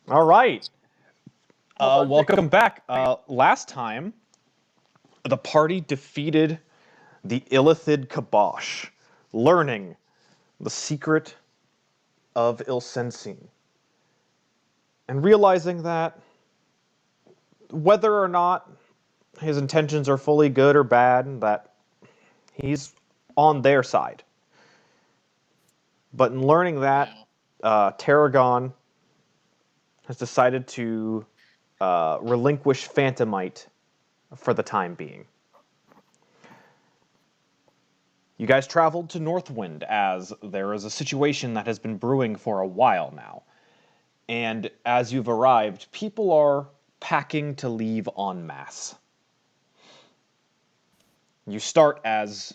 All right. Hold on, Welcome back. Last time, the party defeated the Illithid Kabosh, learning the secret of Ilsensine, and realizing that whether or not his intentions are fully good or bad, that he's on their side. But in learning that, Tarragon has decided to relinquish Phantomite for the time being. You guys traveled to Northwind as there is a situation that has been brewing for a while now. And as you've arrived, people are packing to leave en masse. You start as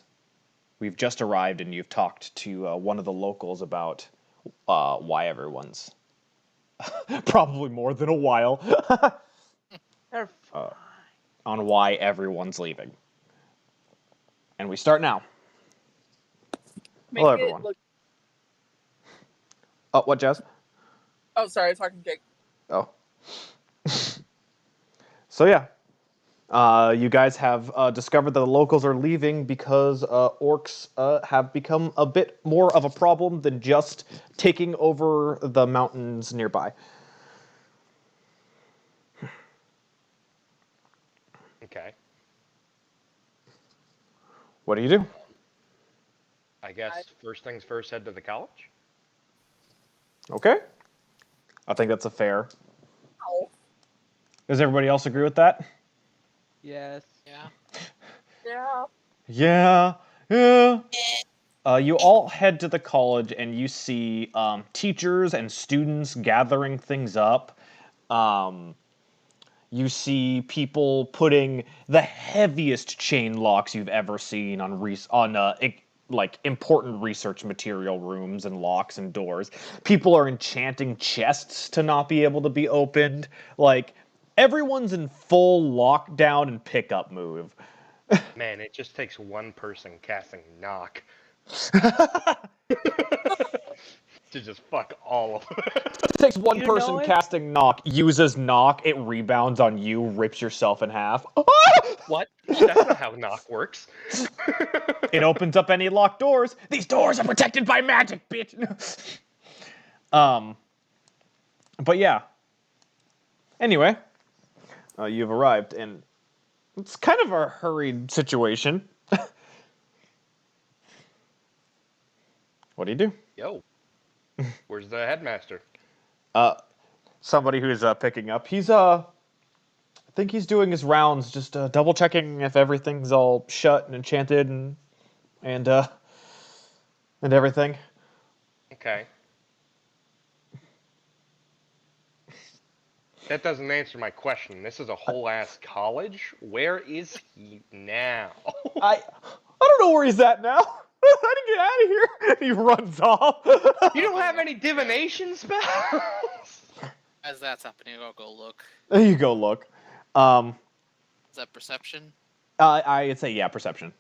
we've just arrived and you've talked to one of the locals about why everyone's probably more than a while on why everyone's leaving. And we start now. make Hello, it everyone. look. Oh, what, Jazz? Oh, sorry, I was talking to Jake. Oh. So yeah, you guys have discovered that the locals are leaving because orcs have become a bit more of a problem than just taking over the mountains nearby. Okay. What do you do? I guess first things first, head to the college. Okay. I think that's a fair. Ow. Does everybody else agree with that? Yes. Yeah. Yeah. Yeah. You all head to the college and you see teachers and students gathering things up. You see people putting the heaviest chain locks you've ever seen on like important research material rooms and locks and doors. People are enchanting chests to not be able to be opened. Like everyone's in full lockdown and pickup move. Man, it just takes one person casting knock to just fuck all of them. It takes one You person know it? casting knock, uses knock, it rebounds on you, rips yourself in half. What? That's not how knock works. It opens up any locked doors. These doors are protected by magic, bitch. But yeah. Anyway, you've arrived, and it's kind of a hurried situation. What do you do? Yo, where's the headmaster? Somebody who's picking up. I think he's doing his rounds, just double checking if everything's all shut and enchanted and everything. Okay. That doesn't answer my question. This is a whole ass college. Where is he now? I don't know where he's at now. How to get out of here? He runs off. You don't have any divination spells? As that's happening, I'll go look. There you go. Look. Is that perception? I'd say yeah, perception.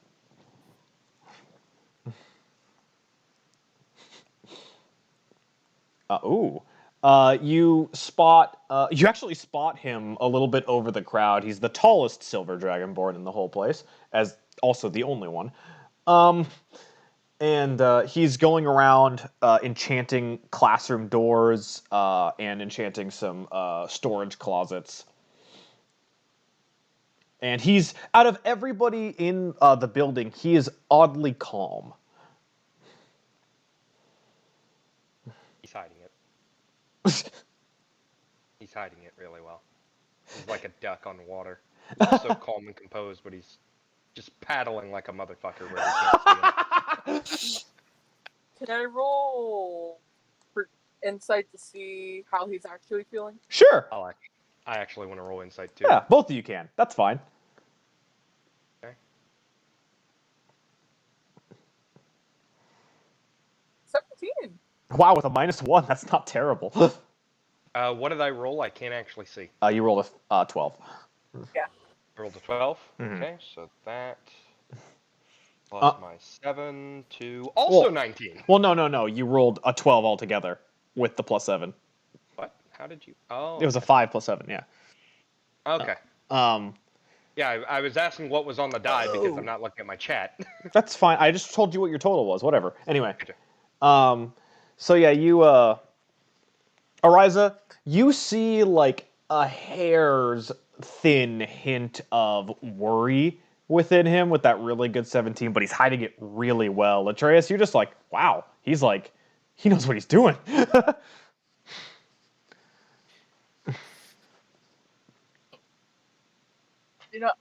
Ooh. You actually spot him a little bit over the crowd. He's the tallest silver dragonborn in the whole place, as also the only one. And he's going around enchanting classroom doors and enchanting some storage closets. And he's, out of everybody in the building, he is oddly calm. He's hiding it. He's hiding it really well. He's like a duck on water. He's so calm and composed, but he's just paddling like a motherfucker where he can't see him. Can I roll for insight to see how he's actually feeling? Sure. I actually want to roll insight too. Yeah, both of you can. That's fine. Okay. 17. Wow, with a -1, that's not terrible. What did I roll? I can't actually see. You rolled a 12. Yeah. I rolled a 12. Mhm. Okay, so that plus my 7 to also 19. Well, no. You rolled a 12 altogether with the +7. What? How did you? Oh. It was a 5 plus 7. Yeah. Okay. Um. Yeah, I was asking what was on the die because I'm not looking at my chat. That's fine. I just told you what your total was. Whatever. Anyway. Gotcha. So yeah, Ariza, you see like a hair's thin hint of worry within him with that really good 17, but he's hiding it really well. Latreus, you're just like, wow, he knows what he's doing.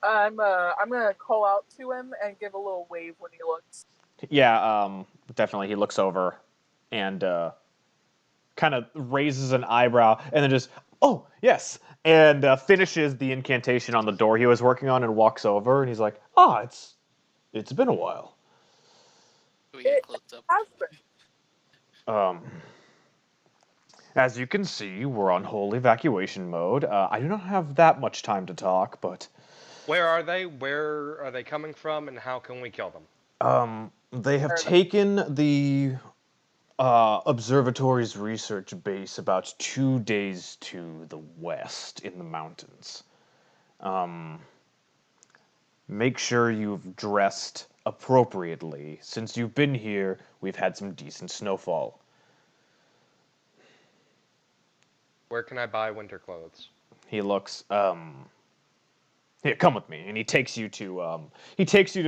I'm gonna call out to him and give a little wave when he looks. Yeah, definitely. He looks over and kind of raises an eyebrow and then just, oh, yes, and finishes the incantation on the door he was working on and walks over and he's like, it's been a while. We get close up. Has been. As you can see, we're on whole evacuation mode. I do not have that much time to talk, but Where are they? Where are they coming from, and how can we kill them? they have taken the observatory's research base about 2 days to the west in the mountains. Make sure you've dressed appropriately. Since you've been here, we've had some decent snowfall. Where can I buy winter clothes? He looks, here, come with me, and he takes you to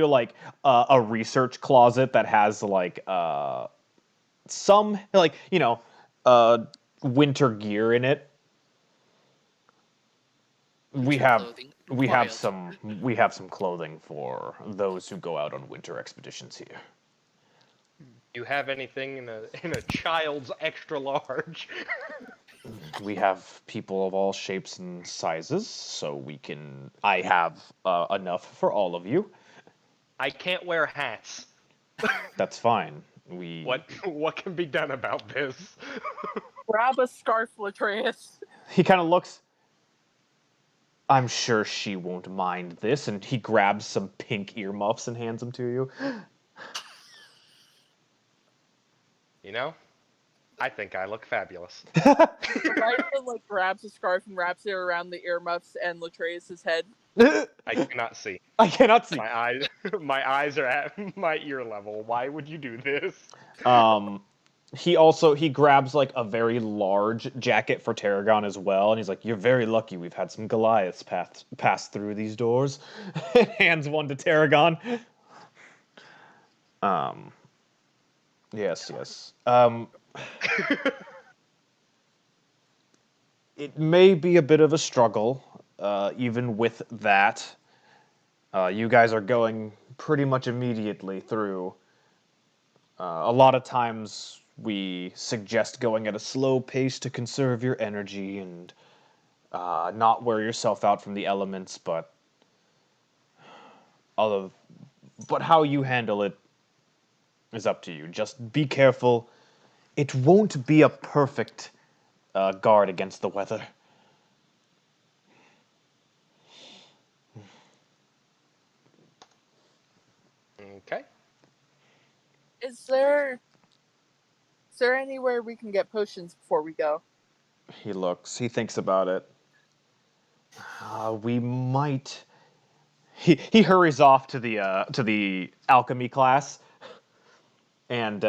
like a research closet that has like some like winter gear in it. We have some clothing for those who go out on winter expeditions here. Do you have anything in a child's extra large? We have people of all shapes and sizes, so I have enough for all of you. I can't wear hats. That's fine. What can be done about this? Grab a scarf, Latreus. He kind of looks. I'm sure she won't mind this, and he grabs some pink earmuffs and hands them to you. You know, I think I look fabulous. Ariza like grabs a scarf and wraps it around the earmuffs and Latreus's head. I cannot see. I cannot see. My eyes are at my ear level. Why would you do this? He grabs like a very large jacket for Tarragon as well, and he's like, "You're very lucky. We've had some Goliaths pass through these doors." Hands one to Tarragon. Yes. It may be a bit of a struggle, even with that. You guys are going pretty much immediately through. A lot of times we suggest going at a slow pace to conserve your energy and not wear yourself out from the elements, but how you handle it is up to you. Just be careful. It won't be a perfect guard against the weather. Okay. Is there anywhere we can get potions before we go? He thinks about it. We might. He hurries off to the alchemy class, and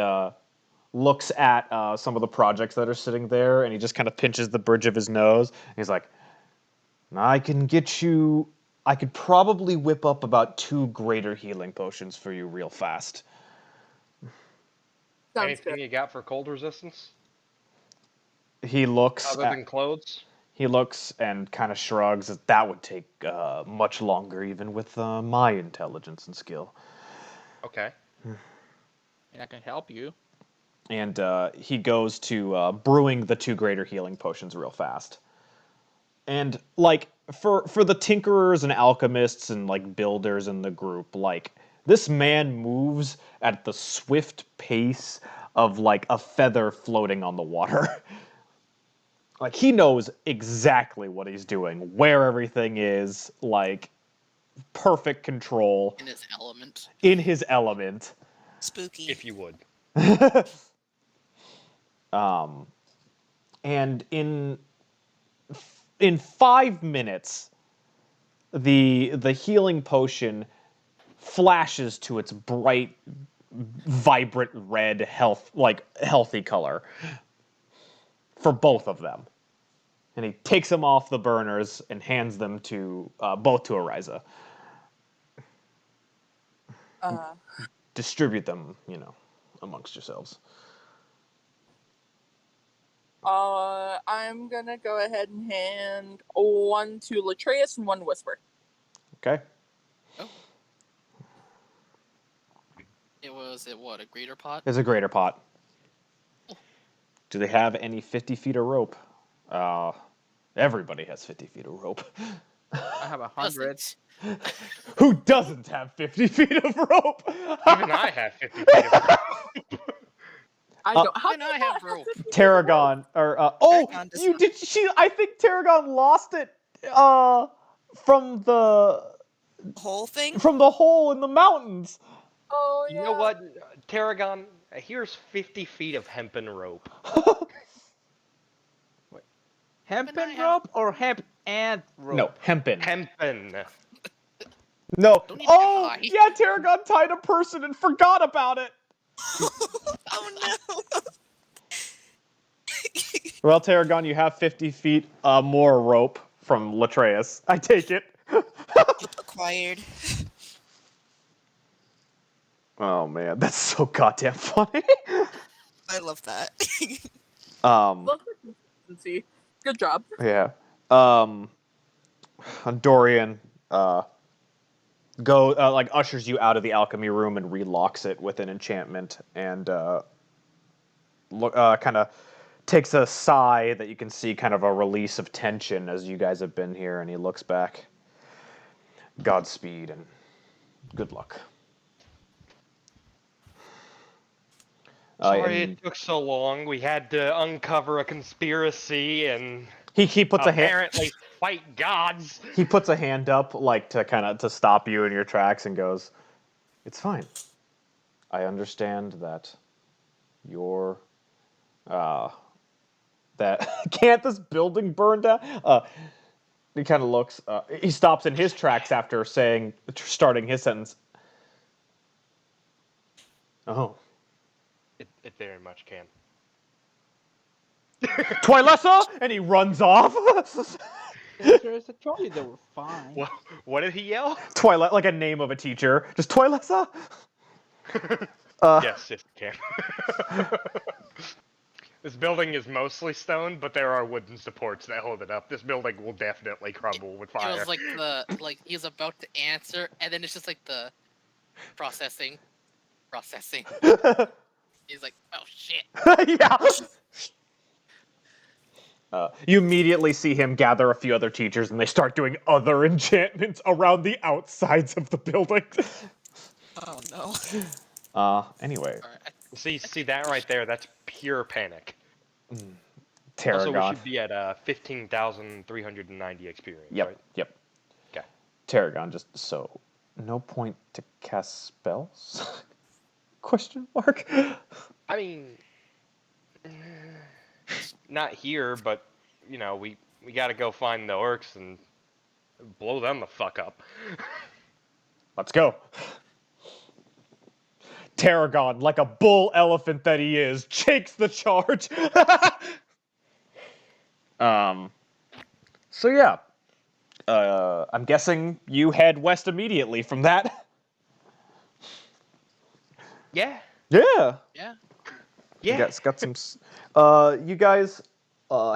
looks at some of the projects that are sitting there, and he just kind of pinches the bridge of his nose. And he's like, I could probably whip up about 2 greater healing potions for you real fast. Sounds Anything good. you got for cold resistance? He looks Other than clothes? He looks and kind of shrugs. That would take much longer, even with my intelligence and skill. Okay. I can help you. And he goes to brewing the 2 greater healing potions real fast. And like for the tinkerers and alchemists and like builders in the group, like this man moves at the swift pace of like a feather floating on the water. Like he knows exactly what he's doing, where everything is, like perfect control. In his element. In his element. Spooky. If you would. And in in 5 minutes, the healing potion flashes to its bright, vibrant red healthy color for both of them. And he takes them off the burners and hands them to both to Ariza. Distribute them, amongst yourselves. I'm gonna go ahead and hand one to Latreus and one to Whisper. Okay. Oh. It was what, a greater pot? There's a greater pot. Oh. Do they have any 50 feet of rope? Everybody has 50 feet of rope. I have 100. Who doesn't have 50 feet of rope? Even I have 50 feet of rope. I don't. How Why not have rope? Tarragon, or Tarragon does you not. did. I think Tarragon lost it from the Whole thing? hole in the mountains. Oh yeah. You know what, Tarragon? Here's 50 feet of hempen rope. Hempen I have- rope or hemp and rope? No, hempen. Hempen. No. Don't need to Oh, lie. yeah, Tarragon tied a person and forgot about it. Oh no! Well, Tarragon, you have 50 feet more rope from Latreus. I take it. Acquired. Oh man, that's so goddamn funny. I love that. um, Love the consistency. Good job. yeah. Dorian ushers you out of the alchemy room and relocks it with an enchantment, and kind of takes a sigh that you can see, kind of a release of tension as you guys have been here, and he looks back. Godspeed and good luck. Sorry And it took so long. We had to uncover a conspiracy and he puts a hand. apparently fight gods. He puts a hand up, like to stop you in your tracks, and goes, "It's fine. I understand that you're that can't this building burn down?" He kind of looks. He stops in his tracks after starting his sentence. Oh, It very much can. Twilessa, and he runs off. There's a told you they were fine. What did he yell? Twilight, like a name of a teacher. Just Twilessa. Yes, it can. This building is mostly stone, but there are wooden supports that hold it up. This building will definitely crumble with It fire. was like he was about to answer, and then it's just like the processing. He's like, oh shit. Yeah. You immediately see him gather a few other teachers, and they start doing other enchantments around the outsides of the building. Oh no. Anyway, Alright, See that right there? That's pure panic. Tarragon. Also, we should be at 15,390 experience, Yep, right? yep. Okay. Tarragon, just so no point to cast spells? Question mark. I mean, not here, but we gotta go find the orcs and blow them the fuck up. Let's go. Tarragon, like a bull elephant that he is, takes the charge. So yeah. I'm guessing you head west immediately from that. Yeah. Yeah. yeah. Yeah. Got some. You guys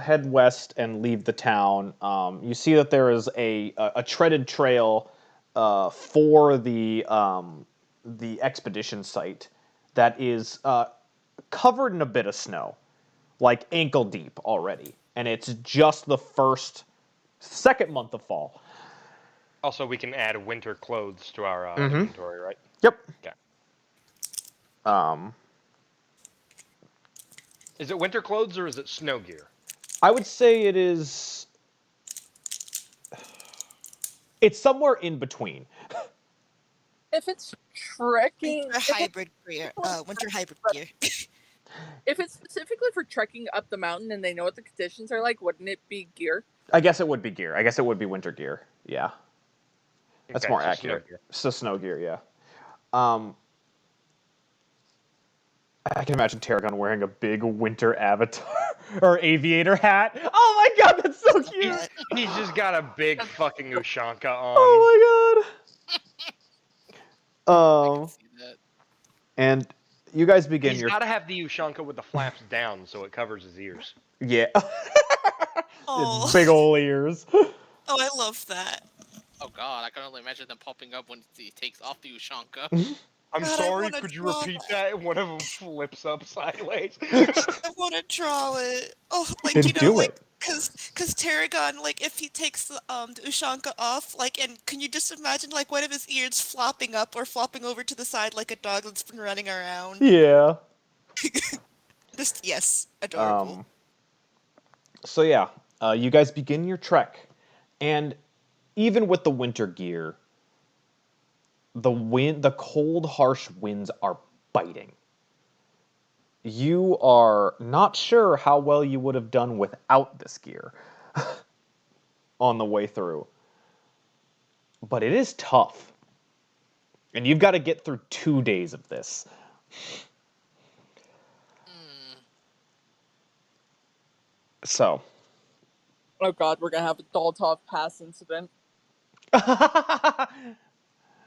head west and leave the town. You see that there is a treaded trail for the expedition site that is covered in a bit of snow, like ankle deep already, and it's just the second month of fall. Also, we can add winter clothes to our inventory, right? Yep. Okay. Um, Is it winter clothes or is it snow gear? I would say it is. It's somewhere in between. If it's trekking, Winter hybrid gear. if it's specifically for trekking up the mountain and they know what the conditions are like, wouldn't it be gear? I guess it would be gear. I guess it would be winter gear. Yeah. That's Okay, more so snow accurate. gear. So snow gear, yeah. Um, I can imagine Tarragon wearing a big winter avatar or aviator hat. Oh my god, that's so cute! Yeah. He's just got a big fucking Ushanka on. Oh my I god. can see that. And you guys begin He's your got to have the Ushanka with the flaps down so it covers his ears. yeah. Oh. It's big ol' ears. Oh, I love that. Oh god, I can only imagine them popping up when he takes off the Ushanka. I'm God, I sorry, wanna could you draw repeat that? And one of them flips up sideways. I want to draw it. Oh, like Then you know, do like it. cause Tarragon, like if he takes the Ushanka off, like, and can you just imagine like one of his ears flopping up or flopping over to the side like a dog that's been running around? Yeah. Just yes, adorable. So yeah, you guys begin your trek, and even with the winter gear, the cold, harsh winds are biting. You are not sure how well you would have done without this gear on the way through, but it is tough, and you've got to get through 2 days of this. So. Oh god, we're gonna have a Doltov Pass incident.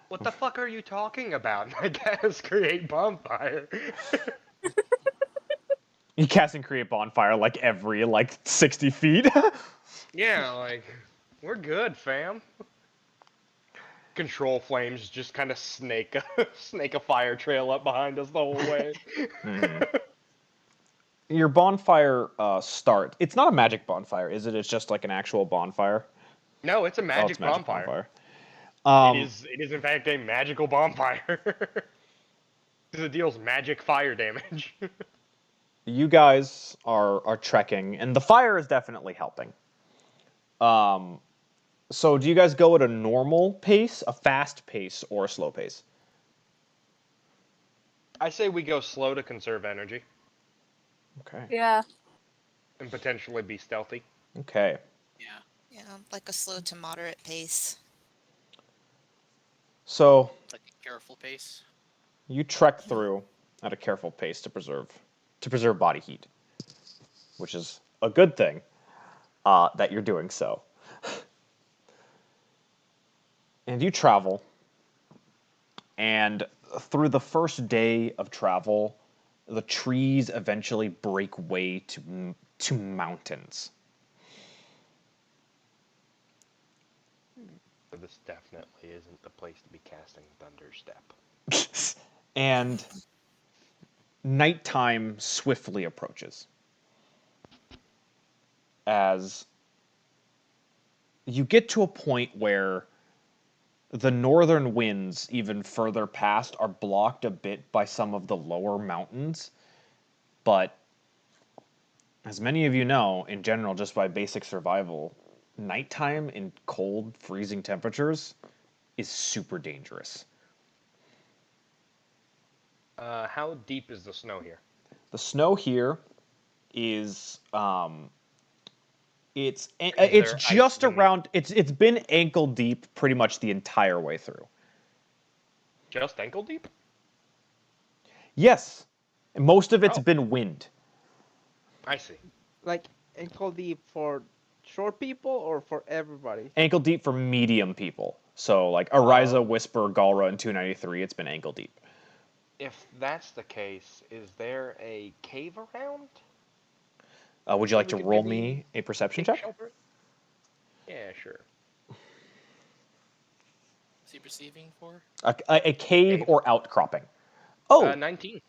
What the fuck are you talking about? My gas create bonfire. You cast and create bonfire like every 60 feet. Yeah, like, we're good, fam. Control flames just kind of snake a fire trail up behind us the whole way. Your bonfire start. It's not a magic bonfire, is it? It's just like an actual bonfire. No, it's a Oh, it's magic magic bonfire. bonfire. It is in fact a magical bonfire. Because it deals magic fire damage. You guys are trekking, and the fire is definitely helping. So do you guys go at a normal pace, a fast pace, or a slow pace? I say we go slow to conserve energy Okay. Yeah. and potentially be stealthy. Okay. Yeah. Yeah, like a slow to moderate pace. So Like a careful pace. you trek through at a careful pace to preserve body heat, which is a good thing that you're doing so. And you travel, and through the first day of travel, the trees eventually break way to mountains. So this definitely isn't the place to be casting Thunderstep. And nighttime swiftly approaches as you get to a point where the northern winds, even further past, are blocked a bit by some of the lower mountains. But as many of you know, in general, just by basic survival, nighttime in cold, freezing temperatures is super dangerous. How deep is the snow here? The snow here is it's there just ice in- around it's been ankle deep pretty much the entire way through. Just ankle deep? Yes. Most of it's Oh. been wind. I see. Like ankle deep for short people or for everybody? Ankle deep for medium people. So like Ariza, Whisper, Galrah, and 293, it's been ankle deep. If that's the case, is there a cave around? Would you like We to could roll maybe me a perception take check? shelter? Yeah, sure. Is he perceiving for? A cave Cave. or outcropping. Oh, 19.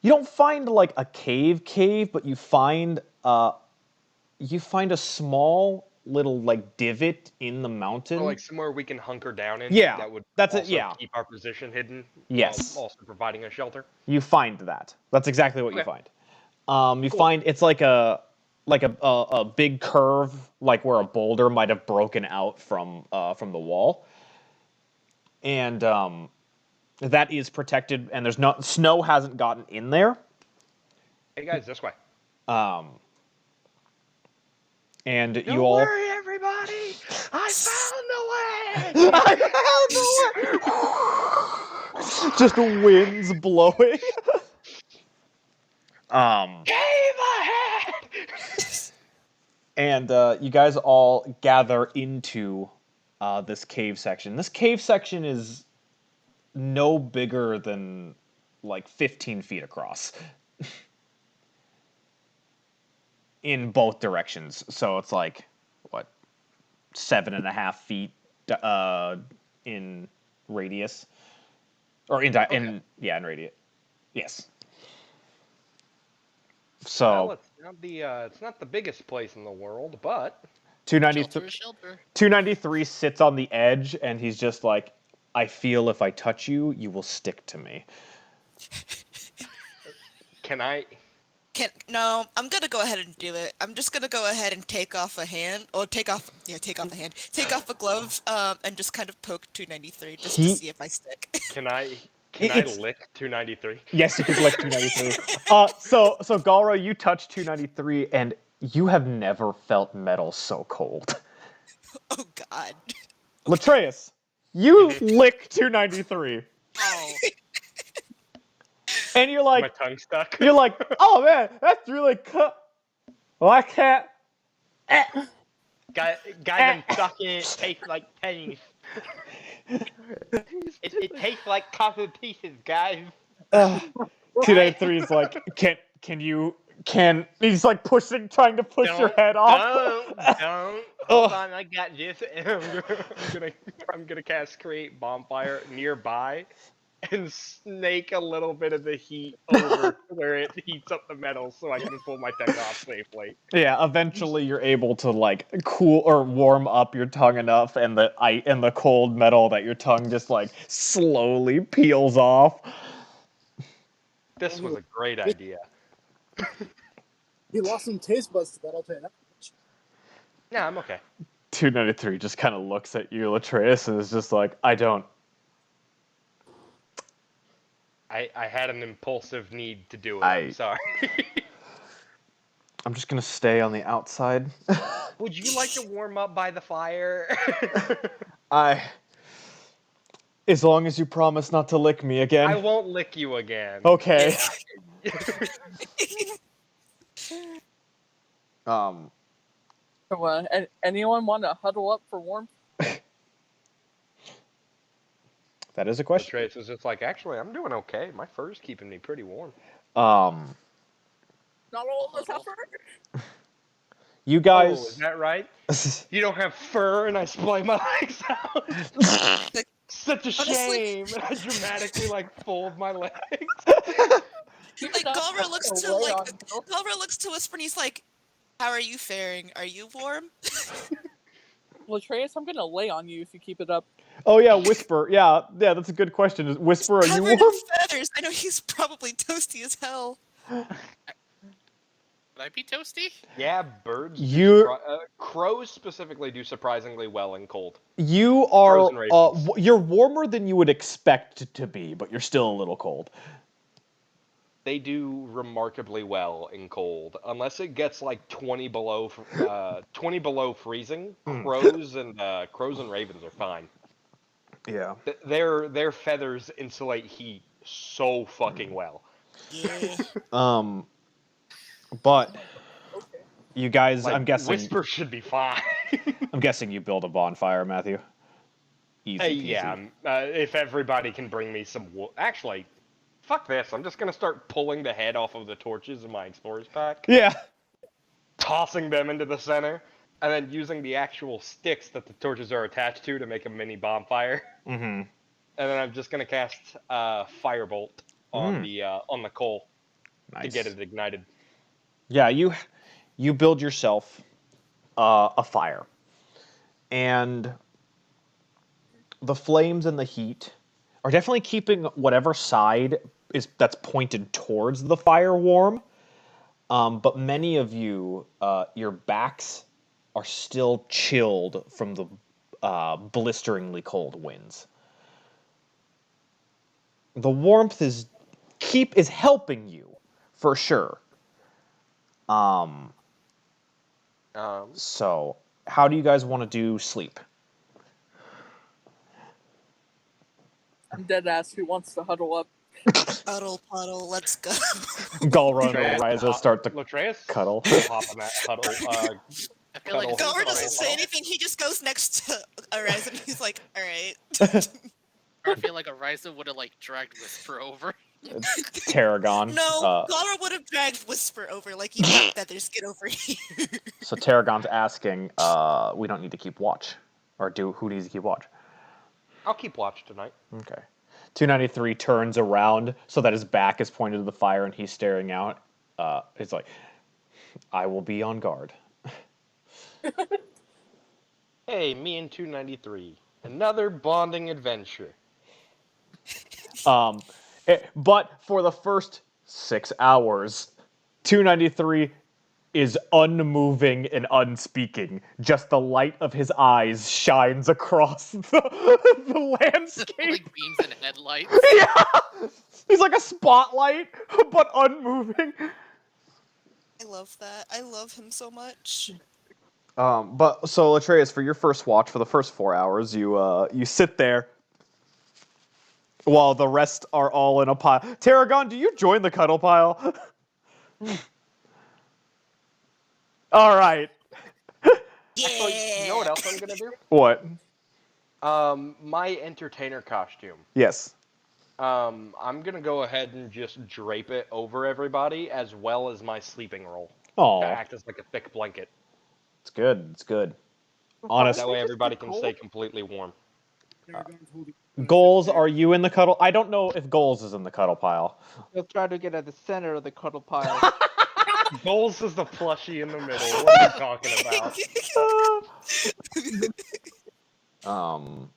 you don't find like a cave, but you find a small little like divot in the mountain. Or like somewhere we can hunker down in. Yeah, That would that's it, also yeah. keep our position hidden. Yes. While also providing a shelter. You find that. That's exactly what you Okay. find. You Cool. find it's like a big curve, like where a boulder might have broken out from the wall, and that is protected. And there's not snow hasn't gotten in there. Hey guys, this way. And Don't you all worry, Just winds blowing. Cave ahead! And you guys all gather into this cave section. This cave section is no bigger than like 15 feet across in both directions. So it's like, what, 7.5 feet in radius? Or in radius. Yes. So Well, it's not the biggest place in the world, but 293 Shelter is shelter. 293 sits on the edge, and he's just like, I feel if I touch you, you will stick to me. can I? No, I'm gonna go ahead and do it. I'm just gonna go ahead and take off a hand, or take off a glove, and just kind of poke 293 just to see if I stick. Can I It's- lick 293? Yes, you could lick 293. So Galrah, you touch 293, and you have never felt metal so cold. Oh God. Latreus, you lick 293. Oh, And you're My like, tongue stuck. oh man, that's really cool. Well, I can't. Guy, them sucking taste like pennies. It tastes like copper pieces, guys. 293 is like, he's like trying to push your head off. Don't. Hold on, I got this. I'm gonna cast create bonfire nearby and snake a little bit of the heat over where it heats up the metal so I can pull my tech off safely. Yeah, eventually you're able to like cool or warm up your tongue enough, and the cold metal that your tongue just like slowly peels off. This was a great idea. He lost some taste buds to that, I'll tell you that much. Yeah, I'm okay. 293 just kind of looks at you, Latreus, and is just like, I don't. I had an impulsive need to do it. I'm sorry. I'm just gonna stay on the outside. Would you like to warm up by the fire? As long as you promise not to lick me again. I won't lick you again. Okay. So, anyone want to huddle up for warmth? That is a question. Trace was just like, actually, I'm doing okay. My fur's keeping me pretty warm. Not all of us have fur. You guys. Oh, is that right? You don't have fur, and I splay my legs out. Such a shame. And I dramatically fold my legs. Like Galrah looks to Whisper and he's like, "How are you faring? Are you warm?" Latreus, I'm gonna lay on you if you keep it up. Oh yeah, Whisper. Yeah, that's a good question. Whisper, are you warm? Covered in feathers. I know he's probably toasty as hell. would I be toasty? Yeah, birds. Crows specifically do surprisingly well in cold. You are. Crows and ravens. You're warmer than you would expect to be, but you're still a little cold. They do remarkably well in cold, unless it gets like 20 below freezing. Crows and ravens are fine. Yeah. Their feathers insulate heat so fucking well. Yeah. But you guys, Like, I'm guessing. Whisper should be fine. I'm guessing you build a bonfire, Matthew. Easy peasy. Yeah. If everybody can bring me some wood, actually. Fuck this, I'm just gonna start pulling the head off of the torches in my explorer's pack. Yeah. Tossing them into the center, and then using the actual sticks that the torches are attached to make a mini bonfire. Mm-hmm. And then I'm just gonna cast Firebolt on the coal to get it ignited. Yeah, you build yourself a fire. And the flames and the heat are definitely keeping whatever side that's pointed towards the fire warm. But many of you, your backs are still chilled from the blisteringly cold winds. The warmth is helping you, for sure. So how do you guys want to do sleep? I'm dead ass. Who wants to huddle up? Huddle puddle, let's go. Galrah and Ariza start to Latreus, cuddle. I'll hop on that huddle. I feel like Cuddle. it's Galrah Cuddle. doesn't say Cuddle. anything, he just goes next to Ariza and he's like, alright. I feel like Ariza would have like dragged Whisper over. Tarragon. No, Galrah would have dragged Whisper over, like, you got feathers, get over here. So Tarragon's asking, we don't need to keep watch. Or who needs to keep watch? I'll keep watch tonight. Okay. 293 turns around so that his back is pointed to the fire and he's staring out. He's like, I will be on guard. Hey, me and 293. Another bonding adventure. But for the first 6 hours, 293 is unmoving and unspeaking. Just the light of his eyes shines across the landscape. Like beams and headlights. Yeah! He's like a spotlight, but unmoving. I love that. I love him so much. But so Latreus, for your first watch, for the first 4 hours, you sit there while the rest are all in a pile. Tarragon, do you join the cuddle pile? All right. Yeah. Actually, you know what else I'm gonna do? What? My entertainer costume. Yes. I'm gonna go ahead and just drape it over everybody, as well as my sleeping roll. Oh, To act as like a thick blanket. it's good. It's good. Honest. That way everybody can stay completely warm. Golz, are you in the cuddle? I don't know if Golz is in the cuddle pile. He'll try to get at the center of the cuddle pile. Golz is the plushie in the middle. What are you talking about?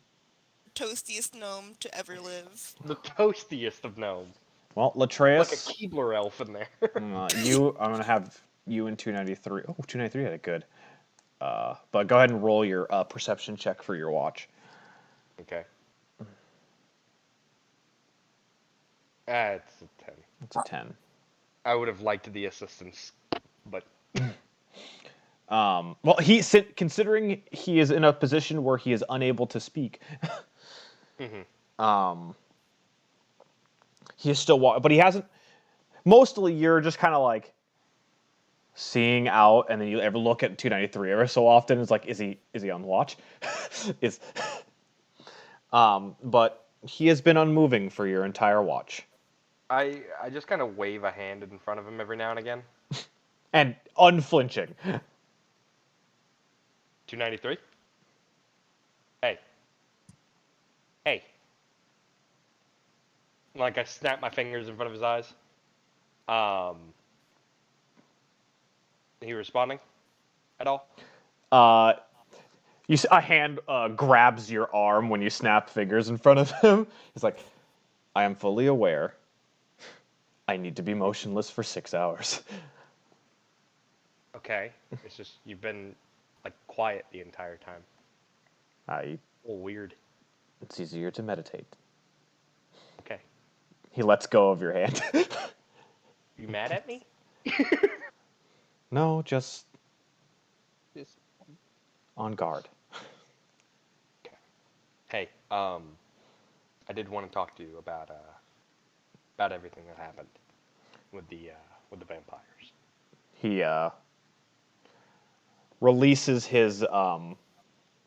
Toastiest gnome to ever live. The toastiest of gnomes. Well, Like a Latreus, Keebler elf in there. I'm gonna have you in 293. Oh, 293 had it good. But go ahead and roll your perception check for your watch. Okay. It's a 10. It's a 10. I would have liked the assistance, but Well, considering he is in a position where he is unable to speak, he is still but he hasn't. Mostly, you're just kind of like seeing out, and then you ever look at 293 every so often. It's like, is he on watch? But he has been unmoving for your entire watch. I just kind of wave a hand in front of him every now and again. And unflinching. 293? Hey. Hey. Like I snap my fingers in front of his eyes. He responding at all? A hand grabs your arm when you snap fingers in front of him. He's like, I am fully aware. I need to be motionless for 6 hours. Okay. It's just you've been like quiet the entire time. A little weird. It's easier to meditate. Okay. He lets go of your hand. You mad at me? No, just This on guard. Okay. Hey, I did want to talk to you about everything that happened with the vampires. He releases his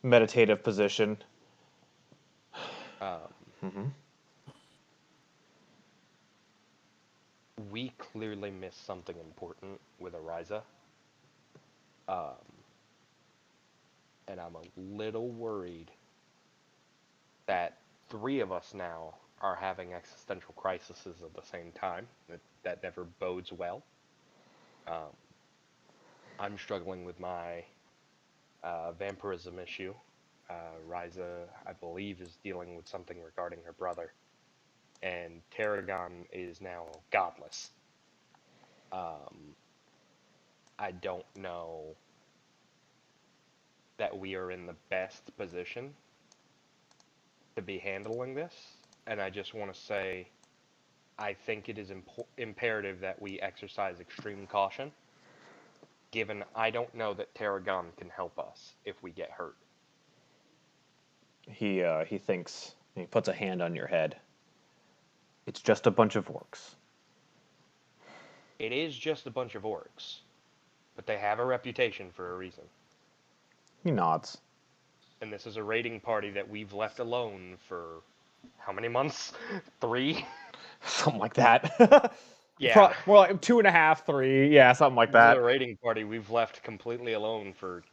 meditative position. We clearly missed something important with Ariza. And I'm a little worried that 3 of us now are having existential crises at the same time. That never bodes well. I'm struggling with my vampirism issue. Ariza, I believe, is dealing with something regarding her brother. And Tarragon is now godless. I don't know that we are in the best position to be handling this, and I just want to say I think it is imperative that we exercise extreme caution, given I don't know that Tarragon can help us if we get hurt. He thinks And he puts a hand on your head. It's just a bunch of orcs. It is just a bunch of orcs, but they have a reputation for a reason. He nods. And this is a raiding party that we've left alone for how many months? 3? Something like that. Yeah. More like 2.5, 3. Yeah, something like This is that. a raiding party we've left completely alone for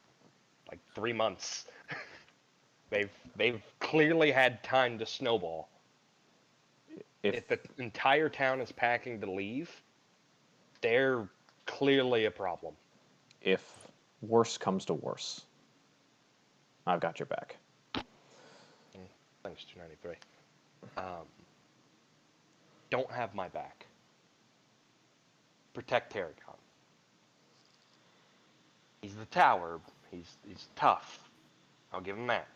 like 3 months. They've clearly had time to snowball. If the entire town is packing to leave, they're clearly a problem. If worse comes to worse, I've got your back. Thanks, 293. Don't have my back. Protect Tarragon. He's the tower. He's tough. I'll give him that.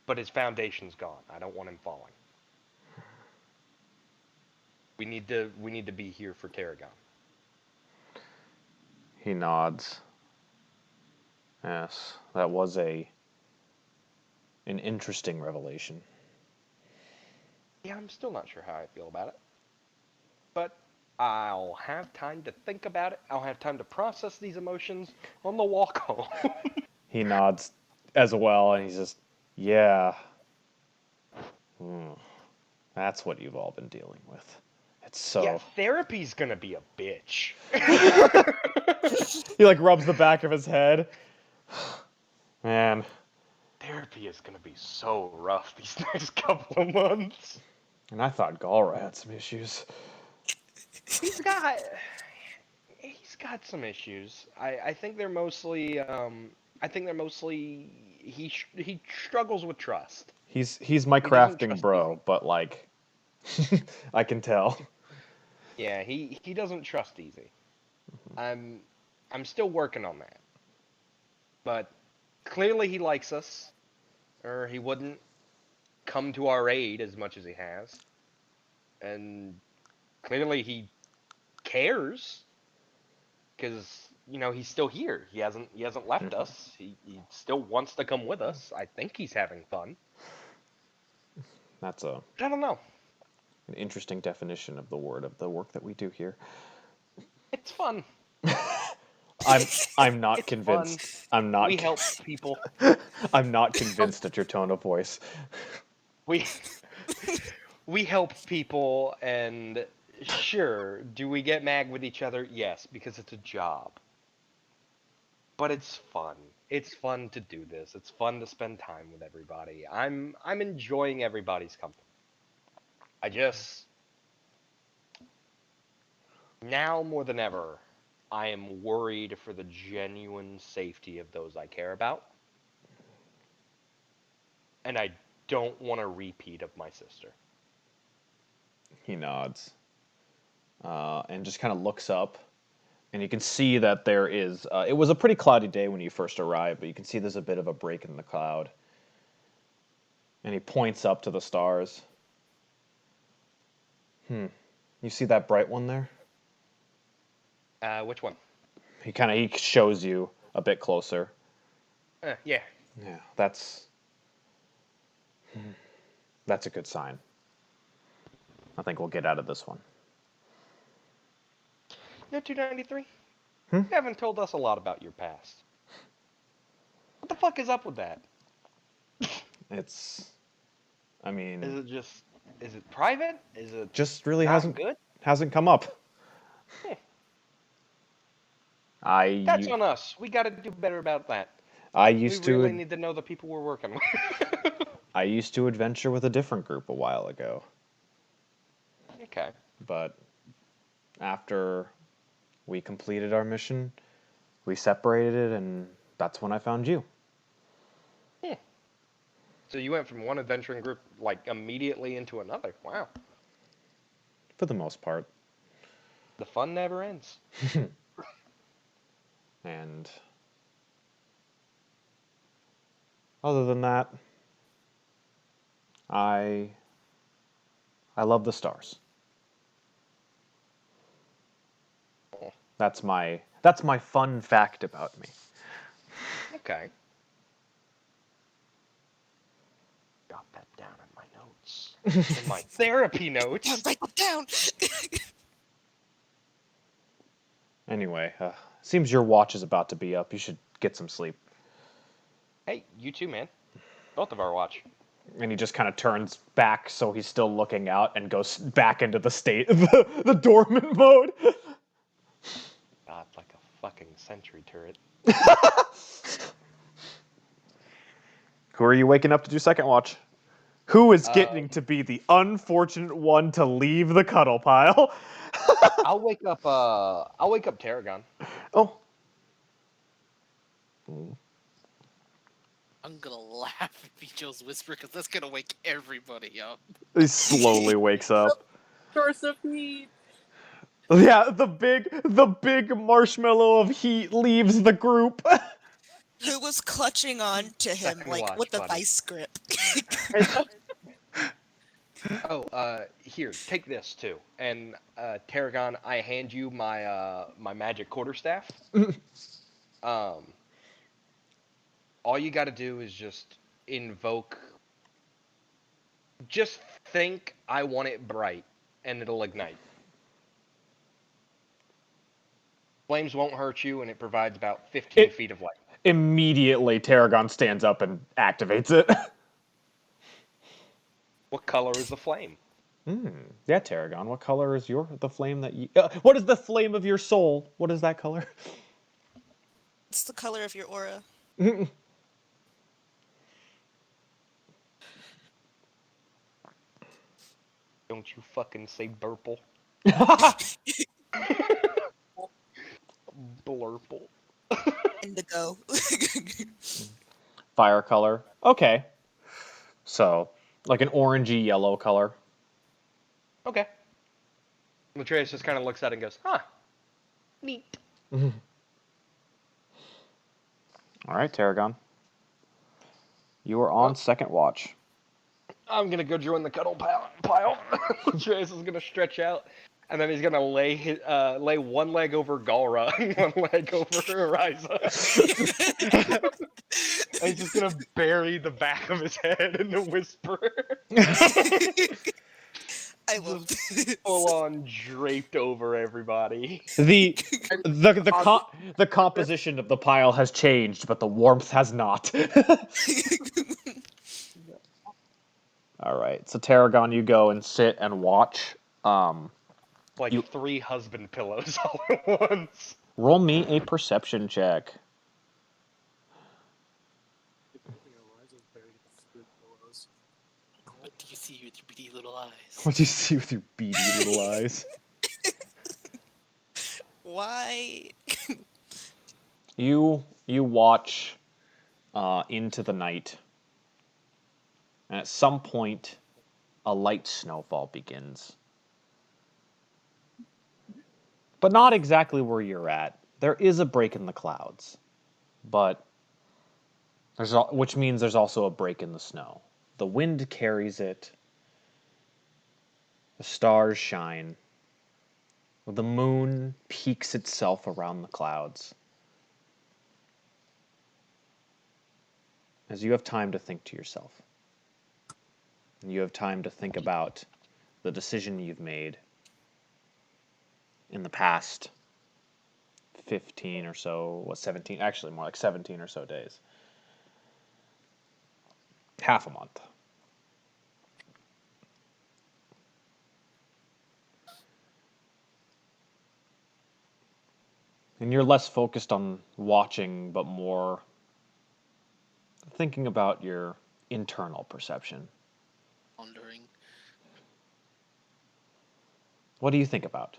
But his foundation's gone. I don't want him falling. We need to be here for Tarragon. He nods. Yes, that was an interesting revelation. Yeah, I'm still not sure how I feel about it. But I'll have time to think about it. I'll have time to process these emotions on the walk home. He nods as well, and he's just, yeah. That's what you've all been dealing with. It's so... Yeah, therapy's gonna be a bitch. He, like, rubs the back of his head. Man. Therapy is gonna be so rough these next couple of months. And I thought Galrah had some issues. He's got some issues. I think they're mostly he struggles with trust. He's my He doesn't crafting trust bro, easy. but like I can tell. Yeah, he doesn't trust easy. I'm still working on that. But clearly he likes us, or he wouldn't come to our aid as much as he has. And clearly he cares, because he's still here. He hasn't left us. He still wants to come with us. I think he's having fun. That's I don't know. an interesting definition of the work that we do here. It's fun. I'm not It's convinced. fun. I'm not. We help people. I'm not convinced at your tone of voice. We help people, and sure, do we get mad with each other? Yes, because it's a job. But it's fun. It's fun to do this. It's fun to spend time with everybody. I'm enjoying everybody's company. I just now more than ever, I am worried for the genuine safety of those I care about. And I don't want a repeat of my sister. He nods. And just kind of looks up. And you can see that there is... it was a pretty cloudy day when you first arrived, but you can see there's a bit of a break in the cloud. And he points up to the stars. You see that bright one there? Which one? He shows you a bit closer. Yeah. Yeah, that's a good sign. I think we'll get out of this one. 293? You haven't told us a lot about your past. What the fuck is up with that? I mean... Is it private? Is it just really not good? hasn't come up. That's on us. We gotta do better about that. We really need to know the people we're working with. I used to adventure with a different group a while ago. Okay. But after we completed our mission, we separated, and that's when I found you. So you went from one adventuring group, like, immediately into another. Wow. For the most part. The fun never ends. And other than that, I love the stars. That's my fun fact about me. Okay. In my therapy Down, notes. write that down. Anyway, seems your watch is about to be up. You should get some sleep. Hey, you too, man. Both of our watch. And he just kind of turns back so he's still looking out and goes back into the state, the dormant mode. God, like a fucking sentry turret. Who are you waking up to do second watch? Who is getting to be the unfortunate one to leave the cuddle pile? I'll wake up Tarragon. Oh. I'm gonna laugh at Joe's whisper because that's gonna wake everybody up. He slowly wakes up. Source of heat. Yeah, the big marshmallow of heat leaves the group. Who was clutching on to him Second like watch, with a buddy. vice grip? Oh, here, take this too. And Tarragon, I hand you my my magic quarterstaff. All you got to do is just invoke. Just think I want it bright, and it'll ignite. Flames won't hurt you, and it provides about 15 feet of light. Immediately, Tarragon stands up and activates it. What color is the flame? Yeah, Tarragon. What color is the flame that you? What is the flame of your soul? What is that color? It's the color of your aura. Don't you fucking say burple. Blurple. Indigo. Fire color. Okay. So, like an orangey yellow color. Okay. Latreus just kind of looks at it and goes, huh. Neat. All right, Tarragon. You are on second watch. I'm gonna go join the cuddle pile. Latreus is gonna stretch out, and then he's gonna lay one leg over Galrah and one leg over Ariza. And he's just gonna bury the back of his head in the whisper. I love this. Full on draped over everybody. The composition of the pile has changed, but the warmth has not. All right, so Tarragon, you go and sit and watch. Like You- 3 husband pillows all at once. Roll me a perception check. What do you see with your beady little eyes? What do you see with your beady little eyes? Why? You watch into the night, and at some point, a light snowfall begins. But not exactly where you're at. There is a break in the clouds, but which means there's also a break in the snow. The wind carries it. The stars shine. The moon peeks itself around the clouds. As you have time to think to yourself. And you have time to think about the decision you've made in the past 15 or so, 17, actually more like 17 or so days. Half a month. And you're less focused on watching, but more thinking about your internal perception. Wondering. What do you think about?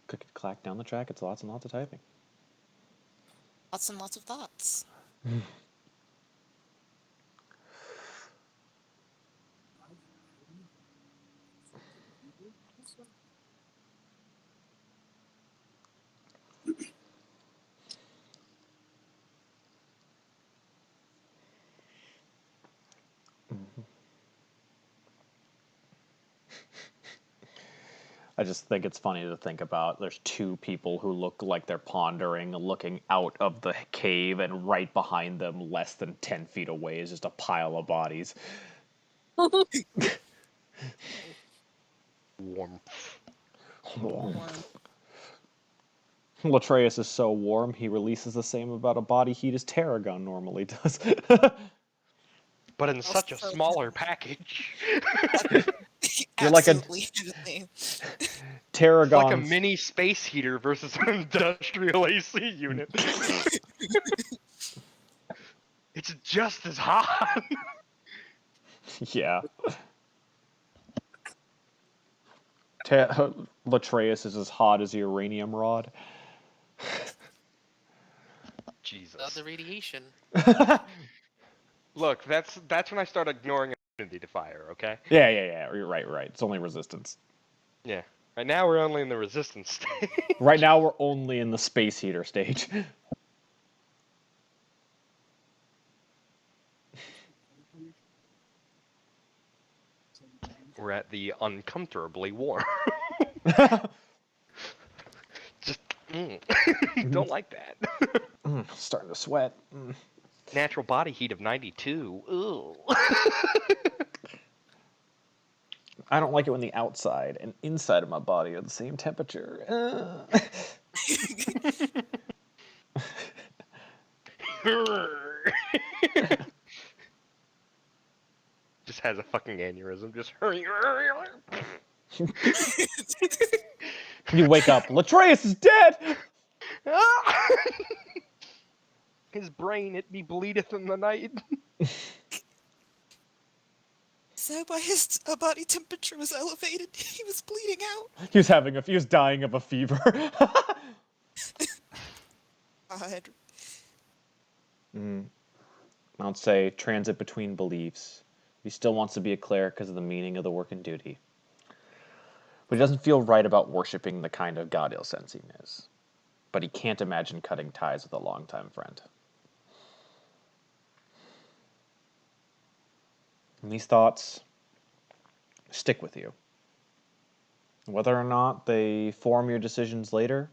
Click it, clack down the track. It's lots and lots of typing. Lots and lots of thoughts. I just think it's funny to think about. There's two people who look like they're pondering, looking out of the cave, and right behind them, less than 10 feet away, is just a pile of bodies. Warm. Latreus is so warm, he releases the same amount of body heat as Tarragon normally does. But in such a Also- smaller package. You're like a- Absolutely. It's Tarragon. like a mini space heater versus an industrial AC unit. It's just as hot. Yeah. Latreus is as hot as a uranium rod. Jesus. The radiation. Look, that's when I start ignoring immunity to fire, okay? Yeah. You're right. It's only resistance. Yeah. Right now we're only in the resistance stage. Right now we're only in the space heater stage. We're at the uncomfortably warm. Just don't like that. Starting to sweat. Natural body heat of 92. Ooh. I don't like it when the outside and inside of my body are the same temperature. Just has a fucking aneurysm. Just You wake up. Latreus is dead! His brain, it be bleedeth in the night. So why his body temperature was elevated? He was bleeding out. He was dying of a fever. God. I'll say transit between beliefs. He still wants to be a cleric because of the meaning of the work and duty. But he doesn't feel right about worshipping the kind of god Il-Sensing is. But he can't imagine cutting ties with a longtime friend. And these thoughts stick with you. Whether or not they form your decisions later,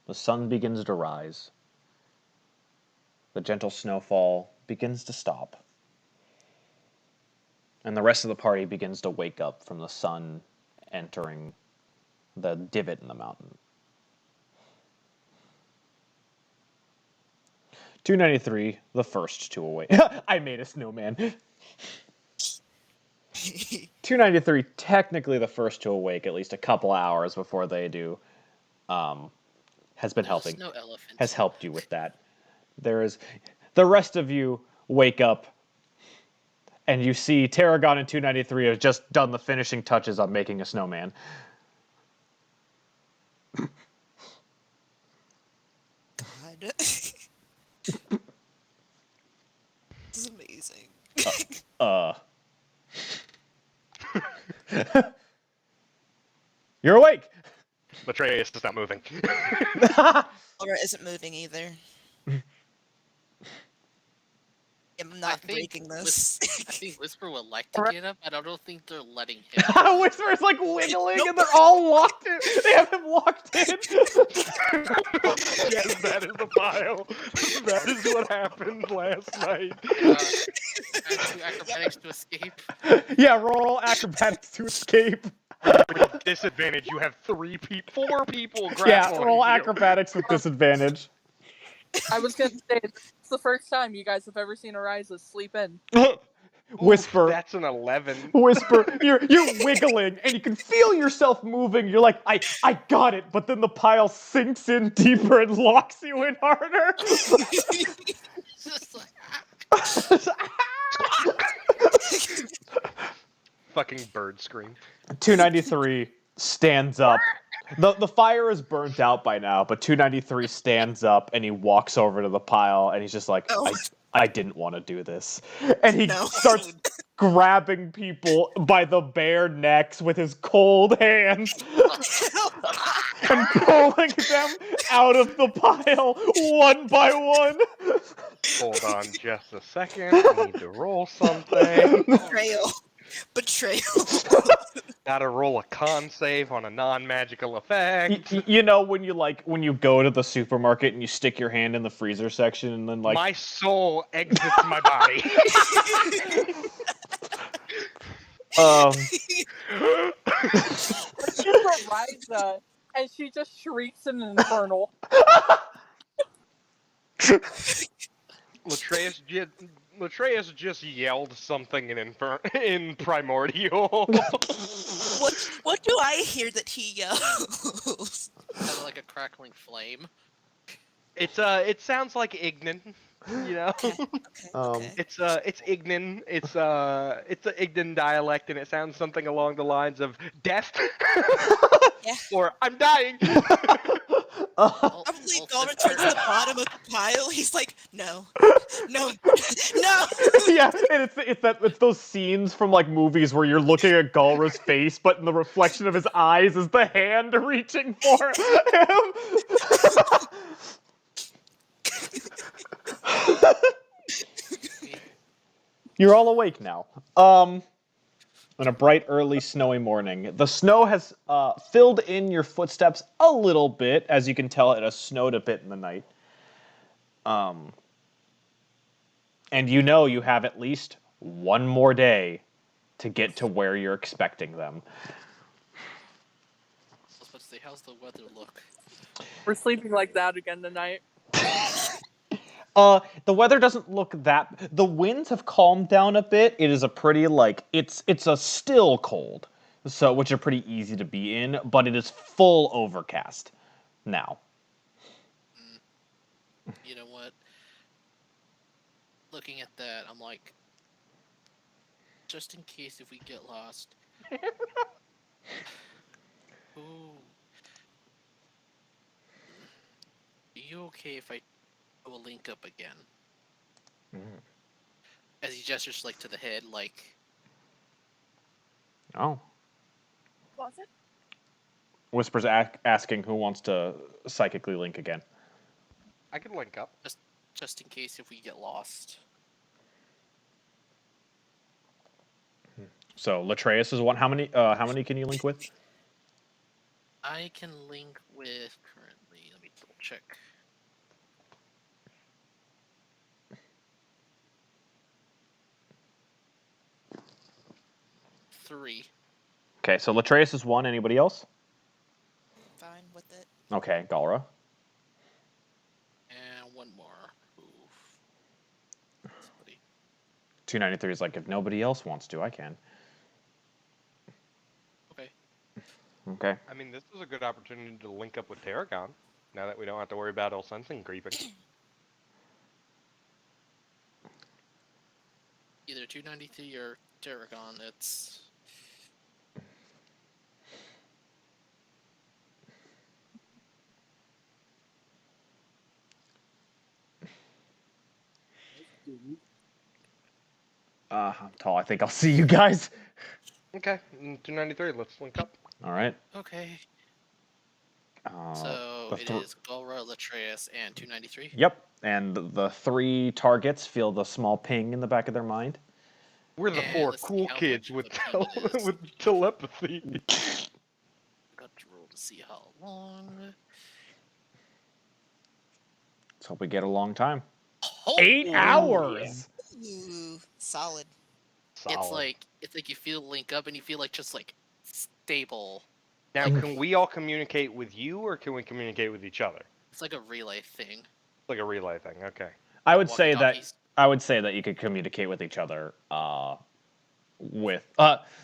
the sun begins to rise. The gentle snowfall begins to stop. And the rest of the party begins to wake up from the sun entering the divot in the mountain. 293, the first to awake. I made a snowman. 293, technically the first to awake, at least a couple hours before they do, has been helping. Snow elephant. Has helped you with that. There is, the rest of you wake up, and you see Tarragon and 293 have just done the finishing touches on making a snowman. God. This is amazing. You're awake! Latreus is not moving. Laura isn't moving either. I'm not breaking this. I think Whisper would like to get up, but I don't think they're letting him. Whisper's like wiggling and they're all locked in. They have him locked in. Yes, that is the file. That is what happened last night. Do acrobatics to escape. Yeah, roll acrobatics to escape. With disadvantage, you have 4 people grappling. Yeah, roll you. acrobatics with disadvantage. I was gonna say it's the first time you guys have ever seen Ariza sleep in. Whisper. Oof, that's an 11. Whisper, you're wiggling and you can feel yourself moving. You're like, I got it, but then the pile sinks in deeper and locks you in harder. It's just like, Fucking bird scream. 293 stands up. The fire is burnt out by now, but 293 stands up and he walks over to the pile and he's just like, I didn't want to do this. And he starts grabbing people by the bare necks with his cold hands and pulling them out of the pile one by one. Hold on just a second. I need to roll something. Betrayal. Gotta roll a con save on a non-magical effect. You know when you go to the supermarket and you stick your hand in the freezer section and then My soul exits my body. But she's Ariza, and she just shrieks in an infernal. Latreus just yelled something in Primordial. What do I hear that he yells? Kind of like a crackling flame. It sounds like Ignan, you know. Okay. It's Ignan. It's an Ignan dialect, and it sounds something along the lines of death, Yeah. or I'm dying. Well, Probably well, Galrah since towards we're- the bottom of the pile. He's like, no, no, no. Yeah, and it's those scenes from like movies where you're looking at Galrah's face, but in the reflection of his eyes is the hand reaching for him. You're all awake now. On a bright, early, snowy morning. The snow has filled in your footsteps a little bit. As you can tell, it has snowed a bit in the night. And you know you have at least one more day to get to where you're expecting them. I was about to say, how's the weather look? We're sleeping like that again tonight. The weather doesn't look that. The winds have calmed down a bit. It is a pretty it's a still cold, so which are pretty easy to be in, but it is full overcast now. You know what? Looking at that, I'm like, just in case if we get lost. Ooh. Are you okay if I do a link up again? As he gestures like to the head, like, Oh. Was it? Whispers asking who wants to psychically link again. I can link up. just in case if we get lost. So Latreus is one. How many can you link with? I can link with currently. Let me double check. Three. Okay, so Latreus is one. Anybody else? Fine with it. Okay, Galrah. And one more. Oof. Somebody. 293 is like, if nobody else wants to, I can. Okay. Okay. I mean, this is a good opportunity to link up with Tarragon, now that we don't have to worry about Elsensing creeping. Either 293 or Tarragon. It's I'm tall. I think I'll see you guys. Okay, 293, let's link up. All right. okay. Uh, So the it thr- is Galrah, Latreus, and 293. Yep. And the three targets feel the small ping in the back of their mind. We're the And four let's see cool how kids much with of a ping it is. with telepathy. Got to roll to see how long. Let's hope we get a long time. Oh, 8 hours. Ooh, solid. Solid. It's like you feel link up and you feel like just like stable. Now, like- can we all communicate with you, or can we communicate with each other? It's like a relay thing. It's like a relay thing. Okay. I would say Walkie-talkies. that you could communicate with each other with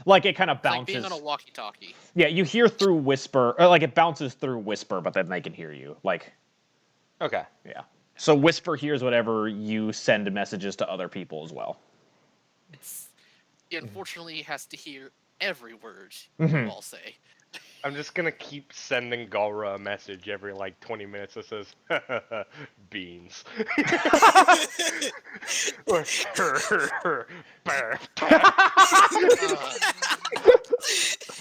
like it kind of It's like bounces. being on a walkie-talkie. Yeah, you hear through whisper, or like it bounces through whisper, but then they can hear you. Like, Okay. yeah. So whisper hears whatever you send messages to other people as well. He unfortunately has to hear every word Mhm. you all say. I'm just gonna keep sending Galrah a message every like 20 minutes that says beans. Or,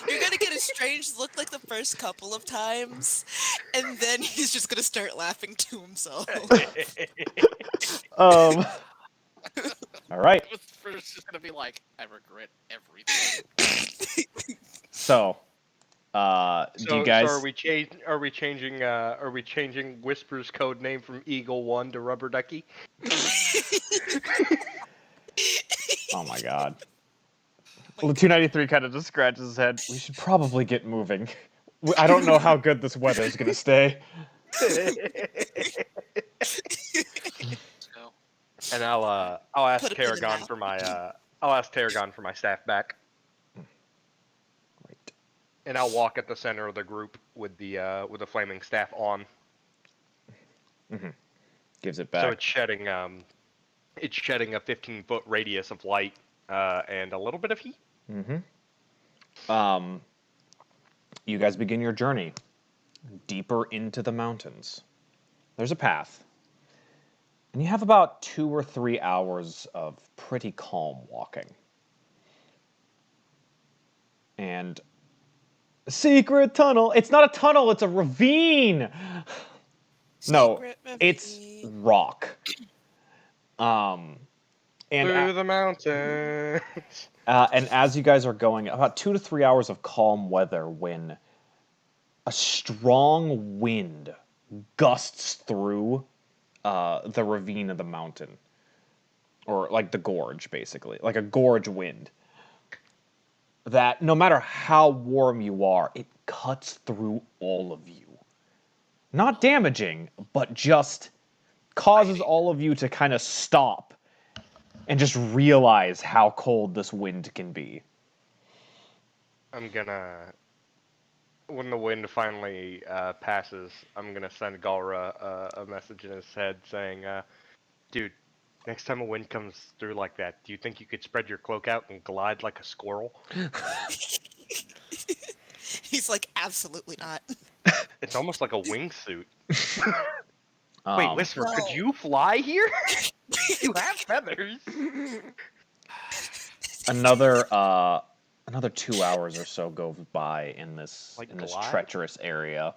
You're gonna get a strange look like the first couple of times, and then he's just gonna start laughing to himself. All right. First, just gonna be like, I regret everything. So, do you guys? So are we changing Whisper's code name from Eagle 1 to Rubber Ducky? Oh my god. Well, 293 kind of just scratches his head. We should probably get moving. I don't know how good this weather is gonna stay. So, And I'll ask Put a pin in Tarragon that. for my I'll ask Tarragon for my staff back. Right. And I'll walk at the center of the group with the flaming staff on. Gives it So back. it's shedding a 15-foot radius of light and a little bit of heat. You guys begin your journey deeper into the mountains. There's a path. And you have about 2 or 3 hours of pretty calm walking. And secret tunnel. It's not a tunnel, it's a ravine. No, Secret it's ravine. rock. And Through the mountains. and as you guys are going, about 2 to 3 hours of calm weather when a strong wind gusts through the ravine of the mountain. Or like the gorge, basically. Like a gorge wind. That no matter how warm you are, it cuts through all of you. Not damaging, but just causes all of you to kind of stop and just realize how cold this wind can be. I'm gonna, when the wind finally passes, I'm gonna send Galrah a message in his head saying, dude, next time a wind comes through like that, do you think you could spread your cloak out and glide like a squirrel? He's like, absolutely not. It's almost like a wingsuit. Um, Wait, Whisper, could No. you fly here? You have feathers. another 2 hours or so goes by in this Like in this glide? treacherous area,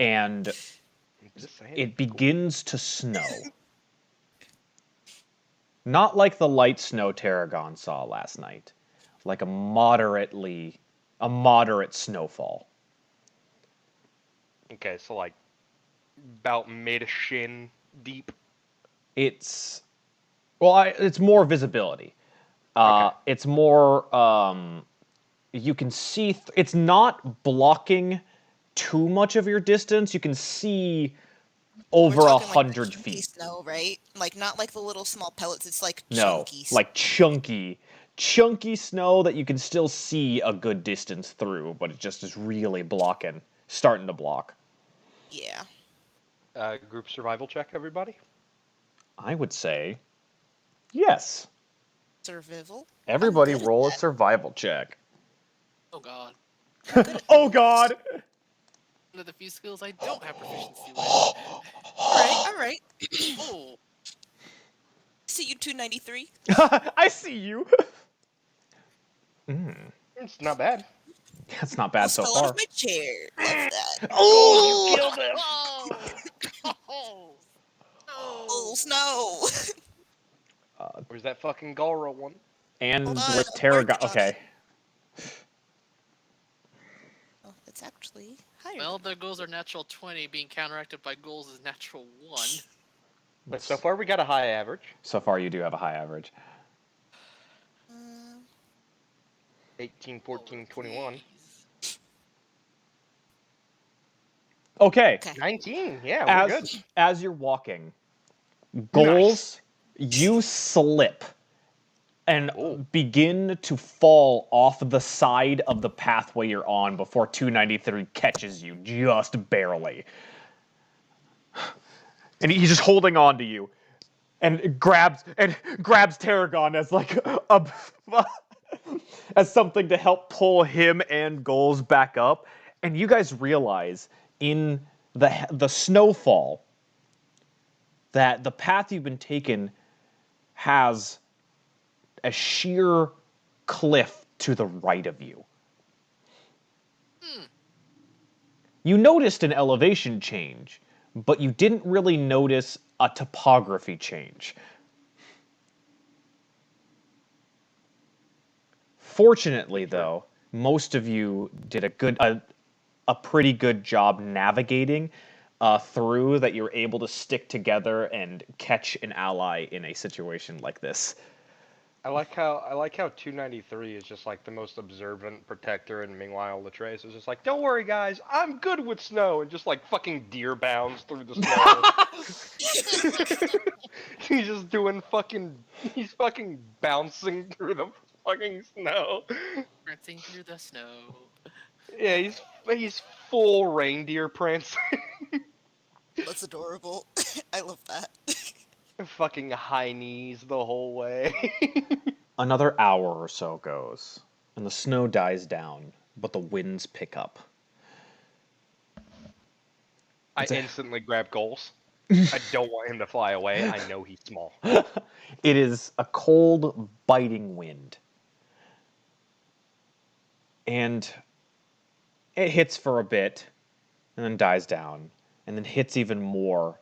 and I'm just saying. it begins to snow. Not like the light snow Tarragon saw last night, like a moderate snowfall. Okay, so like about mid-shin deep. It's it's more visibility. Okay. It's more you can see. It's not blocking too much of your distance. You can see We're over talking like 100 chunky feet. snow, right? Like not like the little small pellets. It's like No, chunky. like chunky snow that you can still see a good distance through, but it just is really starting to block. Yeah. Group survival check, everybody. I would say yes. Survival. Everybody good at roll a survival check. oh god. Oh god! One of the few skills I don't have proficiency with. All right. All right. Oh, See you 293. I see you. It's not bad. That's not bad so Fell out far. of my chair. Love that. Oh! You killed him. oh, Oh snow. Where's that fucking Galrah one? And Hold on, with I'm Tarragon. working on Okay. Oh, it's actually higher. well, there goes our natural 20 being counteracted by Golz' natural 1. But so far we got a high average. So far, you do have a high average. 18, 14, 21. Please. Okay. 19. Yeah, we're good. As you're walking, Golz, you slip and begin to fall off the side of the pathway you're on before 293 catches you just barely. And he's just holding on to you. And grabs Tarragon as like as something to help pull him and Golz back up. And you guys realize in the snowfall that the path you've been taking has a sheer cliff to the right of you. You noticed an elevation change, but you didn't really notice a topography change. Fortunately, though, most of you did a pretty good job navigating through that. You're able to stick together and catch an ally in a situation like this. I like how 293 is just like the most observant protector, and meanwhile Latreus is just like, "Don't worry, guys, I'm good with snow," and just like fucking deer bounds through the snow. He's fucking bouncing through the fucking snow. Prancing through the snow. Yeah, he's full reindeer prancing. That's adorable. I love that. Fucking high knees the whole way. Another hour or so goes, and the snow dies down, but the winds pick up. I It's a- instantly grab Golz. I don't want him to fly away. I know he's small. It is a cold, biting wind. And it hits for a bit, and then dies down, and then hits even more,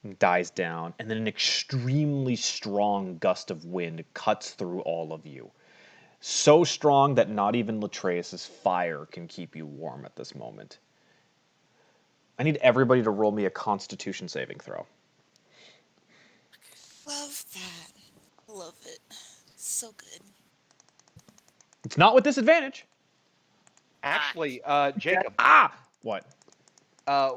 and dies down, and then an extremely strong gust of wind cuts through all of you. So strong that not even Latreus' fire can keep you warm at this moment. I need everybody to roll me a Constitution saving throw. Love that. Love it. So good. It's not with disadvantage. Actually, Jacob, What?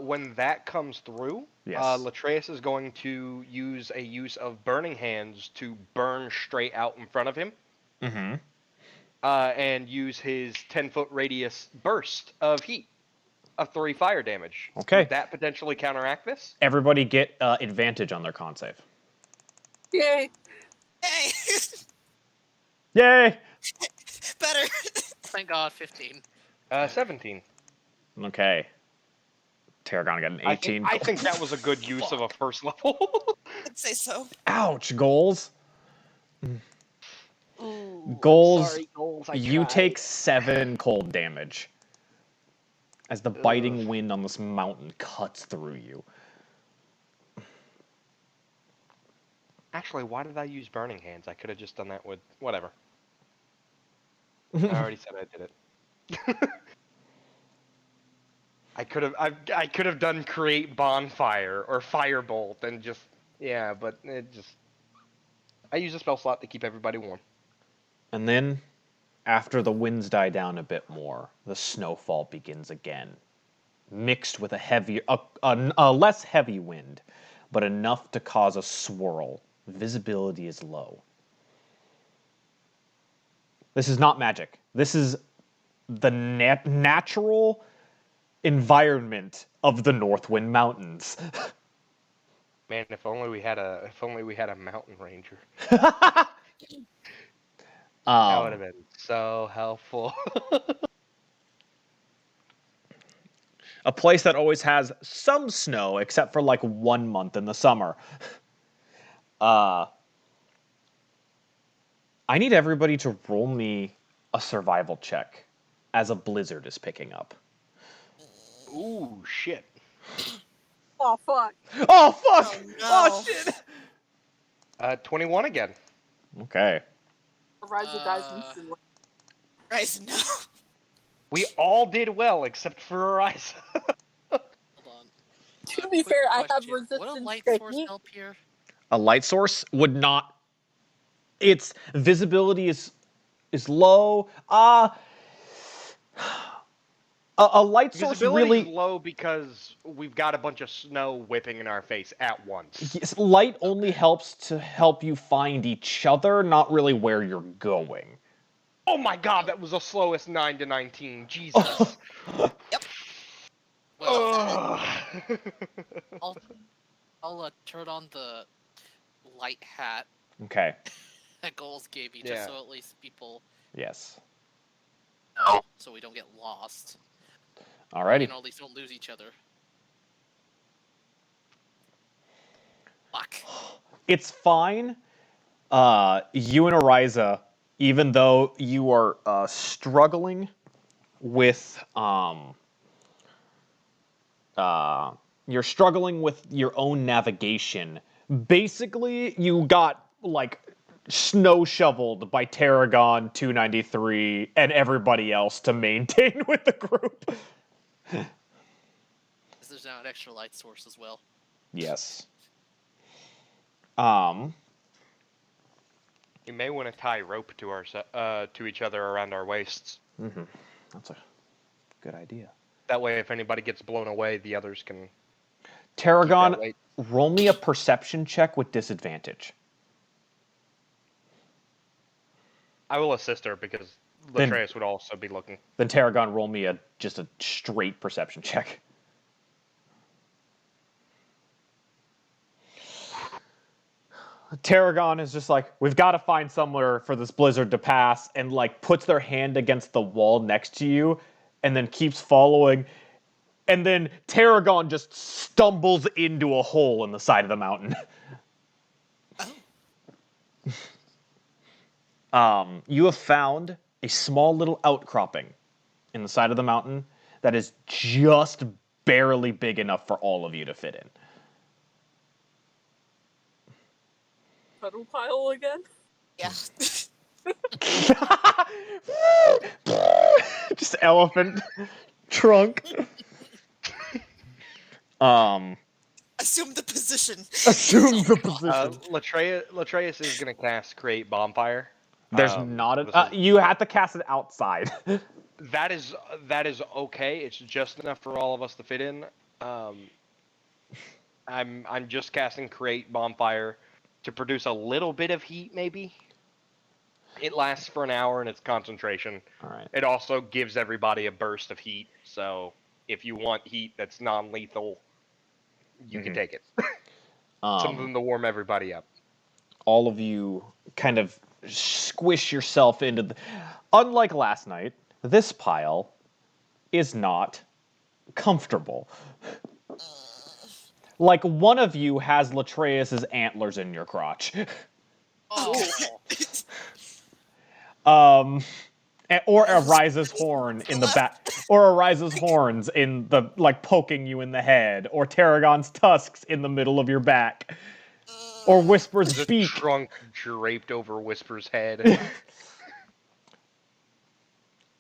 when that comes through, Yes. Latreus is going to use a use of Burning Hands to burn straight out in front of him. Mm-hmm. And use his 10-foot radius burst of heat of 3 fire damage. Okay. Would that potentially counteract this? Everybody get advantage on their con save. Yay! Hey! Yay! Better. Thank God, 15. 17. Okay. Tarragon got an 18. I think that was a good use of a first level. I'd say so. Ouch, Golz. Ooh, Golz, sorry, Golz, I you tried. take 7 cold damage as the biting wind on this mountain cuts through you. Actually, why did I use Burning Hands? I could have just done that with whatever. I already said I did it. I could have done Create Bonfire or Firebolt and just but it just I use a spell slot to keep everybody warm. And then, after the winds die down a bit more, the snowfall begins again, mixed with a less heavy wind, but enough to cause a swirl. Visibility is low. This is not magic. This is the natural environment of the Northwind Mountains. Man, if only we had a mountain ranger. That would have been so helpful. A place that always has some snow, except for like 1 month in the summer. I need everybody to roll me a survival check as a blizzard is picking up. Ooh, shit. Oh fuck! Oh, fuck! Oh, no. Oh, shit! 21 again. Okay. Ariza dies instantly. Right, no. We all did well except for Ariza. Hold on. To be fair, I have Question. resistance Would a light to source heat. help here? A light source would not. Its visibility is low. A light source Visibility's really. low because we've got a bunch of snow whipping in our face at once. Yes, light only helps to help you find each other, not really where you're going. Oh my god, that was the slowest 9 to 19. Jesus. Well, Ugh. I'll turn on the light hat Okay. that Golz gave me, Yeah. just so at least people Yes. know, so we don't get lost. Alrighty. You know, at least don't lose each other. Fuck. It's fine. You and Ariza, even though you are struggling with you're struggling with your own navigation. Basically, you got like snow shoveled by Tarragon 293 and everybody else to maintain with the group. There's now an extra light source as well. Yes. You may want to tie rope to each other around our waists. That's a good idea. That way, if anybody gets blown away, the others can. Tarragon, weight. roll me a perception check with disadvantage. I will assist her because Then- Latreus would also be looking. Then Tarragon, roll me just a straight perception check. Tarragon is just like, we've got to find somewhere for this blizzard to pass, and like puts their hand against the wall next to you, and then keeps following. And then Tarragon just stumbles into a hole in the side of the mountain. You have found a small little outcropping in the side of the mountain that is just barely big enough for all of you to fit in. Puddle pile again? Yeah. Just elephant trunk. Assume the position. Assume the position. Latreus is gonna cast Create Bonfire. There's not a. You have to cast it outside. That is okay. It's just enough for all of us to fit in. I'm just casting Create Bonfire to produce a little bit of heat, maybe. It lasts for an hour and it's concentration. All right. It also gives everybody a burst of heat. So if you want heat that's non-lethal, you can take it. Something to warm everybody up. All of you kind of squish yourself into the. Unlike last night, this pile is not comfortable. Like one of you has Latreus's antlers in your crotch. Oh. Or Ariza's horn in the back, or Ariza's horns in the like poking you in the head, or Tarragon's tusks in the middle of your back, or Whisper's The beak. trunk draped over Whisper's head.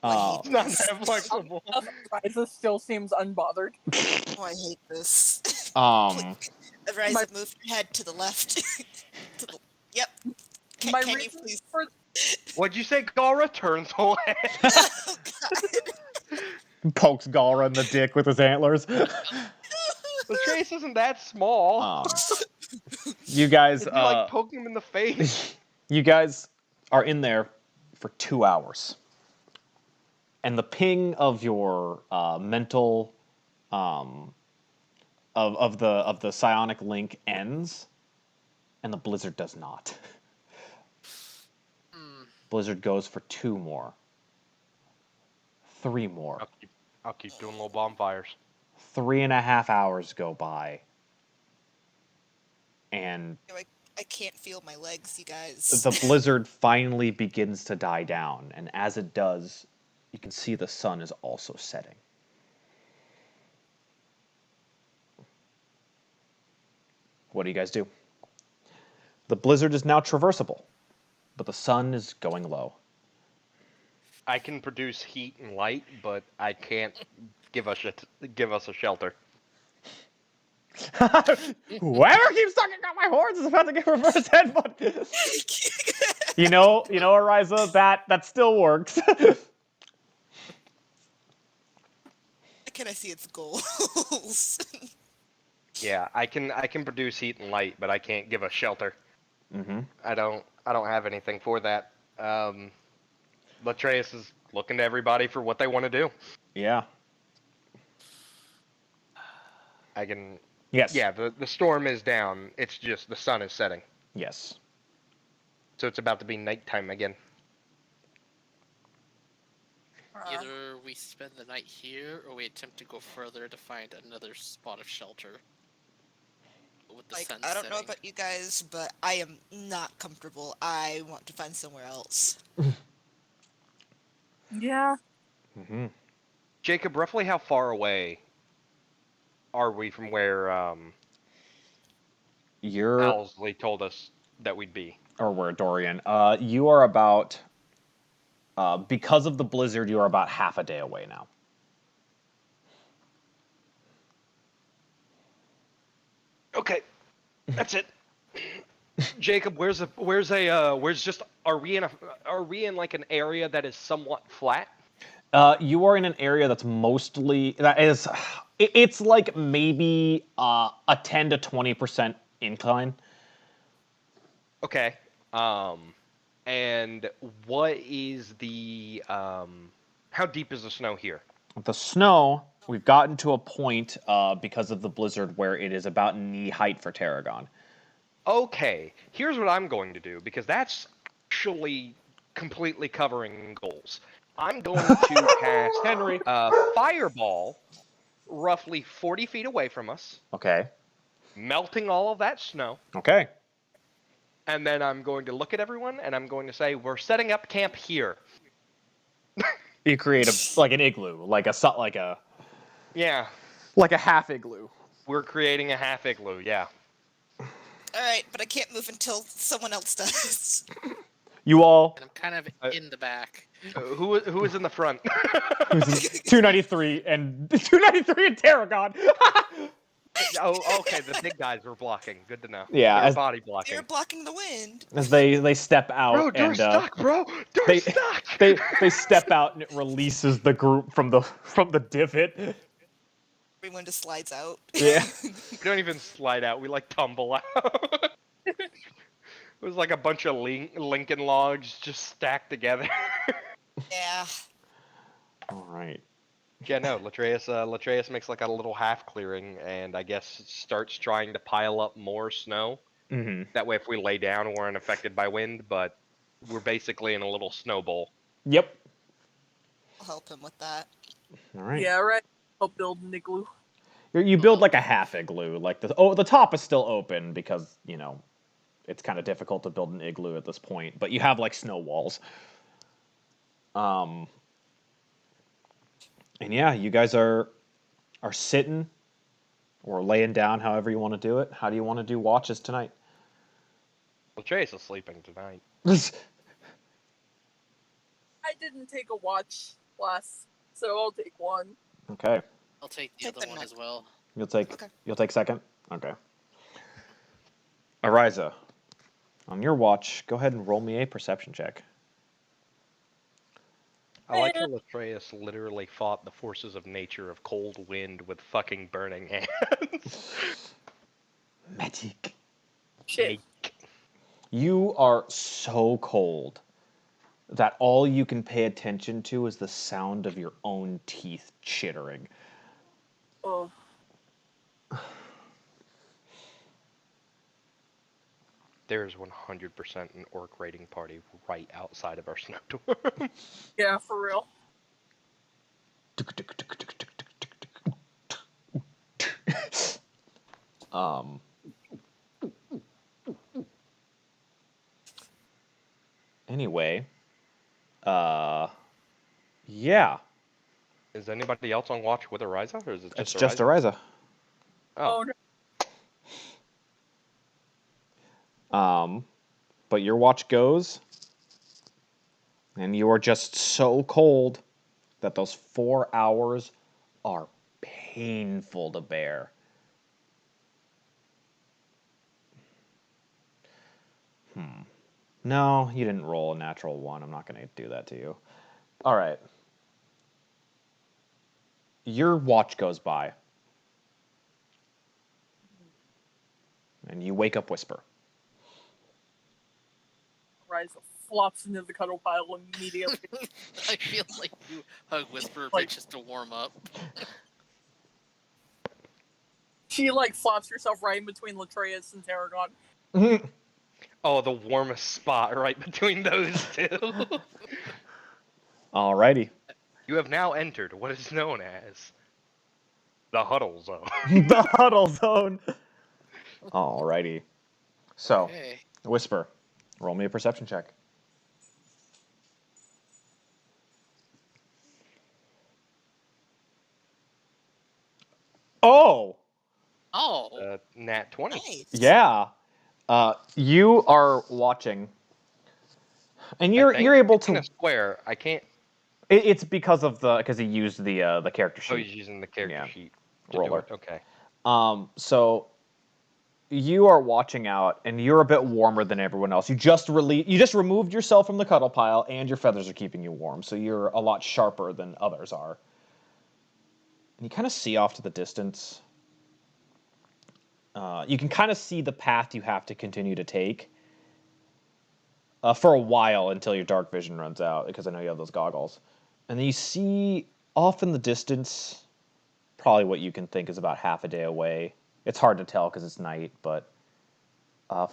I hate Not this. that flexible. Ariza still seems unbothered. Oh, I hate this. My- Ariza, move your head to the left. to the... Yep. My Can you reason please? for What'd you say, Galrah? Turns away. Oh, God. Pokes Galrah in the dick with his antlers. Latreus isn't that small. You guys, It'd be like poking him in the face. you guys are in there for 2 hours, and the ping of your mental, of the psionic link ends, and the blizzard does not. Blizzard goes for 2 more, 3 more. I'll keep doing little bonfires. 3.5 hours go by, and I can't feel my legs, you guys. the blizzard finally begins to die down, and as it does, you can see the sun is also setting. What do you guys do? The blizzard is now traversable, but the sun is going low. I can produce heat and light, but I can't give us a shelter. Whoever keeps talking about my horns is about to get reverse headbutt. you know, Ariza, that still works. Can I see its goals? Yeah, I can produce heat and light, but I can't give a shelter. I don't have anything for that. Latreus is looking to everybody for what they want to do. Yeah. I can. Yes. Yeah, the storm is down. It's just the sun is setting. Yes. So it's about to be nighttime again. Either we spend the night here, or we attempt to go further to find another spot of shelter. With the sun I don't know setting. about you guys, but I am not comfortable. I want to find somewhere else. yeah. Jacob, roughly how far away are we from where You're Owlsley told us that we'd be? or where Dorian, you are about, because of the blizzard, you are about half a day away now. Okay, that's it. Jacob, are we in like an area that is somewhat flat? You are in an area that's mostly, it's like maybe a 10 to 20% incline. Okay. And what is the how deep is the snow here? The snow, we've gotten to a point because of the blizzard where it is about knee height for Tarragon. Okay, here's what I'm going to do because that's actually completely covering goals. I'm going to cast Henry. Fireball roughly 40 feet away from us, Okay. melting all of that snow. Okay. And then I'm going to look at everyone and I'm going to say, we're setting up camp here. You create like an igloo, like a Yeah, half igloo. we're creating a half igloo, yeah. Alright, but I can't move until someone else does. You all. And I'm kind of in the back. Who is in the front? 293 and 293 and Tarragon. Oh, okay, the big guys were blocking. Good to know. Yeah, They were as- body blocking. You're blocking the wind. As they step out Bro, they're and stuck, bro. They're they stuck. they step out and it releases the group from the divot. Everyone just slides out. Yeah. We don't even slide out. We like tumble out. It was like a bunch of Lincoln logs just stacked together. Yeah. All right. Yeah, no, Latreus makes like a little half clearing and I guess starts trying to pile up more snow. Mm-hmm. That way if we lay down, we're unaffected by wind, but we're basically in a little snow bowl. Yep. I'll help him with that. All right. Yeah, right. I'll build an igloo. You build like a half igloo. Like the top is still open because it's kind of difficult to build an igloo at this point. But you have like snow walls. And yeah, you guys are sitting or laying down, however you want to do it. How do you want to do watches tonight? Latreus is sleeping tonight. I didn't take a watch class, so I'll take one. Okay. I'll take the Take other the one night. as well. You'll take Okay. second? Okay. Ariza, on your watch, go ahead and roll me a perception check. I like how Latreus literally fought the forces of nature of cold wind with fucking burning hands. Magic. Shit. You are so cold that all you can pay attention to is the sound of your own teeth chittering. Oh. There's 100% an orc raiding party right outside of our snowstorm. Yeah, for real. Anyway, yeah, Is anybody else on watch with Ariza, or is it just it's Ariza? just Ariza. Oh, no. But your watch goes, and you are just so cold that those 4 hours are painful to bear. No, you didn't roll a natural 1. I'm not going to do that to you. All right. Your watch goes by. And you wake up Whisper. Ryza flops into the cuddle pile immediately. I feel like you hug Whisper a bit Like- just to warm up. She flops herself right in between Latreus and Tarragon. Oh, the warmest spot right between those two. Alrighty. You have now entered what is known as the huddle zone. The huddle zone. Alrighty. So, Okay. Whisper, roll me a perception check. Oh! Oh, Nat 20. Nice. Yeah. You are watching, and you're able it's in to. a square. I can't. It's because he used the character Oh, sheet. he's using the character sheet to roller. do it. Okay. So you are watching out, and you're a bit warmer than everyone else. You just removed yourself from the cuddle pile, and your feathers are keeping you warm, so you're a lot sharper than others are. And you kind of see off to the distance. You can kind of see the path you have to continue to take for a while until your dark vision runs out, because I know you have those goggles. And then you see off in the distance, probably what you can think is about half a day away. It's hard to tell because it's night, but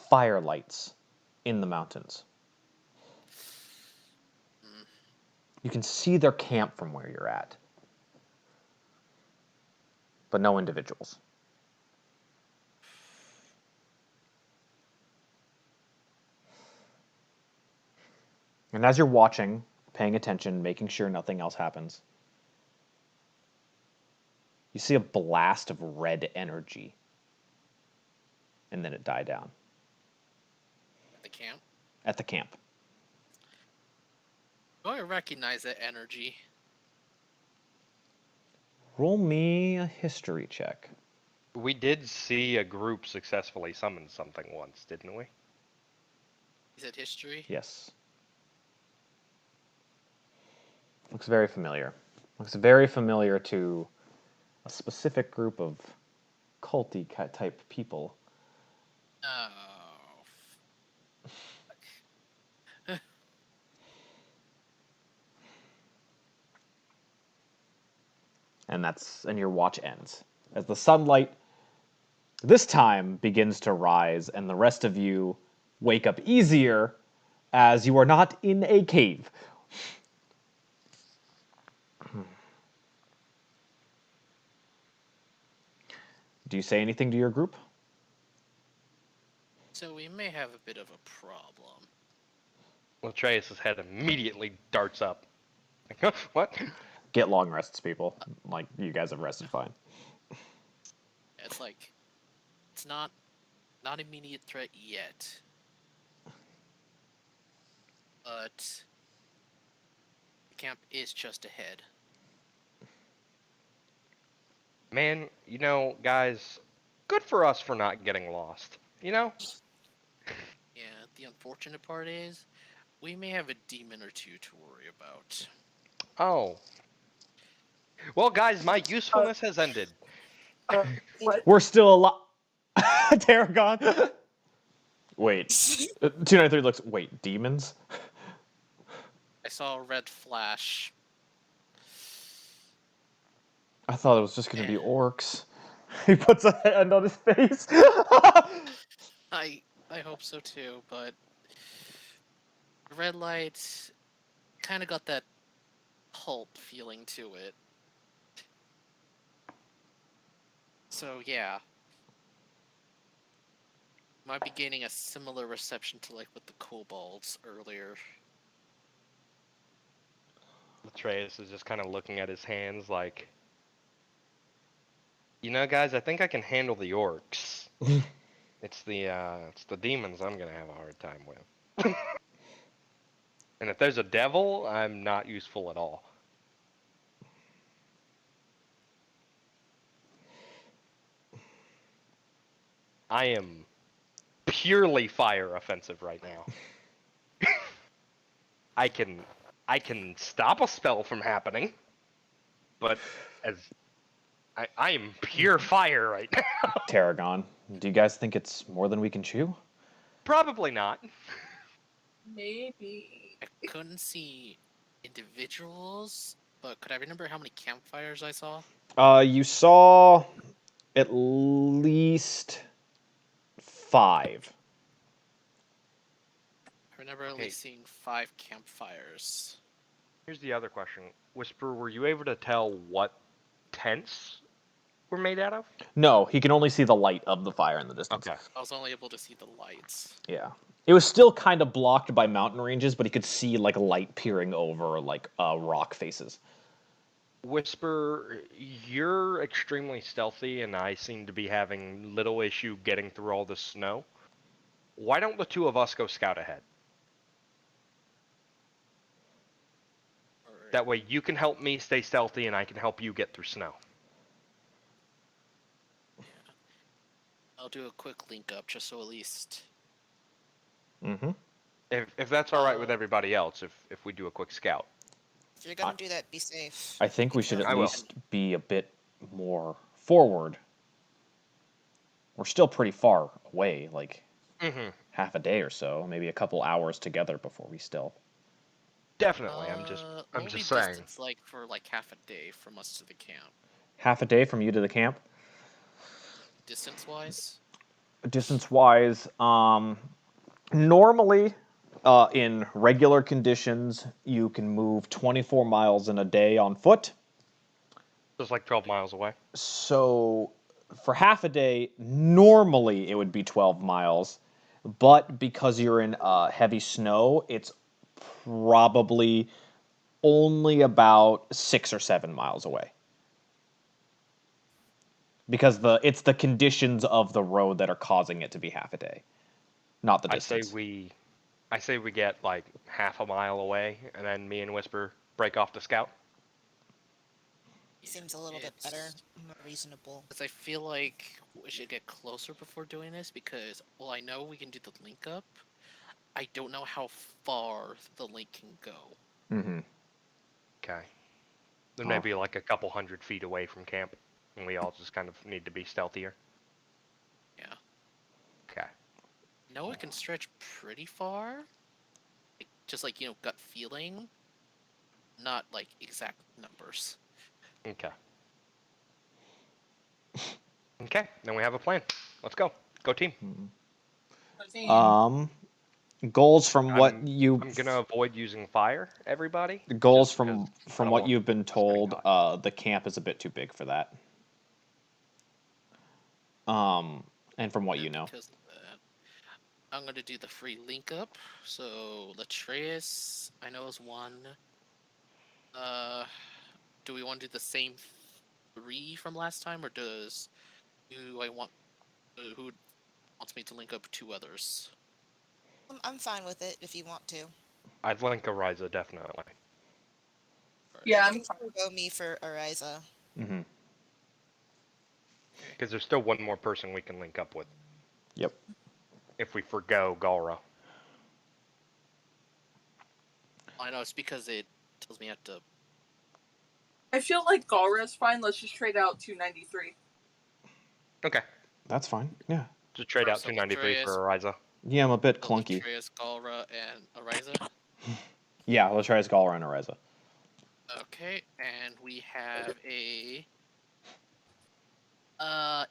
fire lights in the mountains. You can see their camp from where you're at, but no individuals. And as you're watching, paying attention, making sure nothing else happens, you see a blast of red energy, and then it died down. The camp. At the camp. Do I recognize that energy? Roll me a history check. We did see a group successfully summon something once, didn't we? Is it history? Yes. Looks very familiar. Looks very familiar to a specific group of culty type people. Oh. And your watch ends. As the sunlight this time begins to rise, and the rest of you wake up easier as you are not in a cave. Do you say anything to your group? So we may have a bit of a problem. Latreus' head immediately darts up. Like, huh? What? Get long rests, people. Like, you guys have rested fine. It's like, it's not immediate threat yet. But the camp is just ahead. Man, guys, good for us for not getting lost. Yeah, the unfortunate part is, we may have a demon or two to worry about. Oh. Well, guys, my usefulness has ended. What? We're still alive. Tarragon. Wait. 293 looks. Wait, demons? I saw a red flash. I thought it was just gonna be orcs. He puts a hand on his face. I hope so too, but the red light kind of got that pulp feeling to it. So yeah, might be gaining a similar reception to like with the kobolds earlier. Latreus is just kind of looking at his hands like, guys, I think I can handle the orcs. It's the demons I'm gonna have a hard time with. And if there's a devil, I'm not useful at all. I am purely fire offensive right now. I can stop a spell from happening, but I am pure fire right now. Tarragon, do you guys think it's more than we can chew? Probably not. Maybe. I couldn't see individuals, but could I remember how many campfires I saw? You saw at least 5. I remember at least seeing 5 campfires. Here's the other question. Whisper, were you able to tell what tents were made out of? No, he can only see the light of the fire in the distance. Okay. I was only able to see the lights. Yeah. It was still kind of blocked by mountain ranges, but he could see like light peering over like rock faces. Whisper, you're extremely stealthy, and I seem to be having little issue getting through all the snow. Why don't the two of us go scout ahead? Alright. That way you can help me stay stealthy and I can help you get through snow. I'll do a quick link up just so at least. Mm-hmm. If that's alright with everybody else, if we do a quick scout. If you're gonna do that, be safe. I think Be we should at I will. least be a bit more forward. We're still pretty far away, like Mm-hmm. half a day or so, maybe a couple hours together before we still. Definitely. I'm What just would be saying. distance like for like half a day from us to the camp? Half a day from you to the camp? Distance wise? Distance-wise, normally, in regular conditions, you can move 24 miles in a day on foot. Just like 12 miles away. So, for half a day, normally it would be 12 miles, but because you're in heavy snow, it's probably only about 6 or 7 miles away. Because it's the conditions of the road that are causing it to be half a day, not the I say distance. we get like half a mile away, and then me and Whisper break off the scout. Seems a little bit better, more reasonable. Because I feel like we should get closer before doing this because, well, I know we can do the link up. I don't know how far the link can go. Mm-hmm. Okay. Then maybe like a couple 100 feet away from camp, and we all just kind of need to be stealthier. Yeah. Okay. No, it can stretch pretty far. Like, just like, gut feeling. Not like exact numbers. Okay. Okay, then we have a plan. Let's go. Go team. Goals from what you. I'm gonna avoid using fire, everybody. Goals just because I from don't what want you've been us getting told. caught. The camp is a bit too big for that. And from what you know. Because of that, I'm going to do the free link up. So, Latreus, I know is one. Do we want to do the same 3 from last time, or do I want who wants me to link up 2 others? I'm fine with it if you want to. I'd link Ariza, definitely. Yeah, You can still go me for Ariza. Mm-hmm. Because there's still one more person we can link up with. Yep. If we forgo Galrah. I know it's because it tells me I have to. I feel like Galrah is fine. Let's just trade out 293. Okay. That's fine. Yeah. Just trade out So 293 for Ariza. Yeah, I'm a bit clunky. Latreus, Galrah, and Ariza. Yeah, let's try as Galrah and Ariza. Okay, and we have a.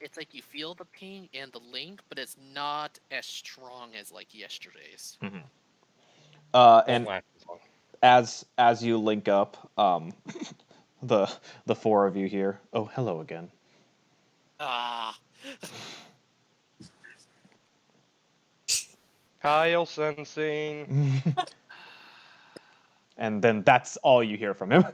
It's like you feel the ping and the link, but it's not as strong as like yesterday's. Mm-hmm. Won't And last as long. as you link up, the 4 of you here. Oh, hello again. Ah. Kyle sensing. And then that's all you hear from him.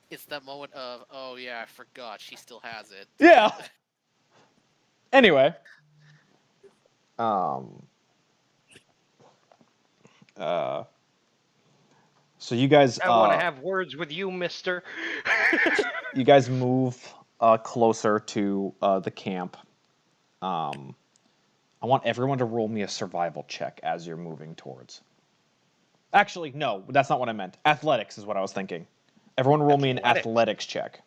It's that moment of, oh yeah, I forgot she still has it. Yeah. Anyway. So you guys I want to have words with you, mister. you guys move closer to the camp. I want everyone to roll me a survival check as you're moving towards. Actually, no, that's not what I meant. Athletics is what I was thinking. Everyone roll me an athletics check.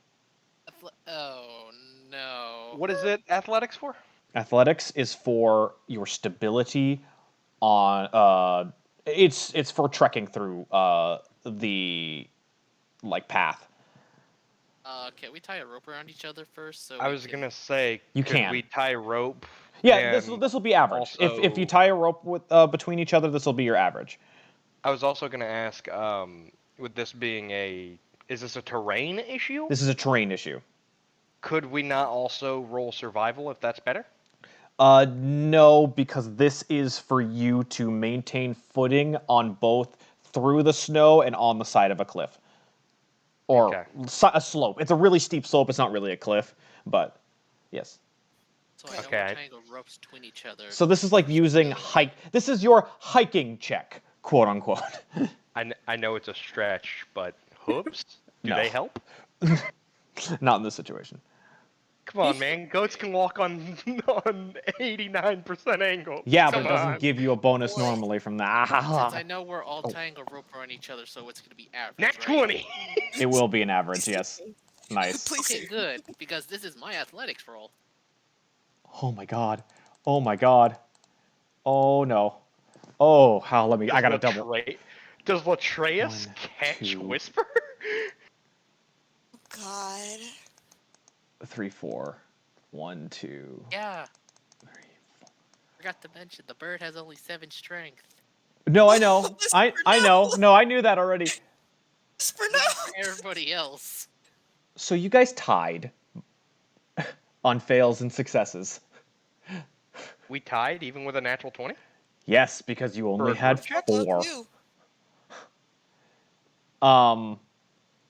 Oh no. What is it athletics for? Athletics is for your stability on it's for trekking through the like path. Can we tie a rope around each other first? So I was gonna say, You could can. we tie rope? Yeah, this will be average. If you tie a rope with between each other, this will be your average. I was also gonna ask, with this being is this a terrain issue? This is a terrain issue. Could we not also roll survival if that's better? No, because this is for you to maintain footing on both through the snow and on the side of a cliff. Or a slope. It's a really steep slope. It's not really a cliff, but Yes. So I know Okay. we're tangled ropes between each other. So this is like using hike. This is your hiking check, quote unquote. I know it's a stretch, but hooves? Do No. they help? Not in this situation. Come on, man. Goats can walk on 89% angle. Yeah, but Come it doesn't on. give you a bonus Boy. normally from Since I that. know we're all Oh. tangled rope around each other, so it's gonna be average, Nat right? 20. It will be an average, yes. Nice. Please Okay, save. good, because this is my athletics roll. Oh my god. Oh my god. Oh no. Oh, how? Let me. I gotta double. Does Latreus 1, catch 2, Whisper? God. 3, 4. 1, 2. Yeah, 3, 4. forgot to mention the bird has only 7 strength. No, I know. Whisper, I know. No, I knew that already. Whisper Not no. for everybody else. So you guys tied on fails and successes. We tied even with a natural 20? Yes, because you only a had group check? Love 4. you.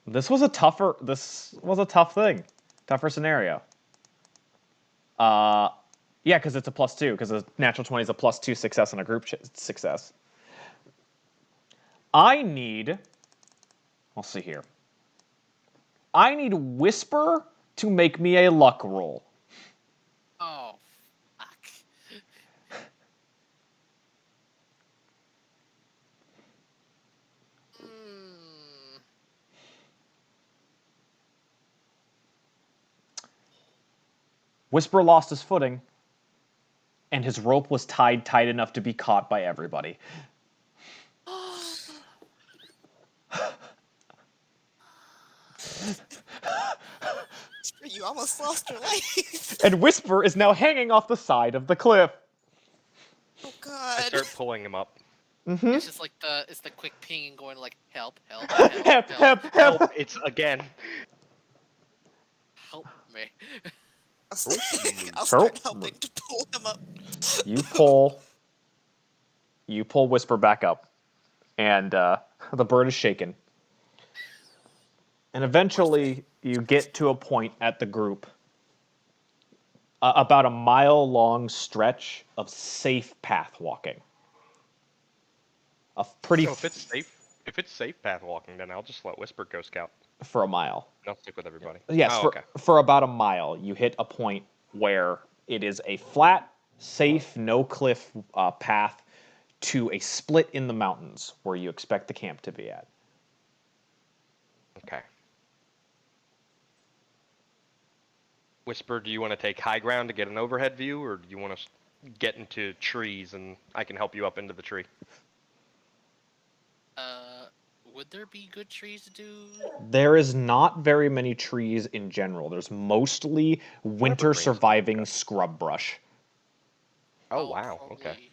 This was a tough thing. Tougher scenario. Yeah, because it's a +2, because a natural 20 is a +2 success on a group success. I'll see here. I need Whisper to make me a luck roll. Oh, fuck. Hmm. Whisper lost his footing, and his rope was tied tight enough to be caught by everybody. Whisper, you almost lost your life. And Whisper is now hanging off the side of the cliff. Oh I God. start pulling him up. It's just like it's the quick pinging going like help, help, Help, help, help, help, help. It's again. help me. I'll start Oh. helping to pull him up. You pull Whisper back up, and the bird is shaken. And eventually, you get to a point at the group, about a mile-long stretch of safe path walking. A pretty So if it's safe path walking, then I'll just let Whisper go scout. for a mile. I'll stick with everybody. Yes, Oh, okay. for about a mile, you hit a point where it is a flat, safe, no cliff path to a split in the mountains where you expect the camp to be at. Okay. Whisper, do you want to take high ground to get an overhead view, or do you want to get into trees and I can help you up into the tree? Would there be good trees to do? There is not very many trees in general. There's mostly winter Evergreens. surviving Okay. scrub brush. Oh, I'll wow. probably Okay.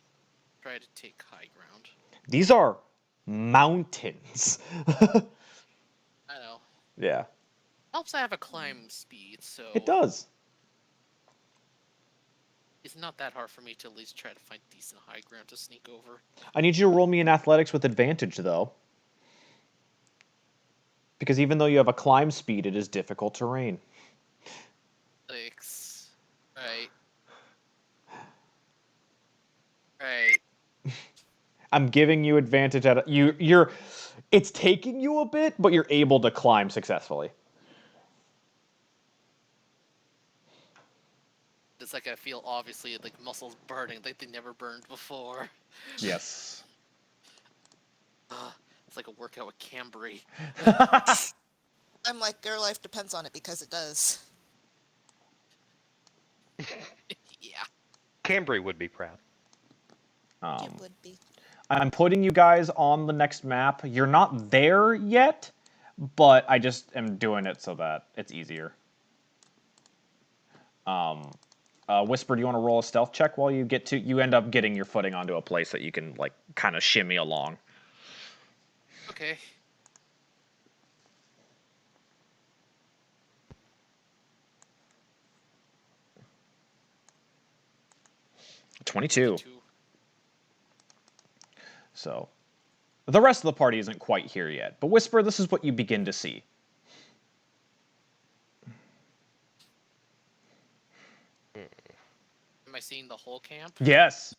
try to take high ground. These are mountains. I know. Yeah, Helps I have a climb speed, so it does. it's not that hard for me to at least try to find decent high ground to sneak over. I need you to roll me in athletics with advantage, though. Because even though you have a climb speed, it is difficult terrain. 6. Right. Right. I'm giving you advantage at you're. It's taking you a bit, but you're able to climb successfully. It's like I feel obviously like muscles burning like they never burned before. Yes. It's like a workout with Cambry. I'm like, your life depends on it because it does. Yeah. Cambry would be proud. It would be. I'm putting you guys on the next map. You're not there yet, but I just am doing it so that it's easier. Whisper, do you want to roll a stealth check while you end up getting your footing onto a place that you can like kind of shimmy along? Okay. 22. 22. So the rest of the party isn't quite here yet, but Whisper, this is what you begin to see. I seeing the whole camp? Yes.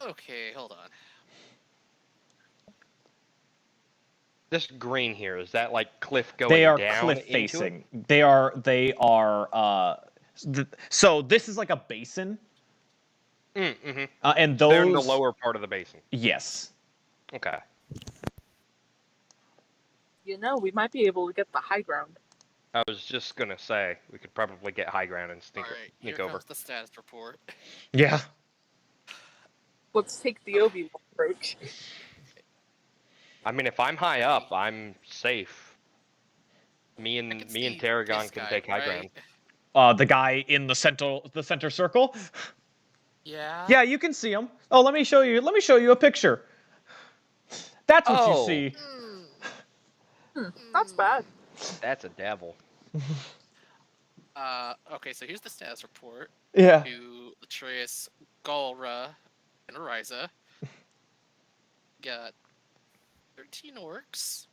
Okay, hold on. This green here, is that like cliff going They are down cliff into it? facing. They are so this is like a basin. Mm-hmm. And So they're in the those lower part of the basin. Yes. Okay. You know, we might be able to get the high ground. I was just gonna say we could probably get high ground and sneak Alright, here over. comes the status report. Yeah. Let's take the Obi approach. I mean, if I'm high up, I'm safe. Me I and can see Tarragon this can guy, take high right? ground. The guy in the center circle. Yeah? Yeah, you can see him. Oh, let me show you. Let me show you a picture. That's what you Oh. see. That's bad. That's a devil. Okay, so here's the status report. Yeah. To Latreus, Galrah, and Ariza. Got 13 orcs.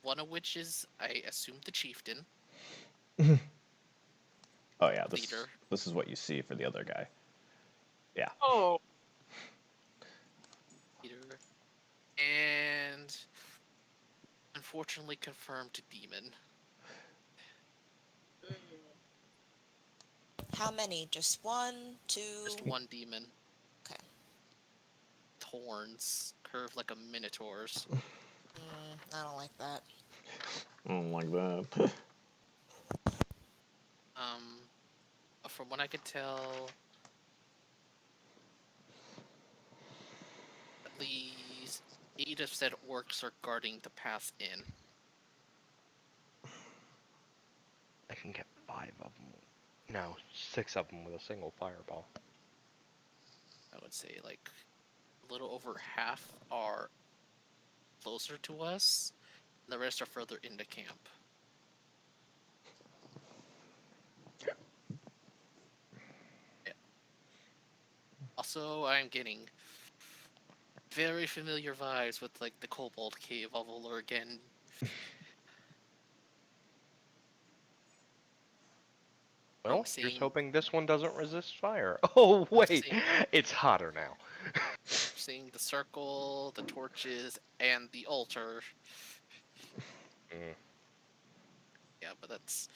One of which is, I assume, the chieftain. Oh yeah, Leader. this is what you see for the other guy. Yeah. Oh, Leader. And unfortunately confirmed demon. How many? Just one, two? Just one demon. Okay. Horns. Curved like a minotaur's. I don't like that. I don't like that. From what I could tell, at least 8 of said orcs are guarding the path in. I can get 5 of them. No, 6 of them with a single fireball. I would say like a little over half are closer to us, and the rest are further into camp. Yeah. Also, I'm getting very familiar vibes with like the Kobold Cave all over again. Well, seeing- here's hoping this one doesn't resist fire. Oh, wait! seeing- It's hotter now. Seeing the circle, the torches, and the altar. Mm. Yeah, but that's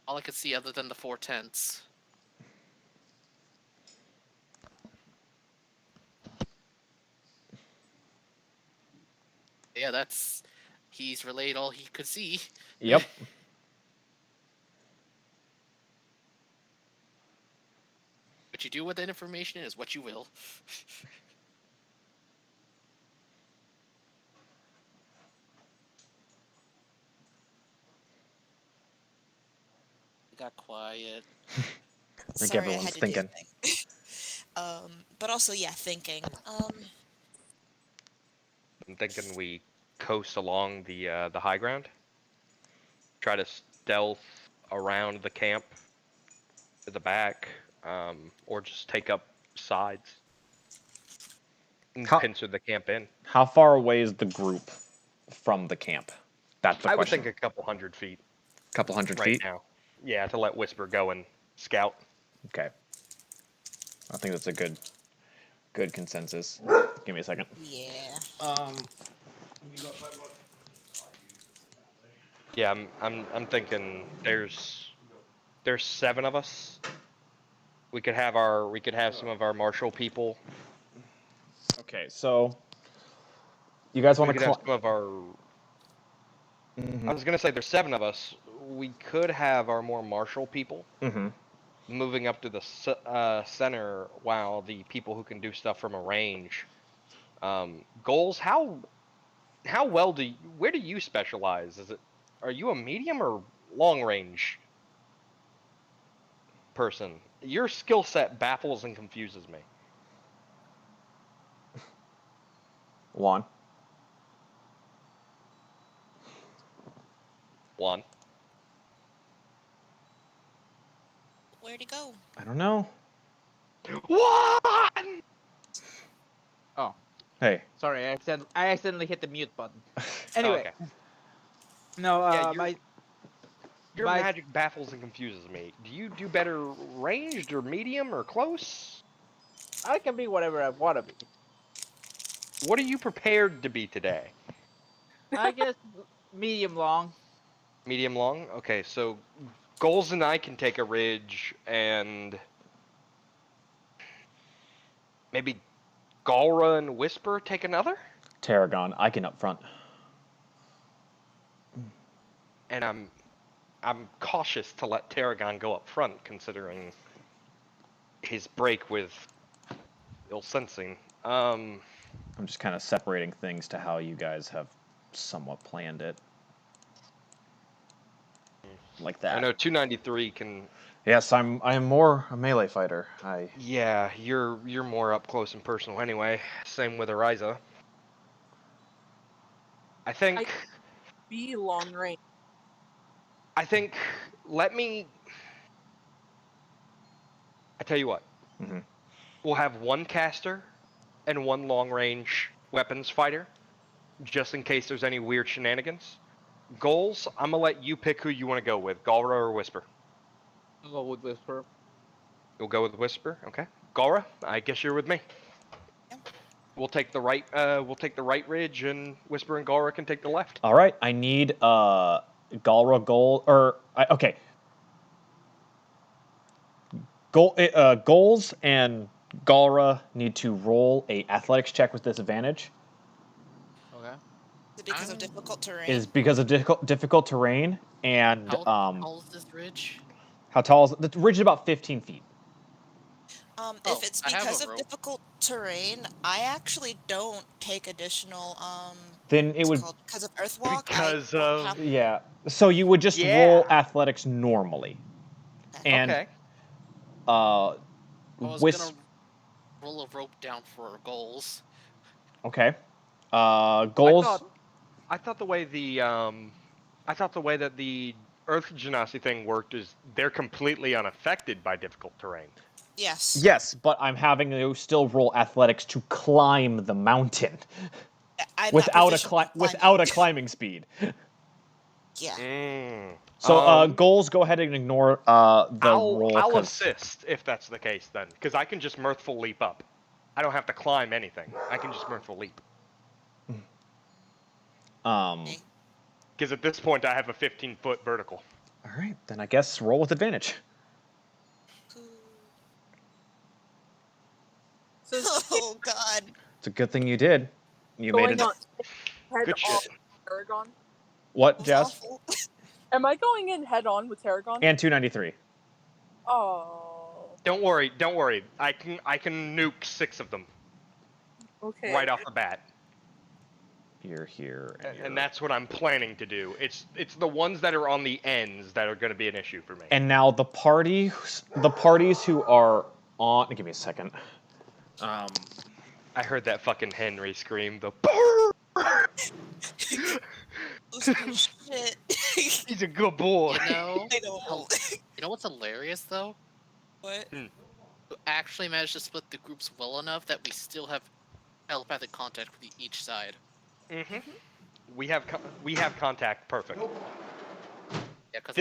all I could see other than the 4 tents. Yeah, he's relayed all he could see. Yep. What you do with that information is what you will. It got quiet. I think Sorry, I everyone's had to do a thinking. thing. But also, yeah, thinking. I'm thinking we coast along the high ground. Try to stealth around the camp to the back, or just take up sides and pincer the camp in. How far away is the group from the camp? That's the I would question. think a couple hundred feet. Couple hundred right feet? now. Yeah, to let Whisper go and scout. Okay. I think that's a good consensus. Give me a second. Yeah. Yeah, I'm thinking there's 7 of us. We could have some of our martial people. Okay, so you guys We want could to have some of our. I was gonna say there's 7 of us. We could have our more martial people moving up to the center, while the people who can do stuff from a range. Goals. How well where do you specialize? Are you a medium or long range person? Your skill set baffles and confuses me. Juan. Juan. Where'd he go? I don't know. Juan! Oh, Hey. sorry, I accidentally hit the mute button. Anyway, Okay. no, Yeah, Your My- magic baffles and confuses me. Do you do better ranged or medium or close? I can be whatever I want to be. What are you prepared to be today? I guess medium long. Medium long? Okay, so Golz and I can take a ridge and maybe Galrah and Whisper take another? Tarragon, I can up front. And I'm cautious to let Tarragon go up front considering his break with ill sensing. I'm just kind of separating things to how you guys have somewhat planned it. Like that. I know 293 can. Yes, I am more a melee fighter. Yeah, you're more up close and personal anyway. Same with Ariza. I think Be long range. let me. I tell you what. Mhm. We'll have one caster and one long range weapons fighter, just in case there's any weird shenanigans. Goals, I'm gonna let you pick who you want to go with, Galrah or Whisper. I'll go with Whisper. You'll go with Whisper, okay? Galrah, I guess you're with me. Yeah. We'll take the right ridge, and Whisper and Galrah can take the left. All right, I need Galrah goal okay. Goals and Galrah need to roll a athletics check with disadvantage. Okay. Is it because of difficult terrain? Is because of difficult terrain and How tall is this ridge? how tall is it? The ridge is about 15 feet. If it's I have because a of rope. difficult terrain, I actually don't take additional Then it would because of Earthwalk. Because I don't of have... yeah. So you would just roll athletics normally, and okay. I was Whis- gonna roll a rope down for goals. okay. Goals. I thought the way that the Earth Genasi thing worked is they're completely unaffected by difficult terrain. Yes. Yes, but I'm having you still roll athletics to climb the mountain I'm not without proficient in without a climbing speed. Yeah. So goals, go ahead and ignore the roll. I'll assist if that's the case then, because I can just mirthful leap up. I don't have to climb anything. I can just mirthful leap. Because at this point I have a 15-foot vertical. All right, then I guess roll with advantage. Oh God. It's a good thing you did. You made Going it. on head Good on shit. Tarragon. What, That was Jess? awful. Am I going in head on with Tarragon? And 293. Oh. Don't worry. I can nuke 6 of them Okay. right off the bat. You're here. And that's what I'm planning to do. It's the ones that are on the ends that are going to be an issue for me. And now the parties who are on. Give me a second. I heard that fucking Henry scream. The Shit. He's a good boy. You know, I know. you know what's hilarious though? What? We actually managed to split the groups well enough that we still have telepathic contact with each side. Mm-hmm. We have contact. Perfect. Yeah, because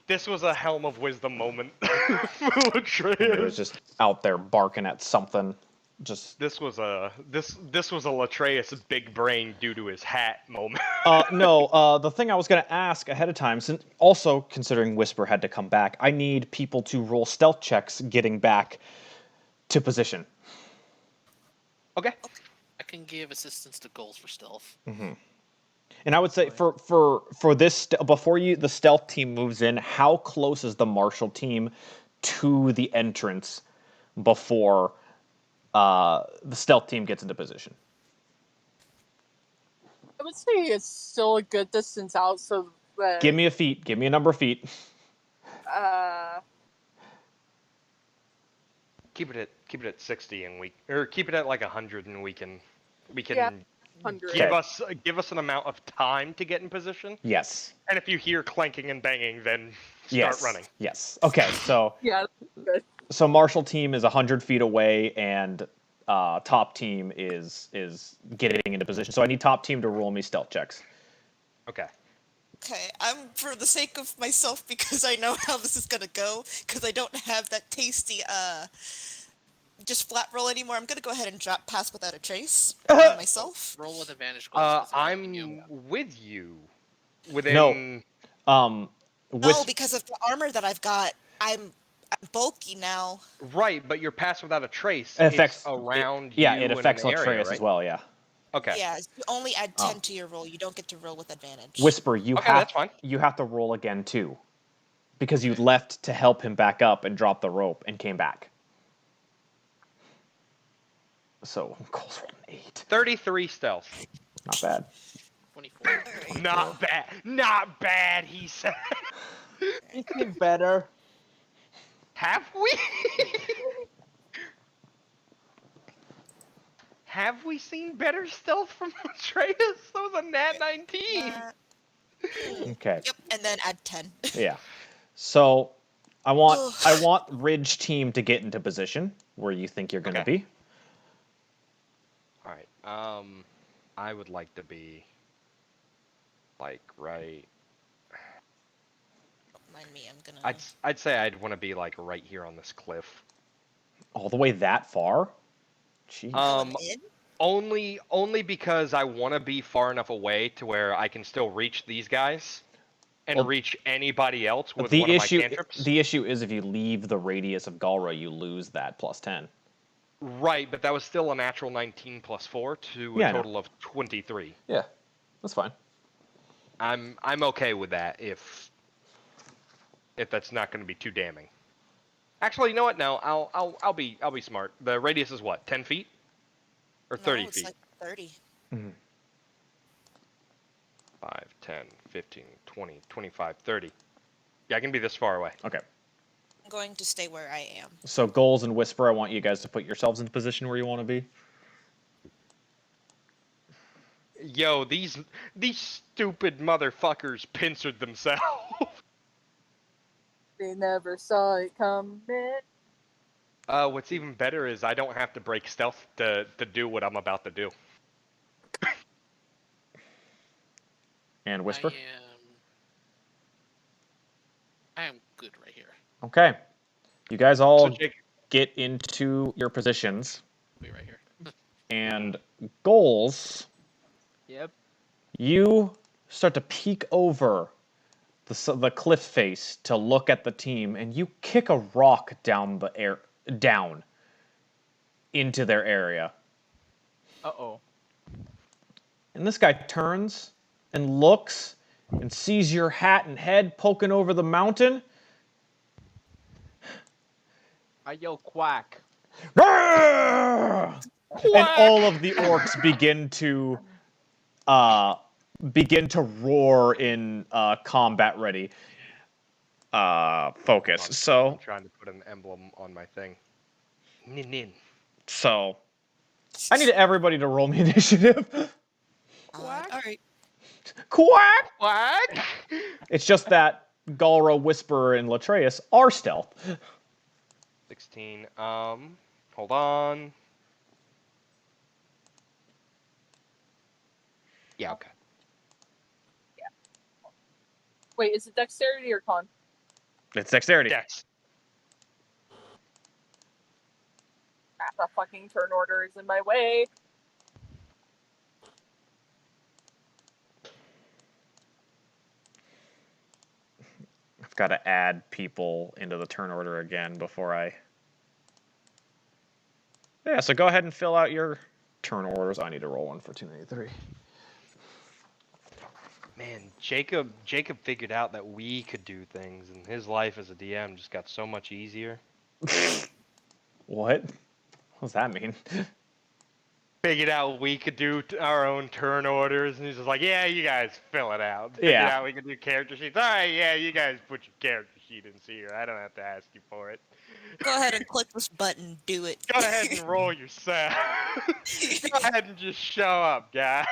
This was a helm of wisdom moment for It was Latreus. just out there barking at something. Just This was a Latreus big brain due to his hat moment. no. The thing I was gonna ask ahead of time, since also considering Whisper had to come back, I need people to roll stealth checks getting back to position. Okay. I can give assistance to goals for stealth. And I would say for this before the stealth team moves in, how close is the martial team to the entrance before the stealth team gets into position? I would say it's still a good distance out, so that Give me a feet. Give me a number of feet. Keep it at 60 and keep it at like 100 and we can Yeah, 100. give us an amount of time to get in position. Yes. And if you hear clanking and banging, then start Yes. running. Yes. Okay. So Yeah, good. so martial team is 100 feet away, and top team is getting into position. So I need top team to roll me stealth checks. Okay. Okay, for the sake of myself, because I know how this is gonna go, because I don't have that tasty, just flat roll anymore, I'm gonna go ahead and drop pass without a trace on myself. Roll with advantage, Golz, because I'm helping you. I'm with you. No. Within. No, because of the armor that I've got, I'm bulky now. Right, but your pass without a trace, It affects it's around Yeah, you it in affects an area, Latreus right? as well. Yeah. Okay. Yeah, you only add 10 to your roll. You don't get to roll with advantage. Whisper, you Okay, that's fine. have to roll again too, because you left to help him back up and drop the rope and came back. So Golz rolled an 8. 33 stealth. Not bad. 24. Alright. Not bad. Not bad, he said. It's been better. Have we? Have we seen better stealth from Latreus? That was a nat 19. Okay. Yep, and then add 10. Yeah. So I want Ridge team to get into position where you think you're going to Okay. be. All right. I would like to be like right. Don't mind me, I'm gonna... I'd say I'd want to be like right here on this cliff. All the way that far? Jeez. Going in? Only because I want to be far enough away to where I can still reach these guys and Well, reach anybody else with the one of my issue cantrips. the issue is if you leave the radius of Galrah, you lose that +10. Right, but that was still a natural 19 plus 4 to Yeah, I a know. total of 23. Yeah. That's fine. I'm okay with that if that's not going to be too damning. Actually, you know what? No, I'll be smart. The radius is what? 10 feet or 30 No, it's feet? like 30. 5, 10, 15, 20, 25, 30. Yeah, I can be this far away. Okay. I'm going to stay where I am. So Golz and Whisper, I want you guys to put yourselves in the position where you want to be. Yo, these stupid motherfuckers pincered themselves. They never saw it coming. What's even better is I don't have to break stealth to do what I'm about to do. And Whisper? I am good right here. Okay. You guys all So Jake, get into your positions. Be right here. And Golz, Yep. you start to peek over the cliff face to look at the team, and you kick a rock down into their area. Uh-oh. And this guy turns and looks and sees your hat and head poking over the mountain. I yell quack. And all of the orcs begin to roar in combat ready focus. So I'm trying to put an emblem on my thing. Nin. So I need everybody to roll me initiative. Alright. Quack! Quack! It's just that Galrah, Whisper, and Latreus are stealth. 16. Hold on. Yeah, okay. Wait, is it dexterity or con? It's dexterity. Dex. The fucking turn order is in my way. I've got to add people into the turn order again before I... Yeah, so go ahead and fill out your turn orders. I need to roll one for 293. Man, Jacob figured out that we could do things, and his life as a DM just got so much easier. What? What does that mean? Figured out we could do our own turn orders, and he's just like, yeah, you guys fill it out. Figured out we could do character sheets. All right, yeah, you guys put your character sheet in here. I don't have to ask you for it. Go ahead and click this button. Do it. Go ahead and roll yourself. Go ahead and just show up, guys.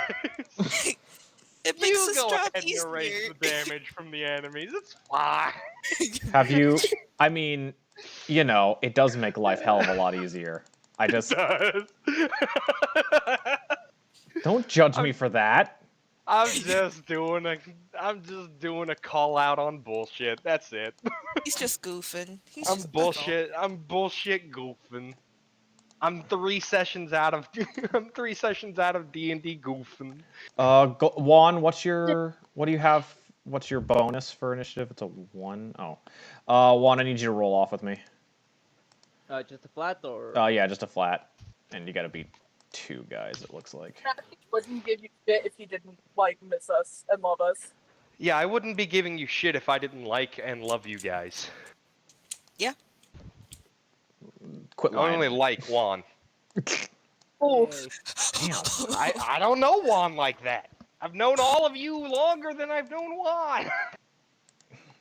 It makes You this go job ahead and erase easier. the damage from the enemies. It's fine. Have you... I mean, you know, it does make life hell of a lot easier. I just... It does. Don't judge me for that. I'm just doing a call out on bullshit. That's it. He's just goofing. He's I'm just bullshit. I'm bullshit goofing. I'm 3 sessions out of I'm 3 sessions out of D&D goofing. Juan, what do you have? What's your bonus for initiative? It's a 1. Oh. Juan, I need you to roll off with me. Just a flat or? Yeah, just a flat. And you gotta beat 2 guys, it looks like. He wouldn't give you shit if he didn't like miss us and love us. Yeah, I wouldn't be giving you shit if I didn't like and love you guys. Yeah. Quit I lying. only like Juan. Oh, Damn. I don't know Juan like that. I've known all of you longer than I've known Juan.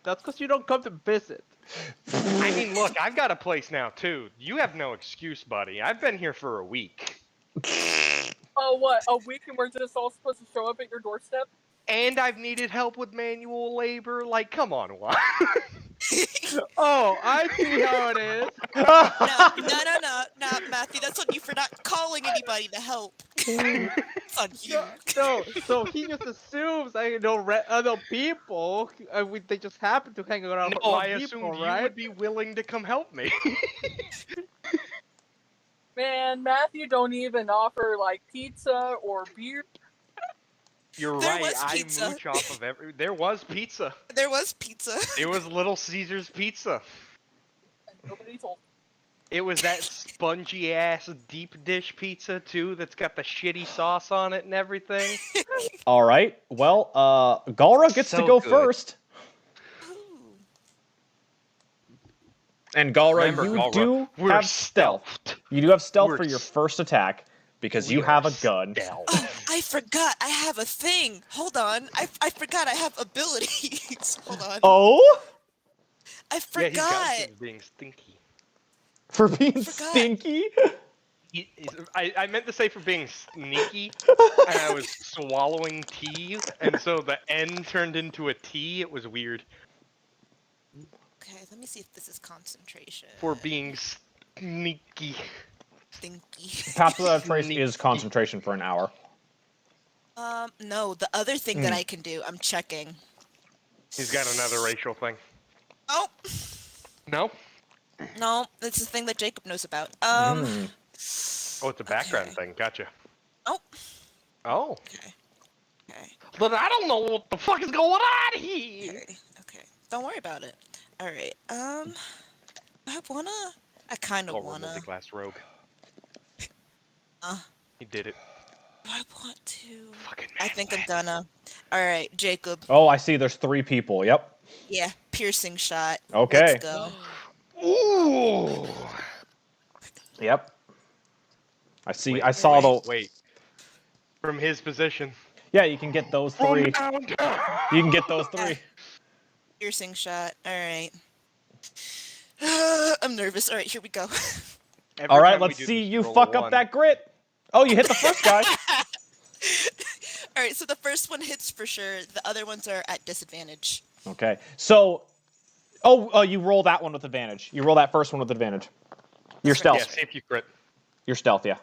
That's because you don't come to visit. I mean, look, I've got a place now too. You have no excuse, buddy. I've been here for a week. oh, what? A week and we're just all supposed to show up at your doorstep? And I've needed help with manual labor. Like, come on, Juan. Oh, I see how it is. No, Matthew. That's on you for not calling anybody to help. It's on you. No, so he just assumes I know other people. They just happen to hang around No, with I people, assumed right? you would be willing to come help me. Man, Matthew don't even offer, like, pizza or beer. You're There right. was I pizza. mooch off of every. There was pizza. There was pizza. It was Little Caesar's pizza. And nobody told me. It was that spongy ass deep dish pizza too. That's got the shitty sauce on it and everything. All right. Well, Galrah gets to So go good. first. Ooh. And Galrah, Remember, you Galrah, do we're have stealth. stealthed. You do have stealth We're for your s- first attack because you We have are a gun. stealth. Oh, I forgot. I have a thing. Hold on. I forgot I have abilities. Hold on. Oh? I Yeah, forgot. he's got things being stinky. For being Forgot. stinky? I meant to say for being sneaky, and I was swallowing tea, and so the N turned into a T. It was weird. Okay, let me see if this is concentration. For being sneaky. Stinky. Pass without a trace Sneaky. is concentration for an hour. No, the other thing that I can do, I'm checking. He's got another racial thing. Oh, No? no, it's the thing that Jacob knows about. Mm. Oh, it's a background Okay. thing. Gotcha. Oh, Oh. okay. Okay. But I don't know what the fuck is going on here. Okay. Don't worry about it. Alright, I kind of Oh, wanna. multi-class rogue. Uh. He did it. Do I want to? Fucking I man think I'm went. gonna. Alright, Jacob. Oh, I see there's 3 people. Yep. Yeah, piercing shot. Okay. Let's go. Ooh. Yep. I see. Wait, I saw wait, the. Wait. From his position. Yeah, you can get those From 3. downtown. You can get those 3. Piercing shot. Alright. I'm nervous. Alright, here we go. Every All right, time we let's do see this, you roll a fuck up 1. that grit. Oh, you hit the first guy. Alright, so the first one hits for sure. The other ones are at disadvantage. Okay. So, you roll that one with advantage. You roll that first one with advantage. Your That's right. Yeah, stealth. see if you crit. Your stealth, yeah.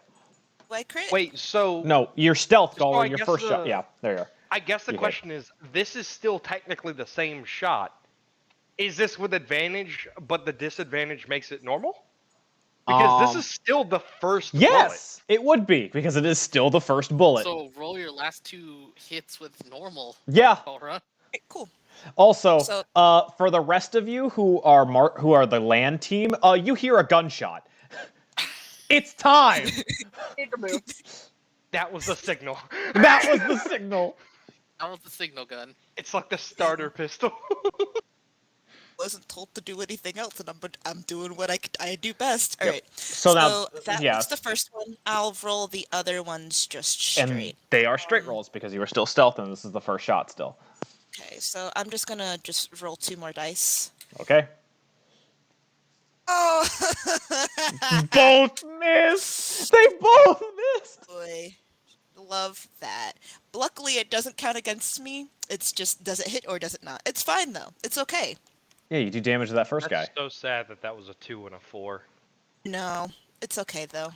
Do I crit? Wait, so No, your stealth, So I Galrah. Your guess first shot. the- Yeah, there you are. I guess the You hit. question is, this is still technically the same shot. Is this with advantage, but the disadvantage makes it normal? Because this is still the first bullet. Yes, it would be because it is still the first bullet. So roll your last 2 hits with normal, Yeah. Galrah. Okay, cool. Also, So- for the rest of you who are the land team, you hear a gunshot. It's time. Need to move. That was the signal. That was the signal. That was the signal gun. It's like the starter pistol. Wasn't told to do anything else, and I'm doing what I do best. All Yep. right. So now, that yeah. was the first one. I'll roll the other ones just And straight. they are straight rolls because you were still stealth and this is the first shot still. Okay, so I'm just gonna roll 2 more dice. Okay. Oh, Both missed. They both missed. boy, love that. Luckily, it doesn't count against me. It's just, does it hit or does it not? It's fine though. It's okay. Yeah, you do damage to that first guy. That's so sad that that was a 2 and a 4. No, it's okay though.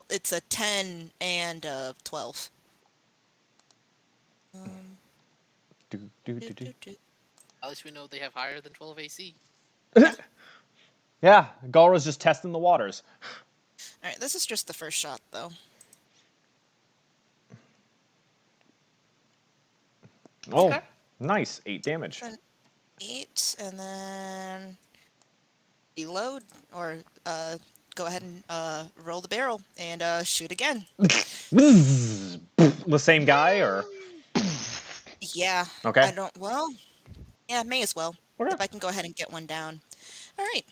It's a 10 and a 12. Do, do, do, do. do, do. At least we know they have higher than 12 AC. Yeah, Galrah's just testing the waters. Alright, this is just the first shot, though. Oh, Okay. nice. 8 damage. 8, and then reload, or go ahead and roll the barrel and shoot again. The same guy, or? Yeah. Okay. I don't. Well, yeah, may as well. Okay. If I can go ahead and get one down. All right.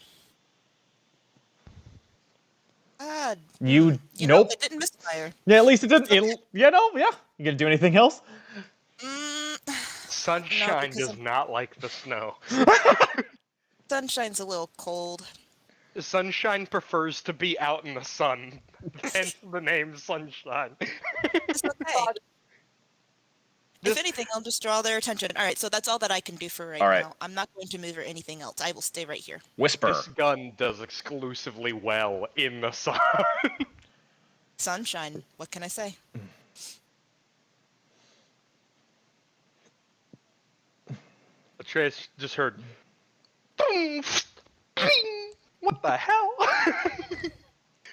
You You nope. know, it didn't misfire. Yeah, at least it didn't. You know, yeah. You gonna do anything else? Sunshine because does not like the snow. Sunshine's a little cold. Sunshine prefers to be out in the sun, hence the name Sunshine. It's okay. This- If anything, I'll just draw their attention. All right, so that's all that I can do for right All right. now. I'm not going to move or anything else. I will stay right here. Whisper. This gun does exclusively well in the sun. Sunshine. What can I say? Latreus just heard. "Boom, bing." What the hell?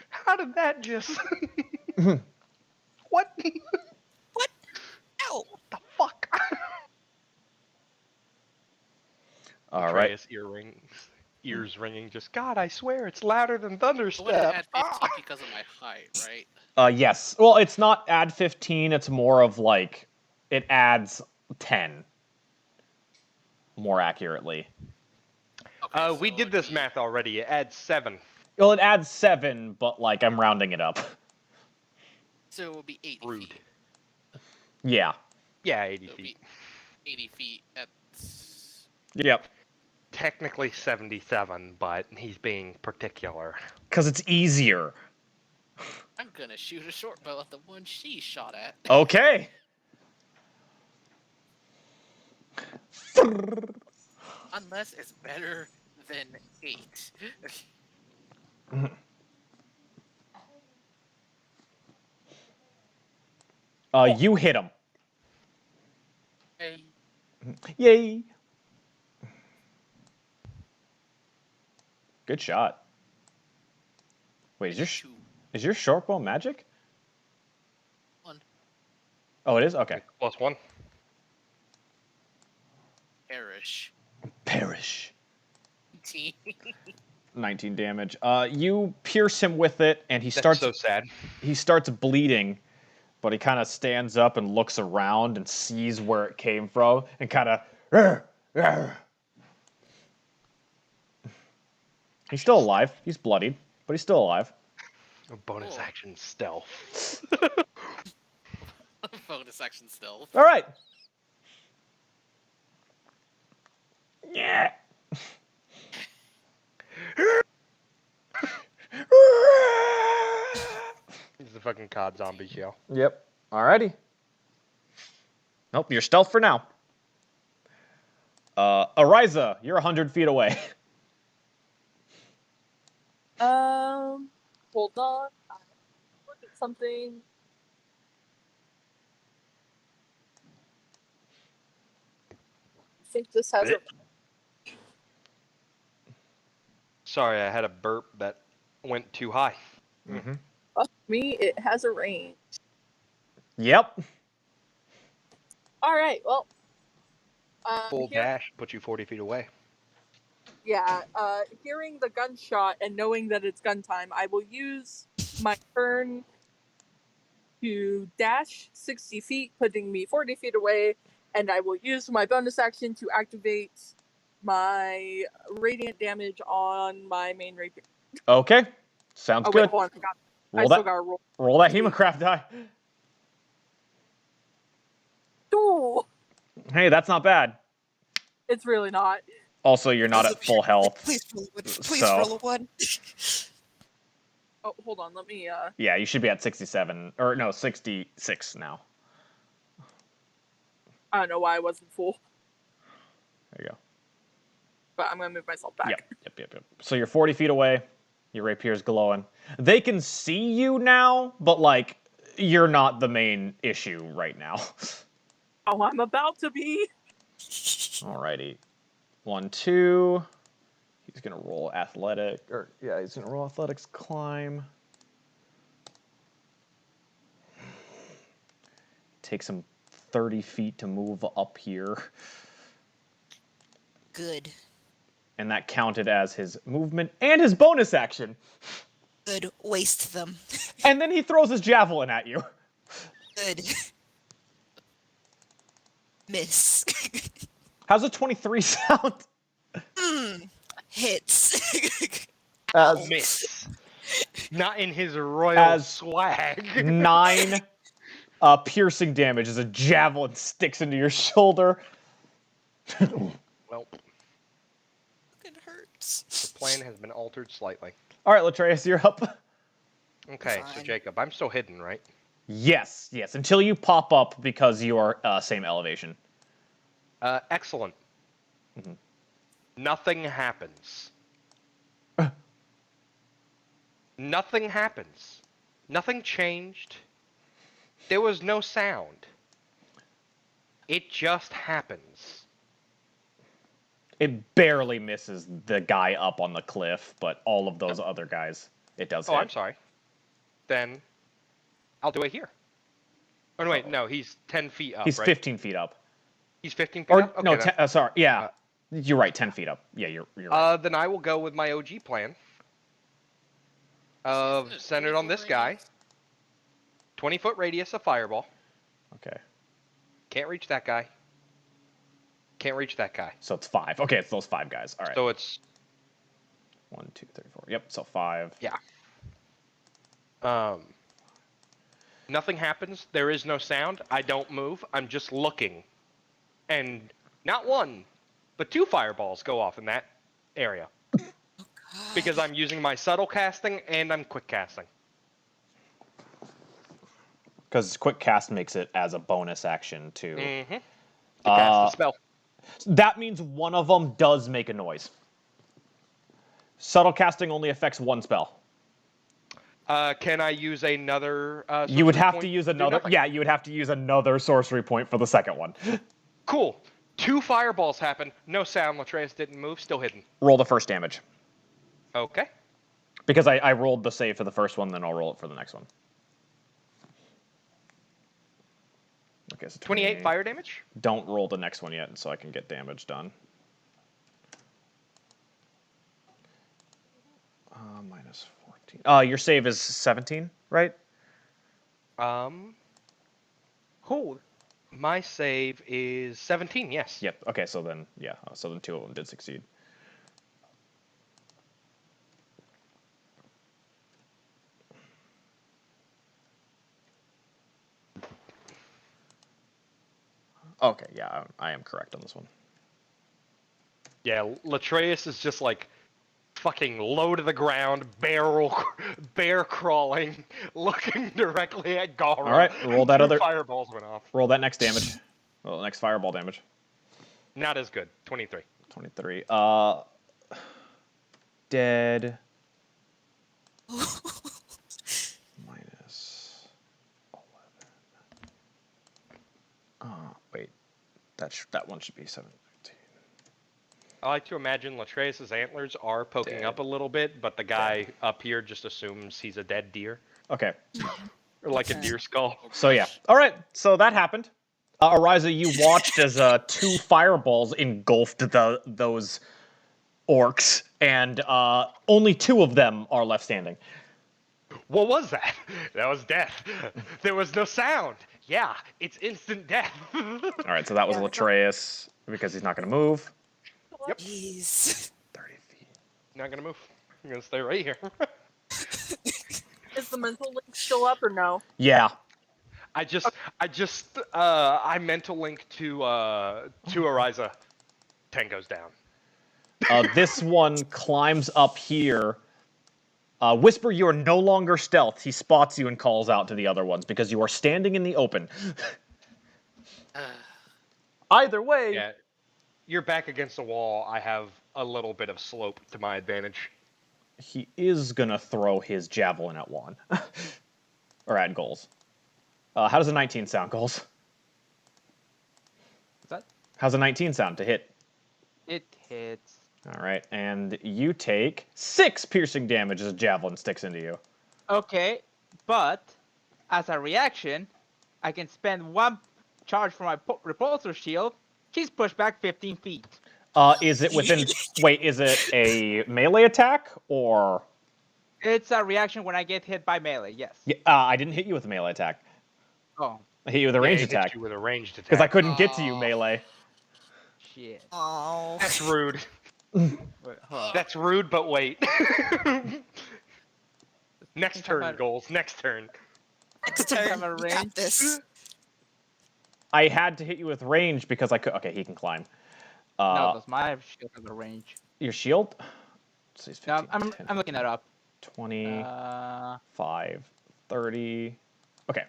How did that just? What? What? Ow! The fuck? All right. Latreus ears ringing. Just God, I swear it's louder than thunder I wouldn't step. add 15 because of my height, right? Yes. Well, it's not add 15. It's more of like, it adds 10. More accurately. Okay, We so did this it'd be- math already. It adds 7. Well, it adds 7, but like I'm rounding it up. So it would be 80 Rude. feet. Yeah. Yeah, 80 So it'd feet. be 80 feet at... Yep. Technically 77, but he's being particular. Because it's easier. I'm gonna shoot a short bow at the one she shot at. Okay. Unless it's better than 8. You hit him. Hey, Yay. Good shot. Wait, two. is your short bow magic? 1. Oh, it is? Okay. +1. Perish. Perish. 18. 19 damage. You pierce him with it, and he That's starts so sad. he starts bleeding, but he kind of stands up and looks around and sees where it came from, and kind of. He's still alive. He's bloodied, but he's still alive. A bonus Cool. action stealth. Bonus action still. All right. Yeah. He's the fucking COD zombie show. Yep. Alrighty. Nope, you're stealth for now. Ariza, you're 100 feet away. Hold on. I look at something. I think this has a. Sorry, I had a burp that went too high. Mm-hmm. Fuck me, it has a range. Yep. All right. Well. Full Here- dash puts you 40 feet away. Yeah. Hearing the gunshot and knowing that it's gun time, I will use my turn to dash 60 feet, putting me 40 feet away, and I will use my bonus action to activate my radiant damage on my main rapier. Okay. Sounds Oh good. wait, hold on, I forgot. I Roll still that, gotta roll. roll that hemocraft die. Ooh, Hey, that's not bad. it's really not. Also, you're not at full health. Please roll a one. Please So- roll a 1. Oh, hold on, let me. Yeah, you should be at 67. Or, no, 66 now. I don't know why I wasn't full, There you go. but I'm gonna move myself back. Yep. So you're 40 feet away. Your rapier's glowing. They can see you now, but, like, you're not the main issue right now. Oh, I'm about to be. Alrighty. 1, 2. He's gonna roll athletic, or yeah, he's gonna roll athletics climb. Takes him 30 feet to move up here. Good. And that counted as his movement and his bonus action. Good. Waste them. And then he throws his javelin at you. Good. Miss. How's a 23 sound? Hits. As, Miss. Not in his royal As- swag. 9 piercing damage as a javelin sticks into your shoulder. Well, It hurts. the plan has been altered slightly. All right, Latreus, you're up. Okay, so Fine. Jacob, I'm still hidden, right? Yes, until you pop up because you are same elevation. Excellent. Mhm. Nothing happens. Nothing happens. Nothing changed. There was no sound. It just happens. It barely misses the guy up on the cliff, but all of those other guys, it does Oh, hit. I'm sorry. Then I'll do it here. Oh, no, wait, no, he's 10 feet up, He's right? 15 feet up. He's 15 feet Or up? Okay, no, then. sorry, yeah. uh, You're right, 10 feet up. Yeah, you're right. Then I will go with my OG plan of Isn't it centered on 20-foot this guy. radius? 20-foot radius of fireball. Okay. Can't reach that guy. Can't reach that guy. So it's 5. Okay, it's those 5 guys. All right. So it's 1, 2, 3, 4. Yep, so 5. yeah. Nothing happens. There is no sound. I don't move. I'm just looking. And not 1, but 2 fireballs go off in that area. Because I'm using my subtle casting and I'm quick casting. Because quick cast makes it as a bonus action too. Mm-hmm. To cast the spell. That means one of them does make a noise. Subtle casting only affects 1 spell. Can I use another You would sorcery have point to use do another. nothing? Yeah, you would have to use another sorcery point for the second one. Cool. 2 fireballs happen. No sound. Latreus didn't move. Still hidden. Roll the first damage. Okay. Because I rolled the save for the first one, then I'll roll it for the next one. Okay, so 28 fire damage. Don't roll the next one yet, so I can get damage done. Minus 14. Your save is 17, right? Hold. My save is 17. Yes. Yep. Okay, so then, yeah. So then 2 of them did succeed. Okay, yeah, I am correct on this one. Yeah. Latreus is just like fucking low to the ground, bear crawling, looking directly at Galrah. All right, roll that 2 other. fireballs went off. Roll that next damage. Roll the next fireball damage. Not as good. 23. 23. Dead. Minus 11. Wait. That one should be 17. I like to imagine Latreus' antlers are poking up a little bit, but the guy up here just assumes he's a dead deer. Okay. Or like a deer skull. So yeah. All right. So that happened. Ariza, you watched as 2 fireballs engulfed those orcs, and only 2 of them are left standing. What was that? That was death. There was no sound. Yeah, it's instant death. All right. So that was Yeah. Latreus because he's not going to move. Yep. Jeez. 30 feet. Not gonna move. I'm gonna stay right here. Is the mental link still up or no? Yeah. I mental link to Ariza. 10 goes down. This one climbs up here. Whisper, you are no longer stealth. He spots you and calls out to the other ones because you are standing in the open. Either way. Yeah. You're back against the wall. I have a little bit of slope to my advantage. He is going to throw his javelin at Juan. Or at Golz. How does a 19 sound, Golz? How's a 19 sound to hit? It hits. All right, and you take 6 piercing damage as a javelin sticks into you. Okay, but as a reaction, I can spend 1 charge for my repulsor shield. She's pushed back 15 feet. Is it within... Wait, is it a melee attack, or... It's a reaction when I get hit by melee, yes. Yeah, I didn't hit you with a melee attack. Oh, I hit you with a Yeah, ranged he hit attack. you with a ranged Because I attack. couldn't get to you Aw. melee. shit. Oh. That's rude. Wait, hold on. That's rude, but wait. Next think turn, about- goals. Next turn. Next think turn, I'm a you got range. this. I had to hit you with range because I could... Okay, he can climb. No, that's my shield has a range. Your shield? So he's No, 15, 10, I'm looking that up. 25, 30. Okay.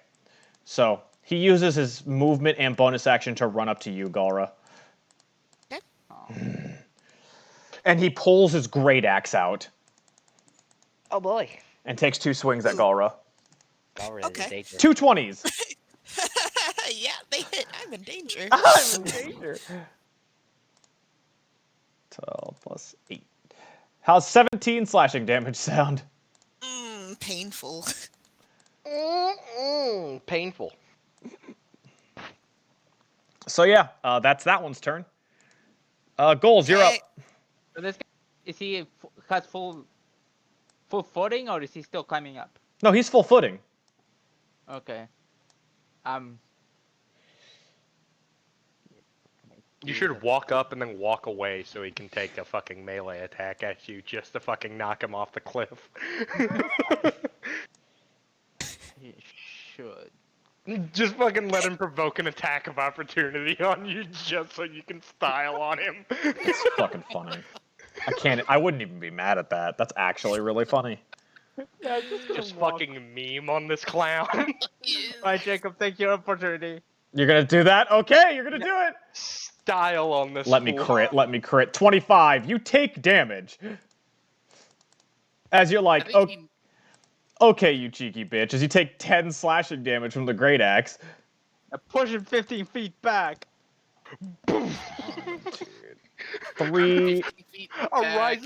So he uses his movement and bonus action to run up to you, Galrah. Oh. And he pulls his great axe out Oh boy. and takes 2 swings at Galrah. Okay. 2 20s. Yeah, they hit. I'm in danger. I'm in danger. 12 plus 8. How's 17 slashing damage sound? Painful. Painful. So yeah, that's that one's turn. Golz, you're up. Okay. So this guy, is he has full footing or is he still climbing up? No, he's full footing. Okay. You should walk up and then walk away so he can take a fucking melee attack at you just to fucking knock him off the cliff. He should. Just fucking let him provoke an attack of opportunity on you just so you can style on him. It's fucking funny. I wouldn't even be mad at that. That's actually really funny. Yeah, Just fucking meme on this clown. Right, Jacob, take your opportunity. You're gonna do that? Okay, you're gonna do it. Style on this Let me fool. crit. Let me crit. 25. You take damage. As you're I like, think he, okay, you cheeky bitch. As you take 10 slashing damage from the great axe. I push him 15 feet back. 3. 15 feet back.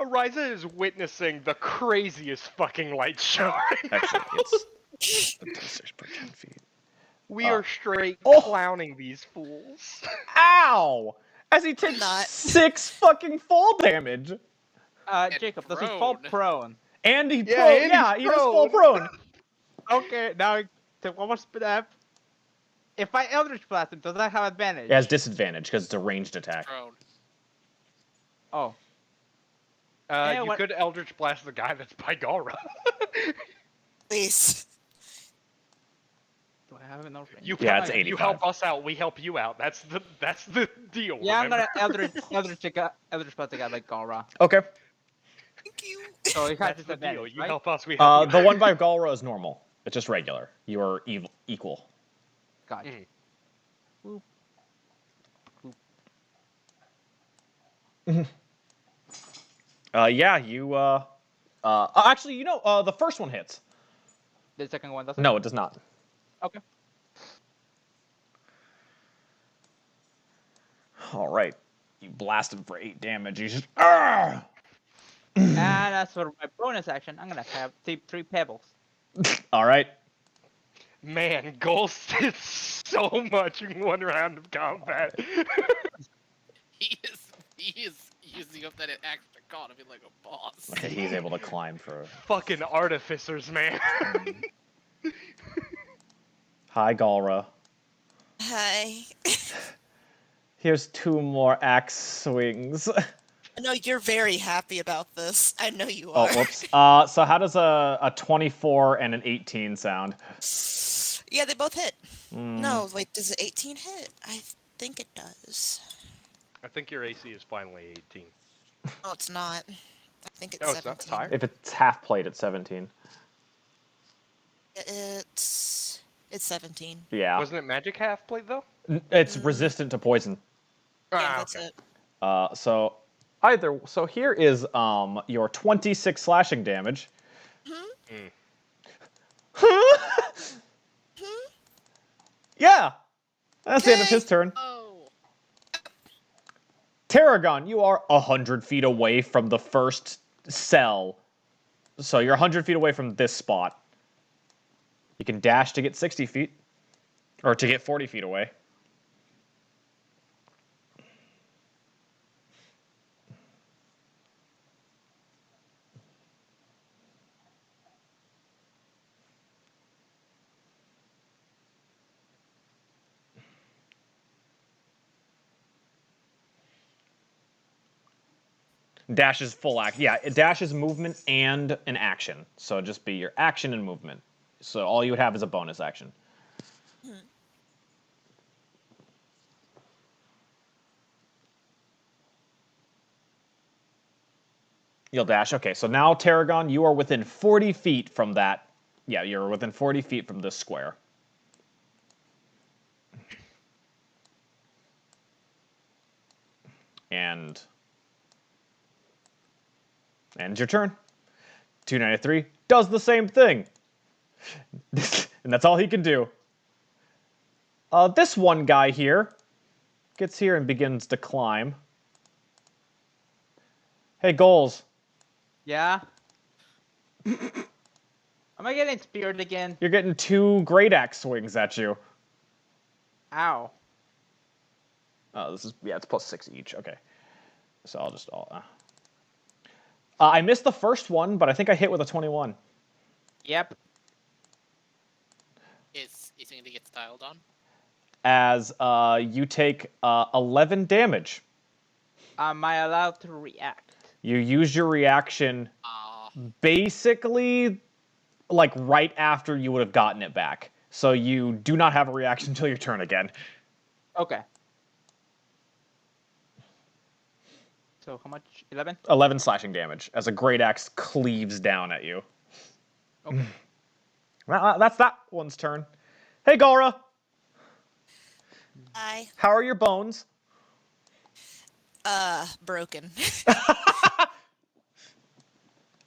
Ariza is witnessing the craziest fucking light show. Actually, it's the D6 per 10 feet. We are straight Oh. clowning these fools. Ow! As he takes Not. 6 fucking fall damage. Jacob, does he fall prone. prone? And he Yeah, prone. and Yeah, he's he does fall prone. Okay, now take one more step. If I Eldritch Blast him, does that have advantage? It has disadvantage because it's a ranged attack. Prone. Oh. Yeah, You what- could Eldritch Blast the guy that's by Galrah. Please. Do I have enough range? You Yeah, it's you 85. help us out, we help you out. That's the deal. Yeah, I'm remember? gonna Eldritch Blast the guy like Galrah. Okay. Thank you. So he has That's the deal. disadvantage, You right? help us, we help The you. one by Galrah is normal. It's just regular. You are equal. Gotcha. Mm. Boop. Boop. Yeah, you, actually, the first one hits. The second one doesn't? No, it does not. Okay. All right. You blast him for 8 damage. You just, Arrgh! And as for my bonus action, I'm gonna have 3 pebbles. All right. Man, Golz did so much in one round of combat. He is using up that extra economy like a boss. Okay, he's able to climb for... Fucking artificers, man. Hi, Galrah. Hi. Here's 2 more axe swings. I know you're very happy about this. I know you Oh, are. whoops. So how does a 24 and an 18 sound? Yeah, they both hit. Mm. No, wait, does it 18 hit? I think it does. I think your AC is finally 18. No, it's not. I think it's Oh, it's not 17. higher? If it's half plate, it's 17. It's 17. Yeah. Wasn't it magic half plate though? It's resistant to poison. Yeah, that's okay. it. So here is your 26 slashing damage. Mm. Yeah. That's the end of his turn. Oh, Tarragon, you are 100 feet away from the first cell. So you're 100 feet away from this spot. You can dash to get 60 feet. Or to get 40 feet away. Dash is full act. Yeah, dash is movement and an action. So just be your action and movement. So all you would have is a bonus action. You'll dash. Okay, so now, Tarragon, you are within 40 feet from that. Yeah, you're within 40 feet from this square. And it's your turn. 293 does the same thing. And that's all he can do. This one guy here gets here and begins to climb. Hey, Golz. Yeah? Am I getting speared again? You're getting 2 great axe swings at you. Ow. This is, yeah, it's +6 each. Okay. So I'll just, I missed the first one, but I think I hit with a 21. Yep. Is he going to get styled on? As you take 11 damage. Am I allowed to react? You use your reaction basically like right after you would have gotten it back. So you do not have a reaction until your turn again. Okay. So how much? 11? 11 slashing damage as a great axe cleaves down at you. Okay. That's that one's turn. Hey, Galrah. Hi. How are your bones? Broken.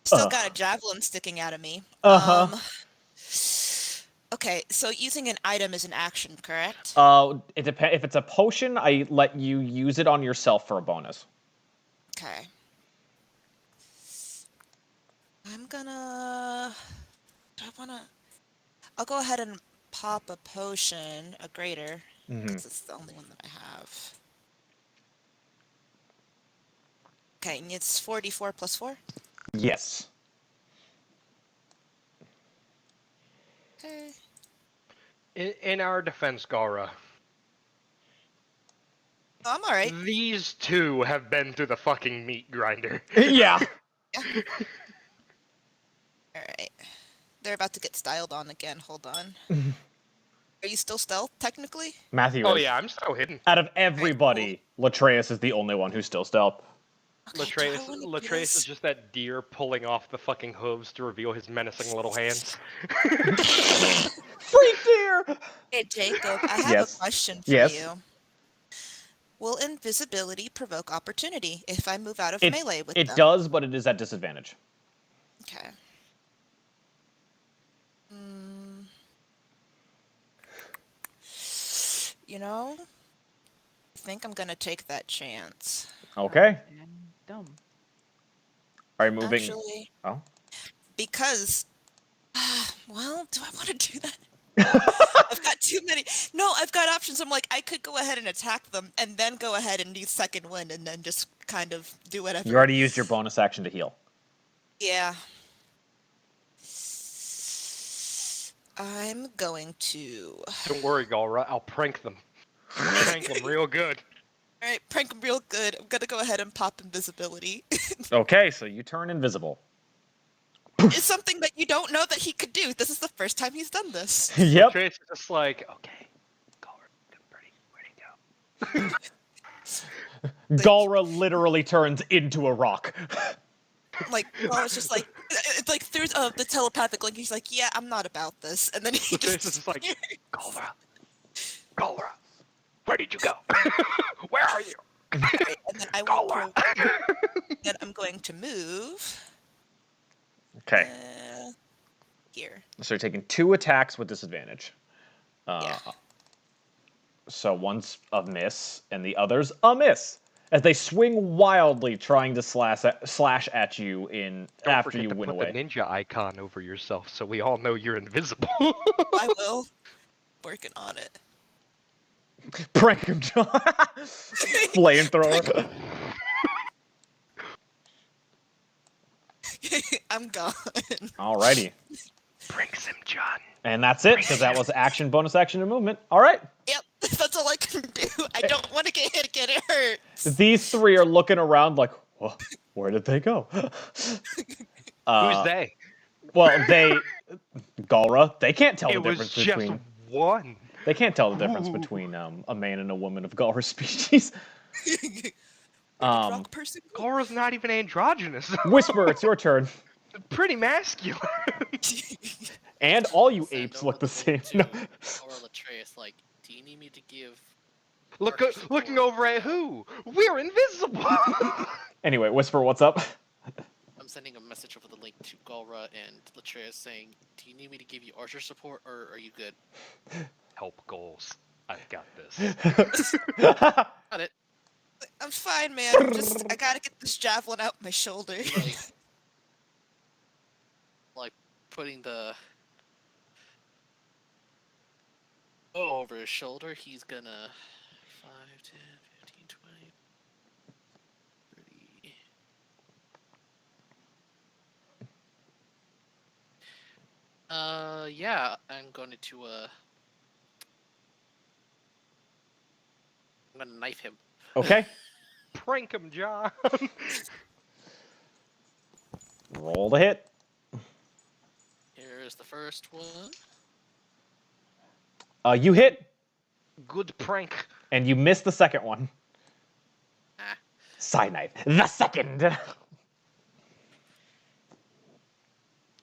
Still got a javelin sticking out of me. Okay, so using an item is an action, correct? It depends. If it's a potion, I let you use it on yourself for a bonus. Okay. I'm gonna... Do I wanna... I'll go ahead and pop a potion, a greater, because it's the only one that I have. Okay, and it's 44 plus 4? Yes. Okay. In our defense, Galrah, Oh, I'm alright. these two have been through the fucking meat grinder. Yeah. Alright. They're about to get styled on again, hold on. Are you still stealth, technically? Matthew Oh is. yeah, I'm so hidden. Out of everybody, Latreus is the only one who's still stealth. Okay, Latreus is just that deer pulling off the fucking hooves to reveal his menacing little hands. Freak deer! Hey, Jacob, I have Yes. a question for Yes. you. Will invisibility provoke opportunity if I move out of It, melee with it them? does, but it is at disadvantage. Okay. You know, I think I'm gonna take that chance. Okay. And dumb. Are you moving? Actually, Oh. because, well, do I want to do that? I've got too many. No, I've got options. I'm like, I could go ahead and attack them, and then go ahead and use second wind, and then just kind of do whatever. You already used your bonus action to heal. Yeah. I'm going to... Don't worry, Galrah, I'll prank them. Prank them real good. Alright, prank him real good. I'm gonna go ahead and pop invisibility. Okay, so you turn invisible. It's something that you don't know that he could do. This is the first time he's done this. Yep. Latreus is just like, okay, Galrah, where'd he go? Galrah literally turns into a rock. Like, well, it's just like, it's like through the telepathic link, he's like, yeah, I'm not about this. And then he Latreus is just... just like, Galrah, where did you go? Where are you? Right, and then I will Galrah. then I'm going to move. Okay. Here. So you're taking 2 attacks with disadvantage. Yeah. So one's a miss, and the other's a miss. as they swing wildly, trying to slash at you Don't after forget you to win put away. the ninja icon over yourself so we all know you're invisible. I will. Working on it. Prank him, John. Flamethrower. I'm gone. Alrighty. Brings him, John. And that's it, because that was action, bonus action, and movement. All right. Yep, that's all I can do. I don't want to get hit again. It hurts. These three are looking around like, well, where did they go? Who's they? Well, Galrah, they can't tell It the was difference just between. one. They can't tell the difference Ooh. between a man and a woman of Galrah species. Rock person. Galrah's not even androgynous. Whisper, it's your turn. Pretty masculine. And all you Send apes over look the the same. link to No. Or Latreus, like, do you need me to give? Looking over at who? We're invisible. Anyway, Whisper, what's up? I'm sending a message over the link to Galrah and Latreus saying, do you need me to give you archer support, or are you good? Help goals. I've got this. Got it. I'm fine, man. I gotta get this javelin out my shoulder. Like putting the bow over his shoulder, he's gonna 5, 10, 15, 20, 30. Yeah, I'm going to I'm gonna knife him. Okay. Prank him, John. Roll to hit. Here's the first one. You hit, Good prank. and you miss the second one. Ah. Side knife. The second.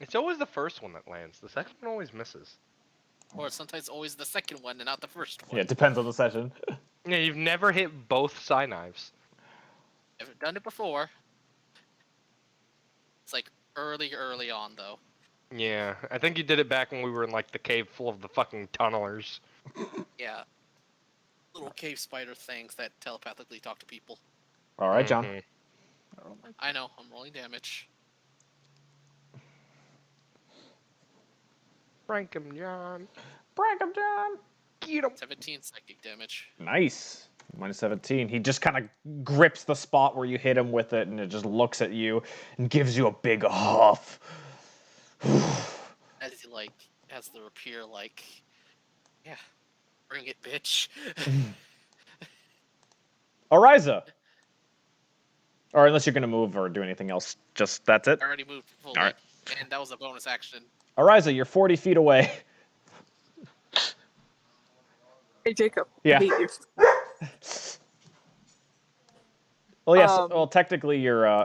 It's always the first one that lands. The second one always misses. Or sometimes always the second one and not the first one. Yeah, it depends on the session. Yeah, you've never hit both side knives. I've done it before. It's like early on though. Yeah, I think you did it back when we were in like the cave full of the fucking tunnelers. Yeah. Little cave spider things that telepathically talk to people. All right, John. Mhm. I know, I'm rolling damage. Prank him, John. Prank him, John. Get him. 17 psychic damage. Nice. Minus 17. He just kind of grips the spot where you hit him with it, and it just looks at you and gives you a big huff. As he like has the rapier like, yeah, bring it, bitch. Ariza. Or unless you're going to move or do anything else, just that's it. I already moved fully, Alright. and that was a bonus action. Ariza, you're 40 feet away. Hey, Jacob. Yeah. I hate you. Well, yes. Um, Well, technically, you're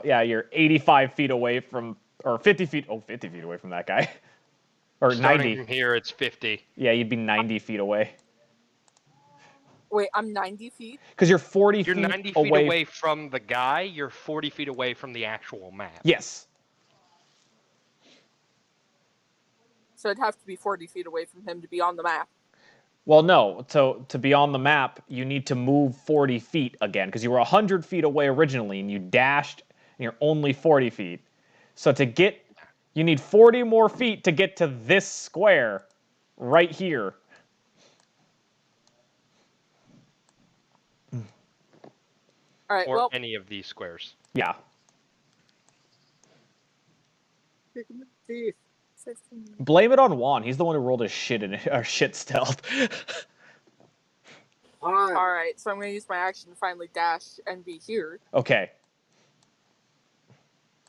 85 feet away from, or 50 feet. Oh, 50 feet away from that guy. Or Starting 90. from here, it's 50. Yeah, you'd be 90 feet away. Wait, I'm 90 feet? Because you're 40 You're feet 90 feet away from the guy. You're 40 feet away from the actual map. Yes. So I'd have to be 40 feet away from him to be on the map. Well, no. So to be on the map, you need to move 40 feet again, because you were 100 feet away originally, and you dashed, and you're only 40 feet. So you need 40 more feet to get to this square right here. All right, Or well, any of these squares. Yeah. Blame it on Juan. He's the one who rolled his shit stealth. all right, so I'm going to use my action to finally dash and be here. Okay.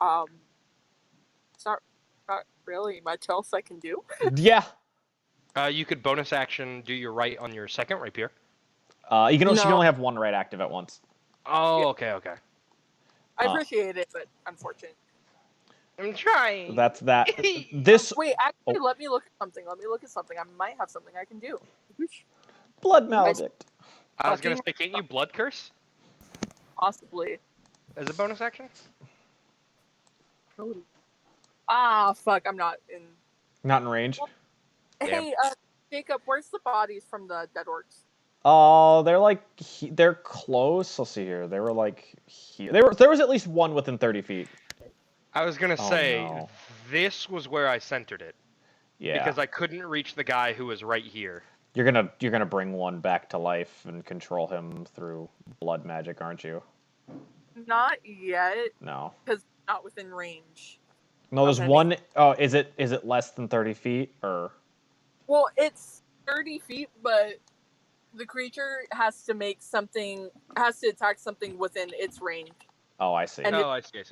It's not really much else I can do. Yeah. You could bonus action do your right on your second rapier. She can No. only have one right active at once. Oh, Yeah. okay. I appreciate it, but unfortunate. I'm trying. That's that. This Wait, actually, let me look at something. I might have something I can do. blood maledict. I was gonna say, can't you blood curse Possibly. as a bonus action? Ah, fuck, I'm not in. Not in range. Hey, Jacob, where's the bodies from the dead orcs? They're like they're close. Let's see here. They were like here. There was at least one within 30 feet. I was gonna Oh, say no. this was where I centered it Yeah. because I couldn't reach the guy who was right here. You're gonna bring one back to life and control him through blood magic, aren't you? Not yet, No. because not within range. No, there's Okay. one. Oh, is it less than 30 feet or? Well, it's 30 feet, but the creature has to attack something within its range. Oh, I see. And Oh, I see.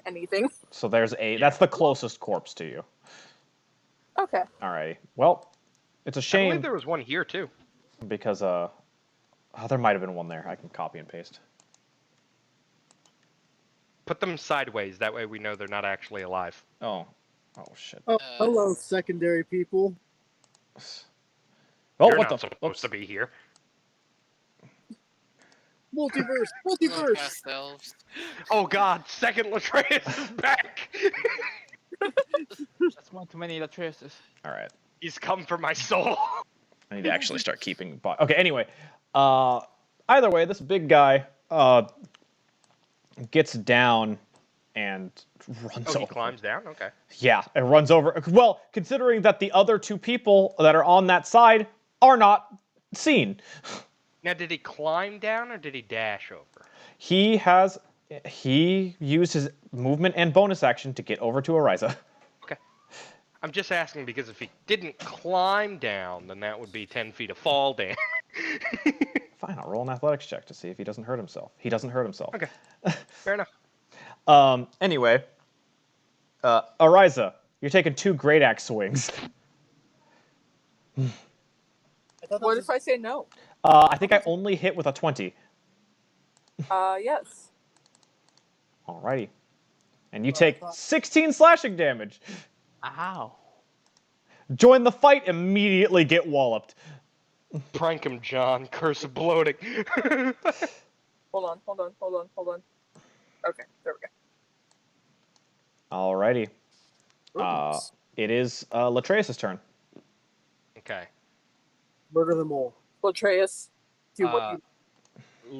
Anything. So there's that's the closest corpse to you. Okay. Alrighty. Well, it's a I shame believe there was one here too. because there might have been one there. I can copy and paste. Put them sideways. That way we know they're not actually alive. Oh shit. Oh, hello, secondary people. Oh, You're what not the? supposed to be here. Multiverse, Little multiverse. past elves. Oh God! Second Latreus is back. That's one too many Latreuses. All right. He's come for my soul. I need to actually start keeping. Okay. Anyway, either way, this big guy gets down and runs Oh, over. he climbs down. Okay. Yeah, it runs over. Well, considering that the other two people that are on that side are not seen. Now, did he climb down or did he dash over? He used his movement and bonus action to get over to Ariza. Okay. I'm just asking because if he didn't climb down, then that would be 10 feet of fall down. Fine, I'll roll an athletics check to see if he doesn't hurt himself. He doesn't hurt himself. Okay. Fair enough. Anyway, Ariza, you're taking 2 great axe swings. What if I say no? I think I only hit with a 20. Yes. Alrighty. And you take 16 slashing damage. Ow. Join the fight, immediately get walloped. Prank him, John. Curse of bloating. Hold on. Okay, there we go. Alrighty. It is Latreus' turn. Okay. Murder them all. Latreus, do what you...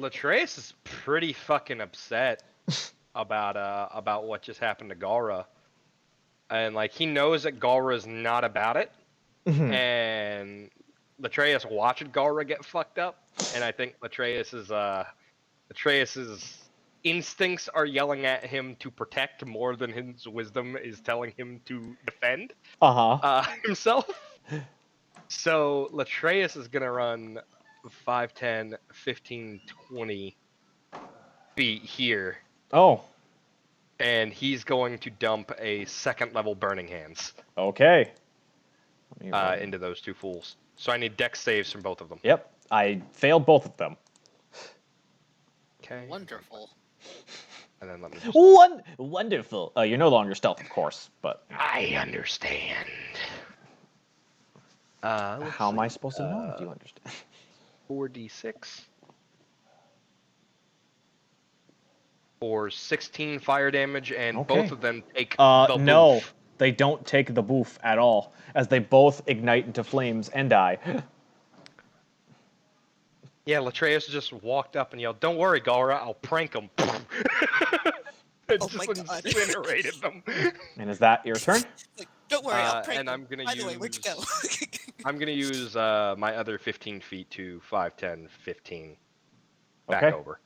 Latreus is pretty fucking upset about what just happened to Galrah. And like he knows that Galrah is not about it. And Latreus watched Galrah get fucked up. And I think Latreus's instincts are yelling at him to protect more than his wisdom is telling him to defend himself. So Latreus is gonna run 5, 10, 15, 20 feet here. Oh. And he's going to dump a 2nd level Burning Hands Okay. into those 2 fools. So I need dex saves from both of them. Yep. I failed both of them. Okay. Wonderful. And then let me just... Wonderful. You're no longer stealth, of course, but... I understand. How am I supposed to know if you understand? 4d6. For 16 fire damage, and Okay. both of them take the no. boof. They don't take the boof at all, as they both ignite into flames and die. Yeah, Latreus just walked up and yelled, "Don't worry, Galrah, I'll prank him." It Oh just my God. incinerated them. And is that your turn? Like, don't worry, I'll prank and you. I'm gonna By the way, where'd you go? I'm gonna use my other 15 feet to 5, 10, 15 back Okay. over.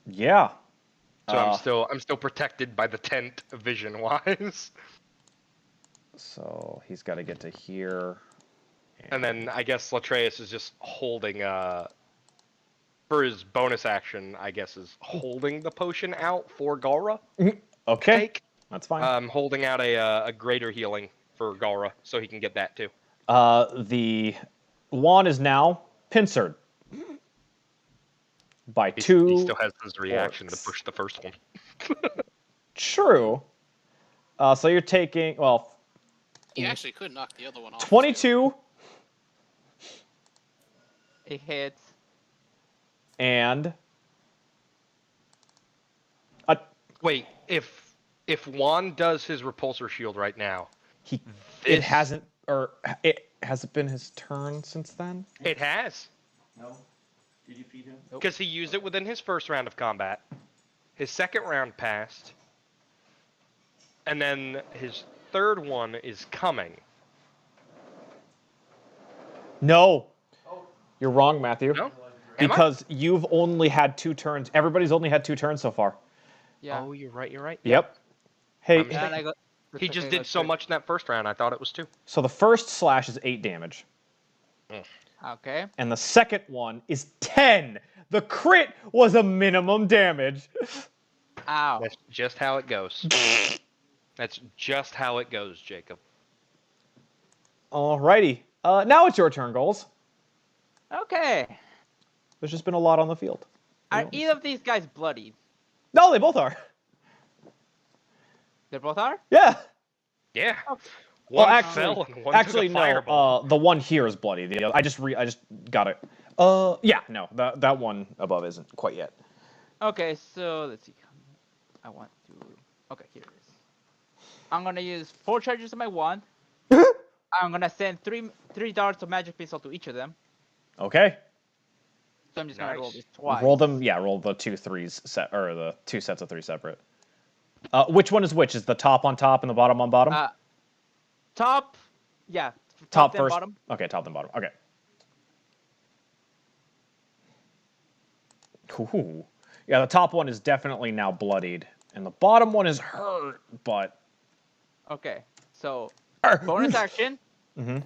Yeah. So I'm still protected by the tent vision wise. So he's got to get to here. And then I guess Latreus is just holding for his bonus action, I guess is holding the potion out for Galrah. Okay. Take. That's fine. Holding out a greater healing for Galrah so he can get that too. The Juan is now pincered by He 2. still has his reaction to orcs. push the first one. True. So you're taking, well, You actually could knock the other one off. 22 It hits. and Wait, if Juan does his repulsor shield right now, it This- hasn't, or Has it been his turn since then? It has. No? Did you feed him? Because he used it within his first round of combat. His second round passed. And then his third one is coming. No. You're wrong, Matthew. No? Am I? Because you've only had 2 turns. Everybody's only had 2 turns so far. Yeah. Oh, you're right, you're right. Yep. Hey, I'm Yeah, and I got, He just did so much in that first round, I thought it was 2. so the first slash is 8 damage. Okay. And the second one is 10. The crit was a minimum damage. Ow. That's just how it goes. That's just how it goes, Jacob. Alrighty. Now it's your turn, Golz. Okay. There's just been a lot on the field. Are either of these guys bloodied? No, they both are. They both are? Yeah. Yeah. Okay. Well, One actually, fell and one actually took a fireball. no. The one here is bloody. The other, I just got it. Yeah, no, that one above isn't quite yet. Okay, so let's see. I want to. Okay, here it is. I'm gonna use 4 charges of my wand. I'm gonna send three darts of magic missile to each of them. Okay. So I'm just gonna roll Nice. this twice. Roll them. Yeah, roll the 2 3s set or the 2 sets of 3 separate. Which one is which? Is the top on top and the bottom on bottom? Top. Yeah. top then first. bottom. Okay, top then bottom. Okay. Ooh. Yeah, the top one is definitely now bloodied, and the bottom one is hurt, but. Okay. So bonus action. Mm-hmm.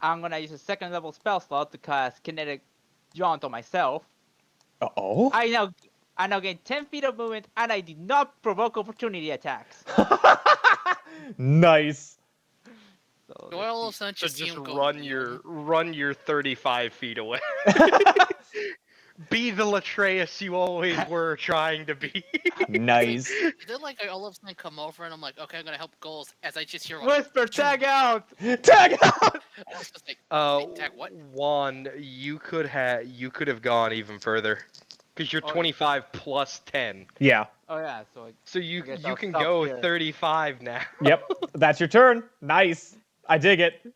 I'm gonna use a 2nd level spell slot to cast kinetic jaunt on myself. Oh. I now gain 10 feet of movement, and I did not provoke opportunity attacks. Nice. So Do I all of a sudden So just see just him go run your 35 feet away. Be the Latreus you always were trying to be. Nice. Then like I all of a sudden come over and I'm like, okay, I'm gonna help Golz as I just hear like, Whisper, tag out. Tag out. I was just like, wait, tag what? Juan, you could have gone even further, because you're Oh. 25 plus 10. Yeah. Oh yeah, so I So you guess you I'll can stop go here. 35 now. Yep. That's your turn. Nice. I dig it.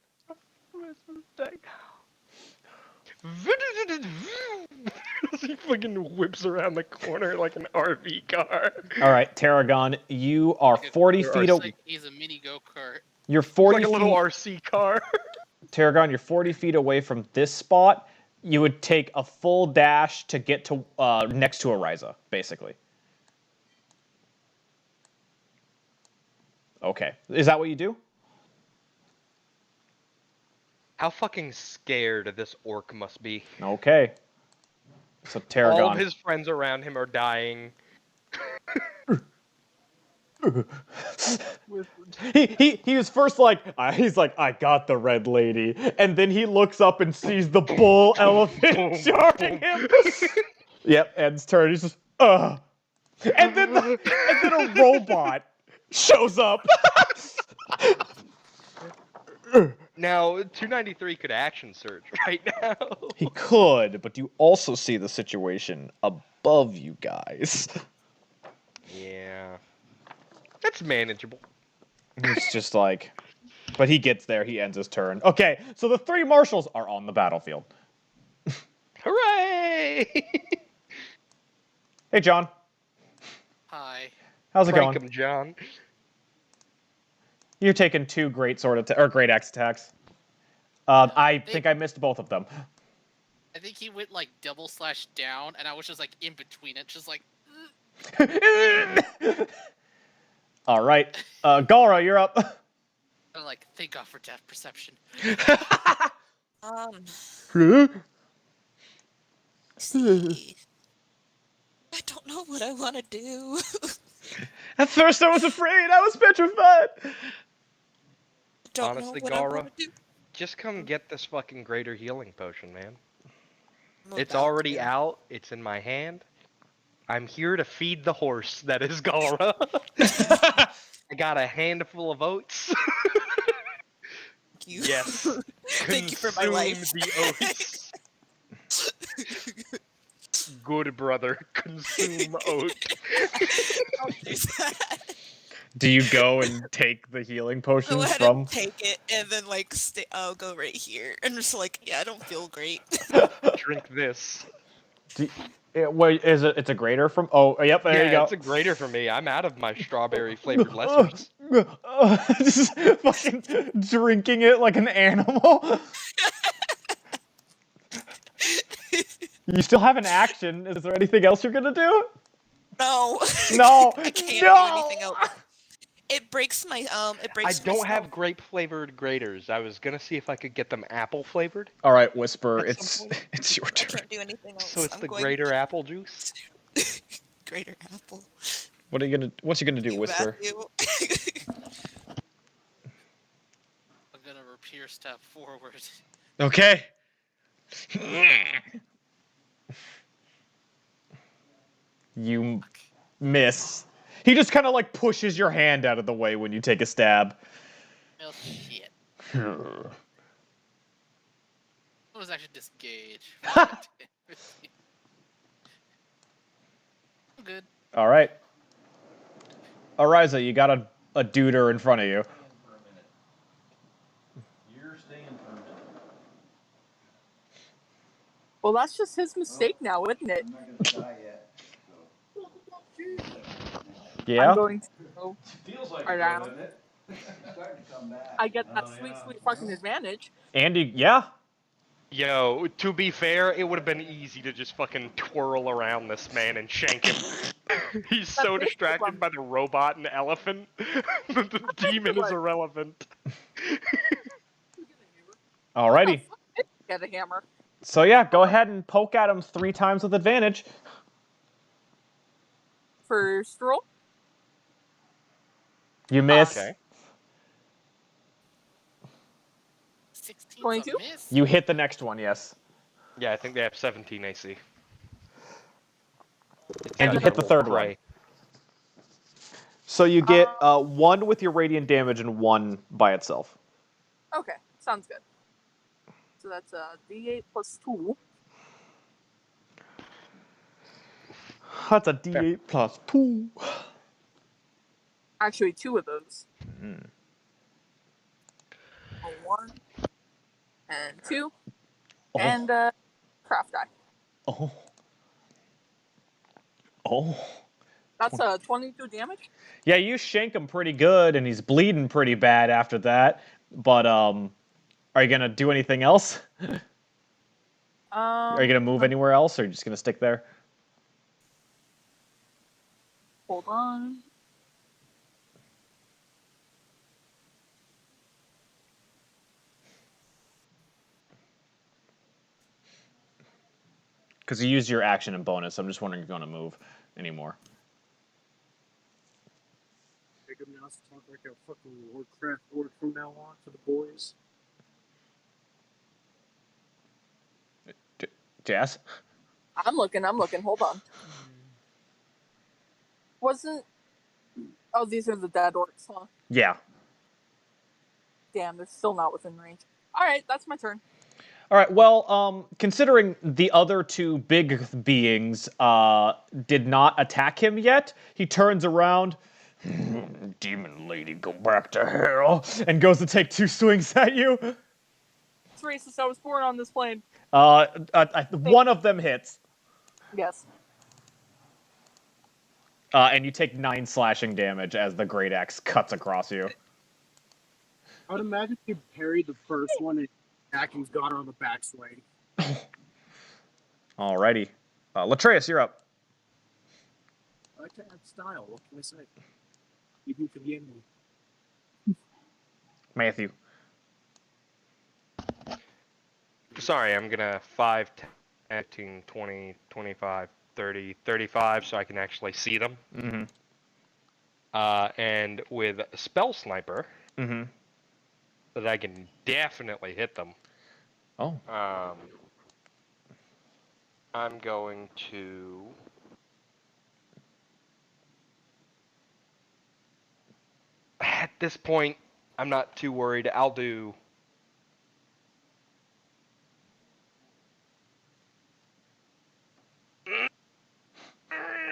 He fucking whips around the corner like an RV car. All right, Tarragon, you are 40 Your feet It's away. like he's a mini go-kart. You're It's 40 like a feet. little RC car. Tarragon, you're 40 feet away from this spot. You would take a full dash to get to next to Ariza, basically. Okay. Is that what you do? How fucking scared this orc must be. Okay. So Tarragon. All of his friends around him are dying. He was first like he's like, I got the red lady, and then he looks up and sees the bull elephant charging him. Yep, Ed's turn. He's just and then a robot shows up. Now 293 could action surge right now. He could, but you also see the situation above you guys. Yeah. That's manageable. It's just like, but he gets there. He ends his turn. Okay, so the 3 marshals are on the battlefield. Hooray! Hey, John. Hi. How's it Prank going? him, John. You're taking 2 great sword or great axe attacks. I think I missed both of them. I think he went like double slash down, and I was just like in between it, just like. All right, Galrah, you're up. I'm like, thank God for depth perception. See. I don't know what I want to do. At first, I was afraid. I was petrified. Don't Honestly, know what I Galrah, want to do. just come get this fucking greater healing potion, man. I'm It's about already to. out. It's in my hand. I'm here to feed the horse that is Galrah. I got a handful of oats. Thank you. Yes. Thank you for my life. Consume the oats. Good brother, consume oat. I'll do that. Do you go and take the healing Go potions ahead from? and take it, and then like I'll go right here, and just like, yeah, I don't feel great. Drink this. Wait, is it? It's a grater from. Oh, yep. There you Yeah, go. it's a grater for me. I'm out of my strawberry flavored lessers. Just fucking drinking it like an animal. You still have an action. Is there anything else you're gonna do? No. No. I can't do No. anything else. It breaks my It I breaks my don't have spell. grape flavored graters. I was gonna see if I could get them apple flavored. All right, Whisper. At some point. It's your I turn. can't do anything else. So it's I'm the going grater apple juice. Greater apple. What's you gonna do, You, Whisper? Matthew. I'm gonna rapier step forward. Okay. You miss. He just kind of like pushes your hand out of the way when you take a stab. Well, shit. All I was actually disengaged. I'm good. right. Ariza, you got a duder in front of you. You're staying for a minute. Well, that's just his mistake now, isn't it? I'm not gonna die yet. Yeah. I'm going to go Feels like around. it, doesn't it? It's starting to come back. I get that Oh, sweet, yeah. sweet fucking advantage. Andy, yeah. Yo, to be fair, it would have been easy to just fucking twirl around this man and shank him. He's so That's distracted by the robot and elephant that the demon is irrelevant. Alrighty. Get a hammer. So yeah, go ahead and poke at him 3 times with advantage. First roll. You miss. Okay. 16's 22? a miss. You hit the next one, yes. Yeah, I think they have 17 AC. And you hit the third one. Pray. So you get 1 with your radiant damage and 1 by itself. Okay, sounds good. So that's a D8 plus 2. That's a D8 plus 2. Actually, 2 of those. Mm. 1 and 2. Oh. And craft die. Oh. Oh. That's 22 damage. Yeah, you shank him pretty good, and he's bleeding pretty bad after that. But are you gonna do anything else? Are you gonna move anywhere else, or are you just gonna stick there? Hold on. Because you used your action and bonus. I'm just wondering if you're gonna move anymore. Make him now talk like a fucking Warcraft orc from now on for the boys. Jazz? I'm looking. Hold on. Wasn't... Oh, these are the dead orcs, huh? Yeah. Damn, they're still not within range. Alright, that's my turn. All right. Well, considering the other 2 big beings did not attack him yet, he turns around. Demon lady, go back to hell, and goes to take 2 swings at you. It's racist. I was born on this plane. One of them hits. Yes. And you take 9 slashing damage as the great axe cuts across you. I would imagine you parried the first one and Atkins got her on the backswing. Alrighty. Latreus, you're up. I like to add style. What can I say? Even for the enemy. Matthew. Sorry, I'm gonna 5, 10, 15, 20, 25, 30, 35 so I can actually see them. Mm-hmm. And with Spell Sniper, Mm-hmm. that I can definitely hit them. Oh. I'm going to... At this point, I'm not too worried. I'll do...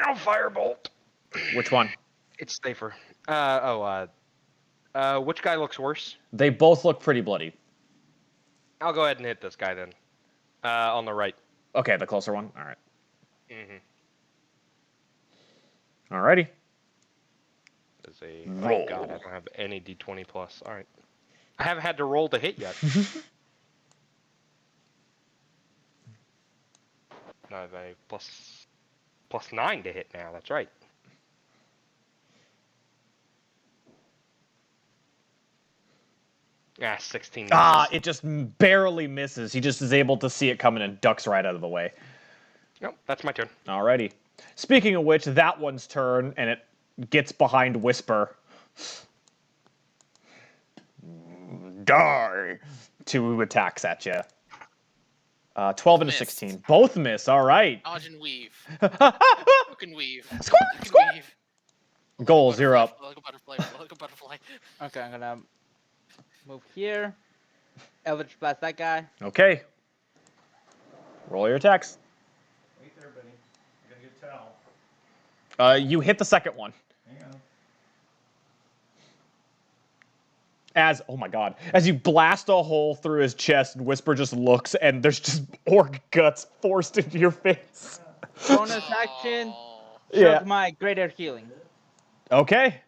I'll Firebolt. Which one? It's safer. Which guy looks worse? They both look pretty bloody. I'll go ahead and hit this guy then. On the right. Okay, the closer one. All right. Mm-hmm. Alrighty. Is a Roll. Oh god, I don't have any d20 plus. All right. I haven't had to roll to hit yet. No, I have a plus 9 to hit now. That's right. Ah, 16. Ah, misses. it just barely misses. He just is able to see it coming and ducks right out of the way. Nope, that's my turn. Alrighty. Speaking of which, that one's turn, and it gets behind Whisper. Die! 2 attacks at you. 12 and a Missed. 16. Both miss, alright. Dodge and weave. Goals, Hook and weave. Squirt, Hook and squirt. weave. you're up. Like a butterfly. Like a butterfly. Okay, I'm gonna move here. Eldritch Blast that guy. Okay. Roll your attacks. Wait there, buddy. I gotta get a towel. You hit the second one. Hang on. Oh my god, as you blast a hole through his chest, Whisper just looks, and there's just orc guts forced into your face. Bonus action. Oh. Yeah. Shrug my greater healing. Okay.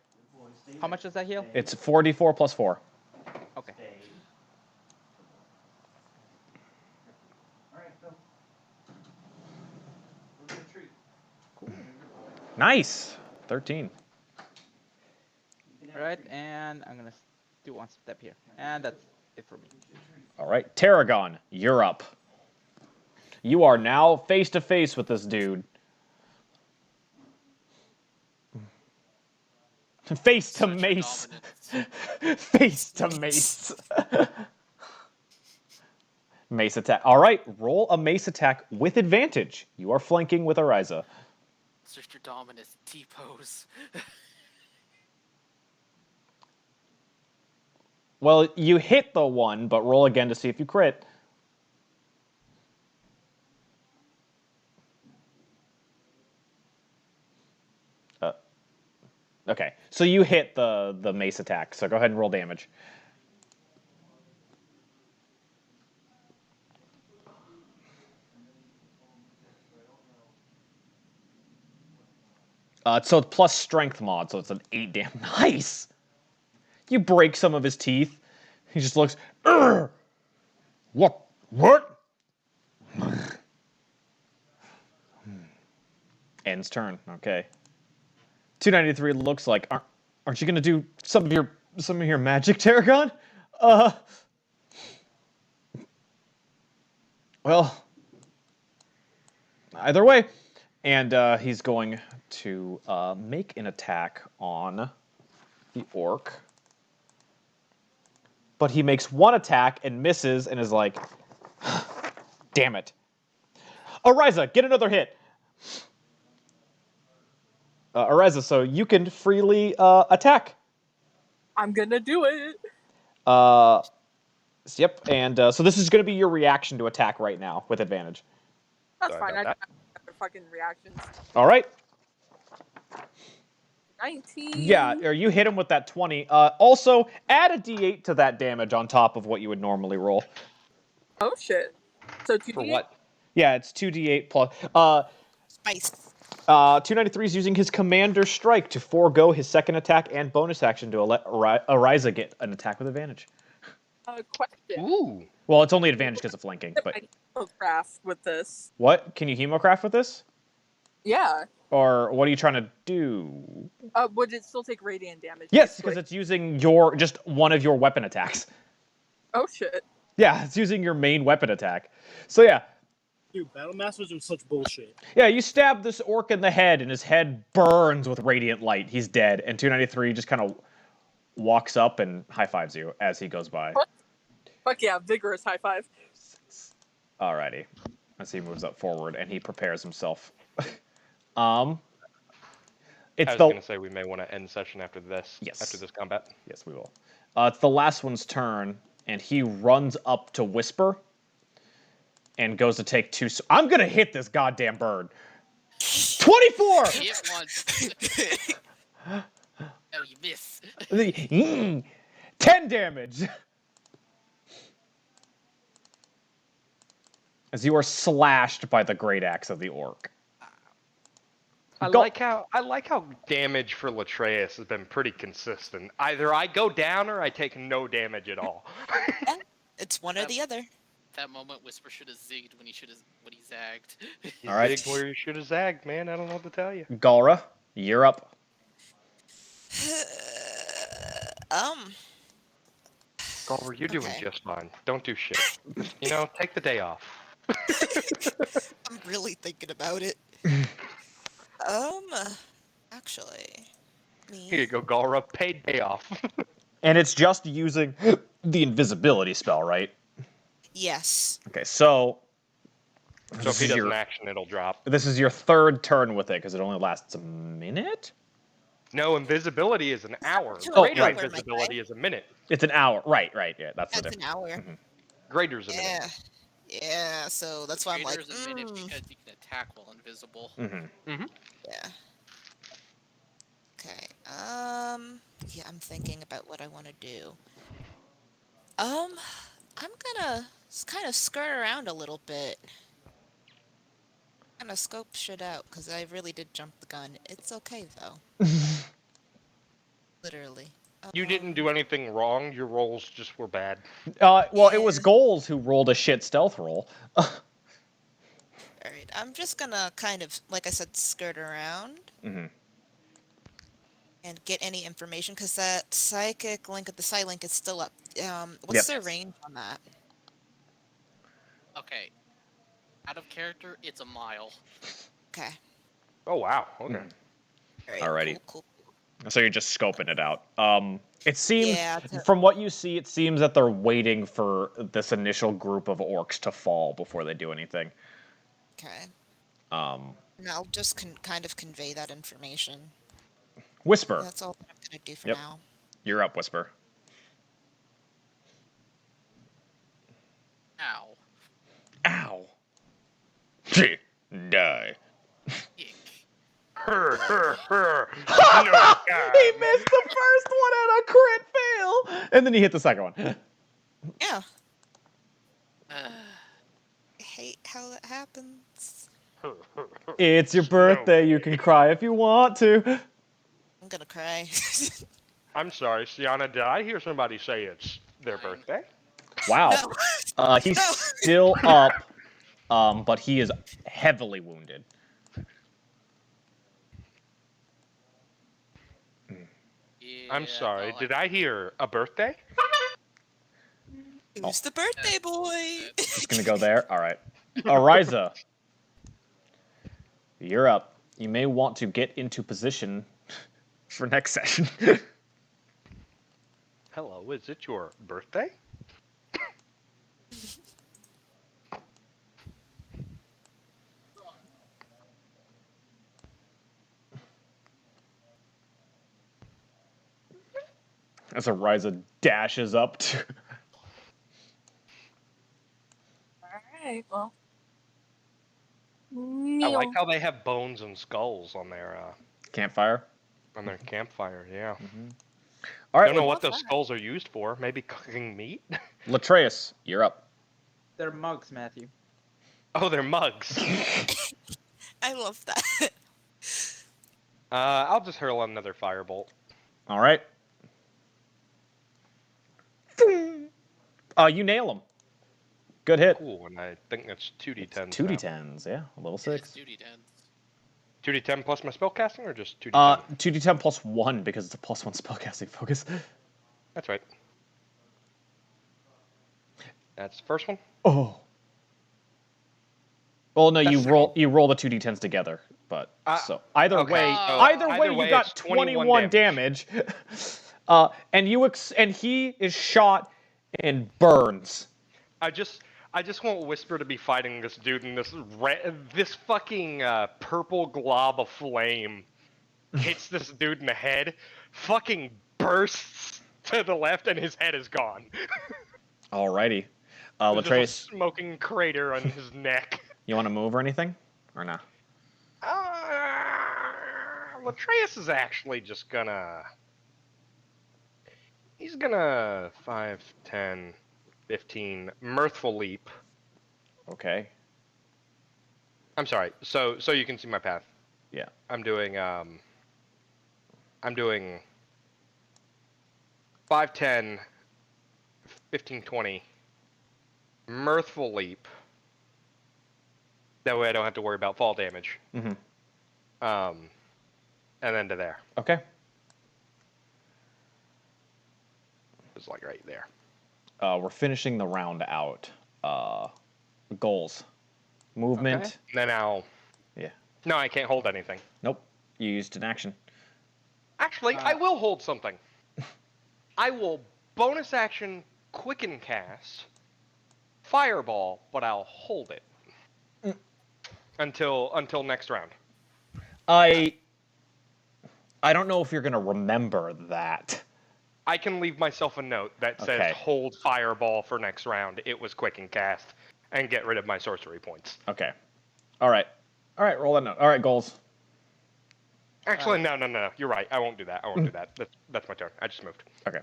How much does that heal? It's 4d4 plus 4. Okay. All right, go. Go get a treat. Nice. 13. Alright, and I'm gonna do one step here. And that's it for me. All right, Tarragon, you're up. You are now face to face with this dude. Face to Such a mace. dominant- Face to mace. Mace attack. All right, roll a mace attack with advantage. You are flanking with Ariza. Such a dominant T-pose. Well, you hit the one, but roll again to see if you crit. Okay, so you hit the mace attack, so go ahead and roll damage. So it's plus strength mod, so it's an 8 damage. Nice! You break some of his teeth. He just looks, Urgh! What? Ends turn, okay. 293 looks like, aren't you gonna do some of your magic, Tarragon? Well, either way. And he's going to make an attack on the orc. But he makes one attack and misses and is like, damn it. Ariza, get another hit. Ariza, so you can freely attack. I'm gonna do it. Yep, and so this is going to be your reaction to attack right now with advantage. That's Sorry fine. I about got fucking reactions. All right. 19. Yeah, or you hit him with that 20. Also, add a d8 to that damage on top of what you would normally roll. Oh shit. So 2d8. For what? Yeah, it's 2d8 plus. Spice. 293 is using his Commander Strike to forego his second attack and bonus action to let Ariza get an attack with advantage. Question. Ooh. Well, it's only advantage because of flanking. But Craft with this. what? Can you hemocraft with this? Yeah. Or what are you trying to do? Would it still take radiant damage? Yes, because it's using just one of your weapon attacks. Oh shit. Yeah, it's using your main weapon attack. So yeah. Dude, Battle Masters are such bullshit. Yeah, you stab this orc in the head, and his head burns with radiant light. He's dead, and 293 just kind of walks up and high-fives you as he goes by. Fuck yeah, vigorous high five. Alrighty. As he moves up forward, and he prepares himself. It's I was going to say we may want to end session after this. Yes. After this combat. Yes, we will. It's the last one's turn, and he runs up to Whisper and goes to take 2. I'm going to hit this goddamn bird. 24! Hit once. Oh, you 10 damage. As you are slashed by the great axe of the orc. I like how damage for Latreus has been pretty consistent. Either I go down or I take no damage at all. Yeah, it's one or the other. That moment, Whisper should have zigged when he zagged. You All right. zigged where you should have zagged, man. I don't know what to tell you. Galrah, you're up. Galrah, you're doing Okay. just fine. Don't do shit. Just, take the day off. I'm really thinking about it. Actually, Here you go, Galrah. Paid day off. And it's just using the invisibility spell, right? Yes. Okay, so So if he does an action, it'll drop. this is your third turn with it because it only lasts a minute. No, invisibility is an hour. Oh, Greater right. invisibility is a minute. It's an hour. Right. Yeah, that's the That's difference. an hour. Greater's a minute. Yeah, so that's why I'm like, Greater's a minute because you can attack while invisible. Yeah. Okay. Yeah, I'm thinking about what I want to do. I'm gonna kind of skirt around a little bit. Kind of scope shit out, because I really did jump the gun. It's okay, though. Literally. You didn't do anything wrong. Your rolls just were bad. Well, it was Golz who rolled a shit stealth roll. Alright, I'm just gonna kind of, like I said, skirt around. And get any information, because that psychic link of the Psylink is still up. What's their range on that? Okay. Out of character, it's a mile. Okay. Oh, wow. Okay. Alrighty. Cool. So you're just scoping it out. It seems, Yeah, from what you see, it seems that they're waiting for this initial group of orcs to fall before they do anything. Okay. And I'll just kind of convey that information. Whisper. That's all that I'm gonna do for now. You're up, Whisper. Ow. Ow. Die. Ick. He missed the first one and a crit fail! And then he hit the second one. Yeah. I hate how that happens. It's your birthday, you can cry if you want to. I'm gonna cry. I'm sorry, Siana, did I hear somebody say it's their birthday? Wow. No. He's still up, but he is heavily wounded. Yeah, I'm sorry, well, did I hear a birthday? Who's the birthday boy? Just gonna go there? Alright. Ariza. You're up. You may want to get into position for next session. Hello, is it your birthday? As Ariza dashes up to... Alright, well. I like how they have bones and skulls on their Campfire. campfire, yeah. All I right, don't know what those skulls are used for. Maybe cooking meat? Latreus, you're up. They're mugs, Matthew. Oh, they're mugs. I love that. I'll just hurl another firebolt. All right. You nail him. Good hit. Cool, and I think that's 2d10s. 2d10s, yeah. Level 6. Duty 10. 2d10 plus my spellcasting, or just 2d10? 2d10 plus 1 because it's a plus 1 spellcasting focus. That's right. That's the first one. Oh. Well, no, That's you roll the 2d10s together, but so either okay. way, So either way, either you way, got it's 21 damage. And he is shot and burns. I just want Whisper to be fighting this dude, and this fucking purple glob of flame hits this dude in the head, fucking bursts to the left, and his head is gone. Alrighty. There's just a Latreus, smoking crater on his neck. you want to move or anything? Or no? Latreus is actually just gonna He's gonna 5, 10, 15 mirthful leap. Okay. I'm sorry. So you can see my path. Yeah. I'm doing 5, 10, 15, 20 mirthful leap. That way I don't have to worry about fall damage. Mm-hmm. And then to there. Okay. It's like right there. We're finishing the round out. Goals. Movement. Okay. Then I'll. Yeah. No, I can't hold anything. Nope. You used an action. Actually, I will hold something. I will bonus action quicken cast fireball, but I'll hold it until next round. I don't know if you're gonna remember that. I can leave myself a note that says Okay. hold fireball for next round. It was quicken cast, and get rid of my sorcery points. Okay. All right. Roll that note. All right, goals. Actually, no. You're right. I won't do that. I won't do that. That's my turn. I just moved. Okay.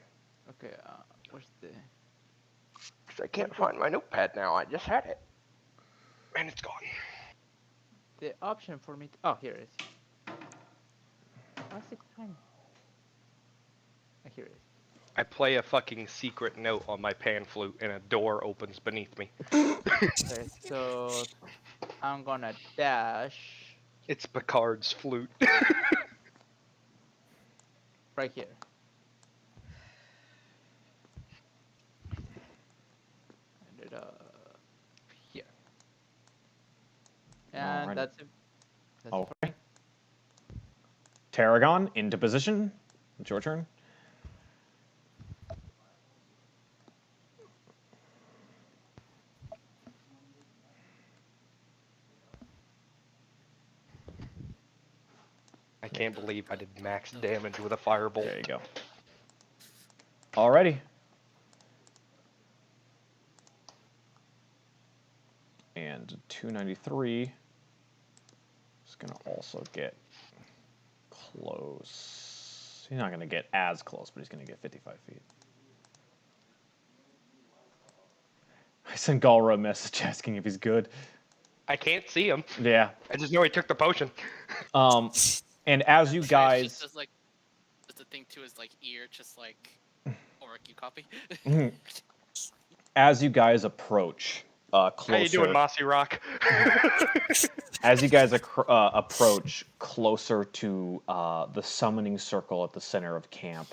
Okay. Where's the? I can't find my notepad now. I just had it, and it's gone. The option for me. Oh, here it is. Why is it tiny? Here it is. I play a fucking secret note on my pan flute, and a door opens beneath me. Okay, so I'm gonna dash It's Picard's flute. right here. And it here. And Alright. that's it. That's it for Okay. Tarragon into position. It's your turn. I can't believe I did max damage with a firebolt. There you go. Alrighty. And 293 is going to also get close. He's not going to get as close, but he's going to get 55 feet. I sent Galrah a message asking if he's good. I can't see him. Yeah. I just know he took the potion. And as you Trash guys... just does, like, does the thing to his like ear, just like Oric copy. As you guys approach closer... How you doing, Mossy Rock? As you guys approach closer to the summoning circle at the center of camp,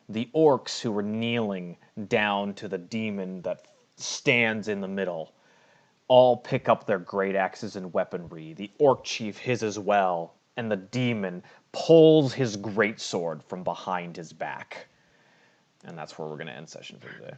the orcs who were kneeling down to the demon that stands in the middle all pick up their great axes and weaponry. The orc chief his as well, and the demon pulls his greatsword from behind his back. And that's where we're going to end session for today.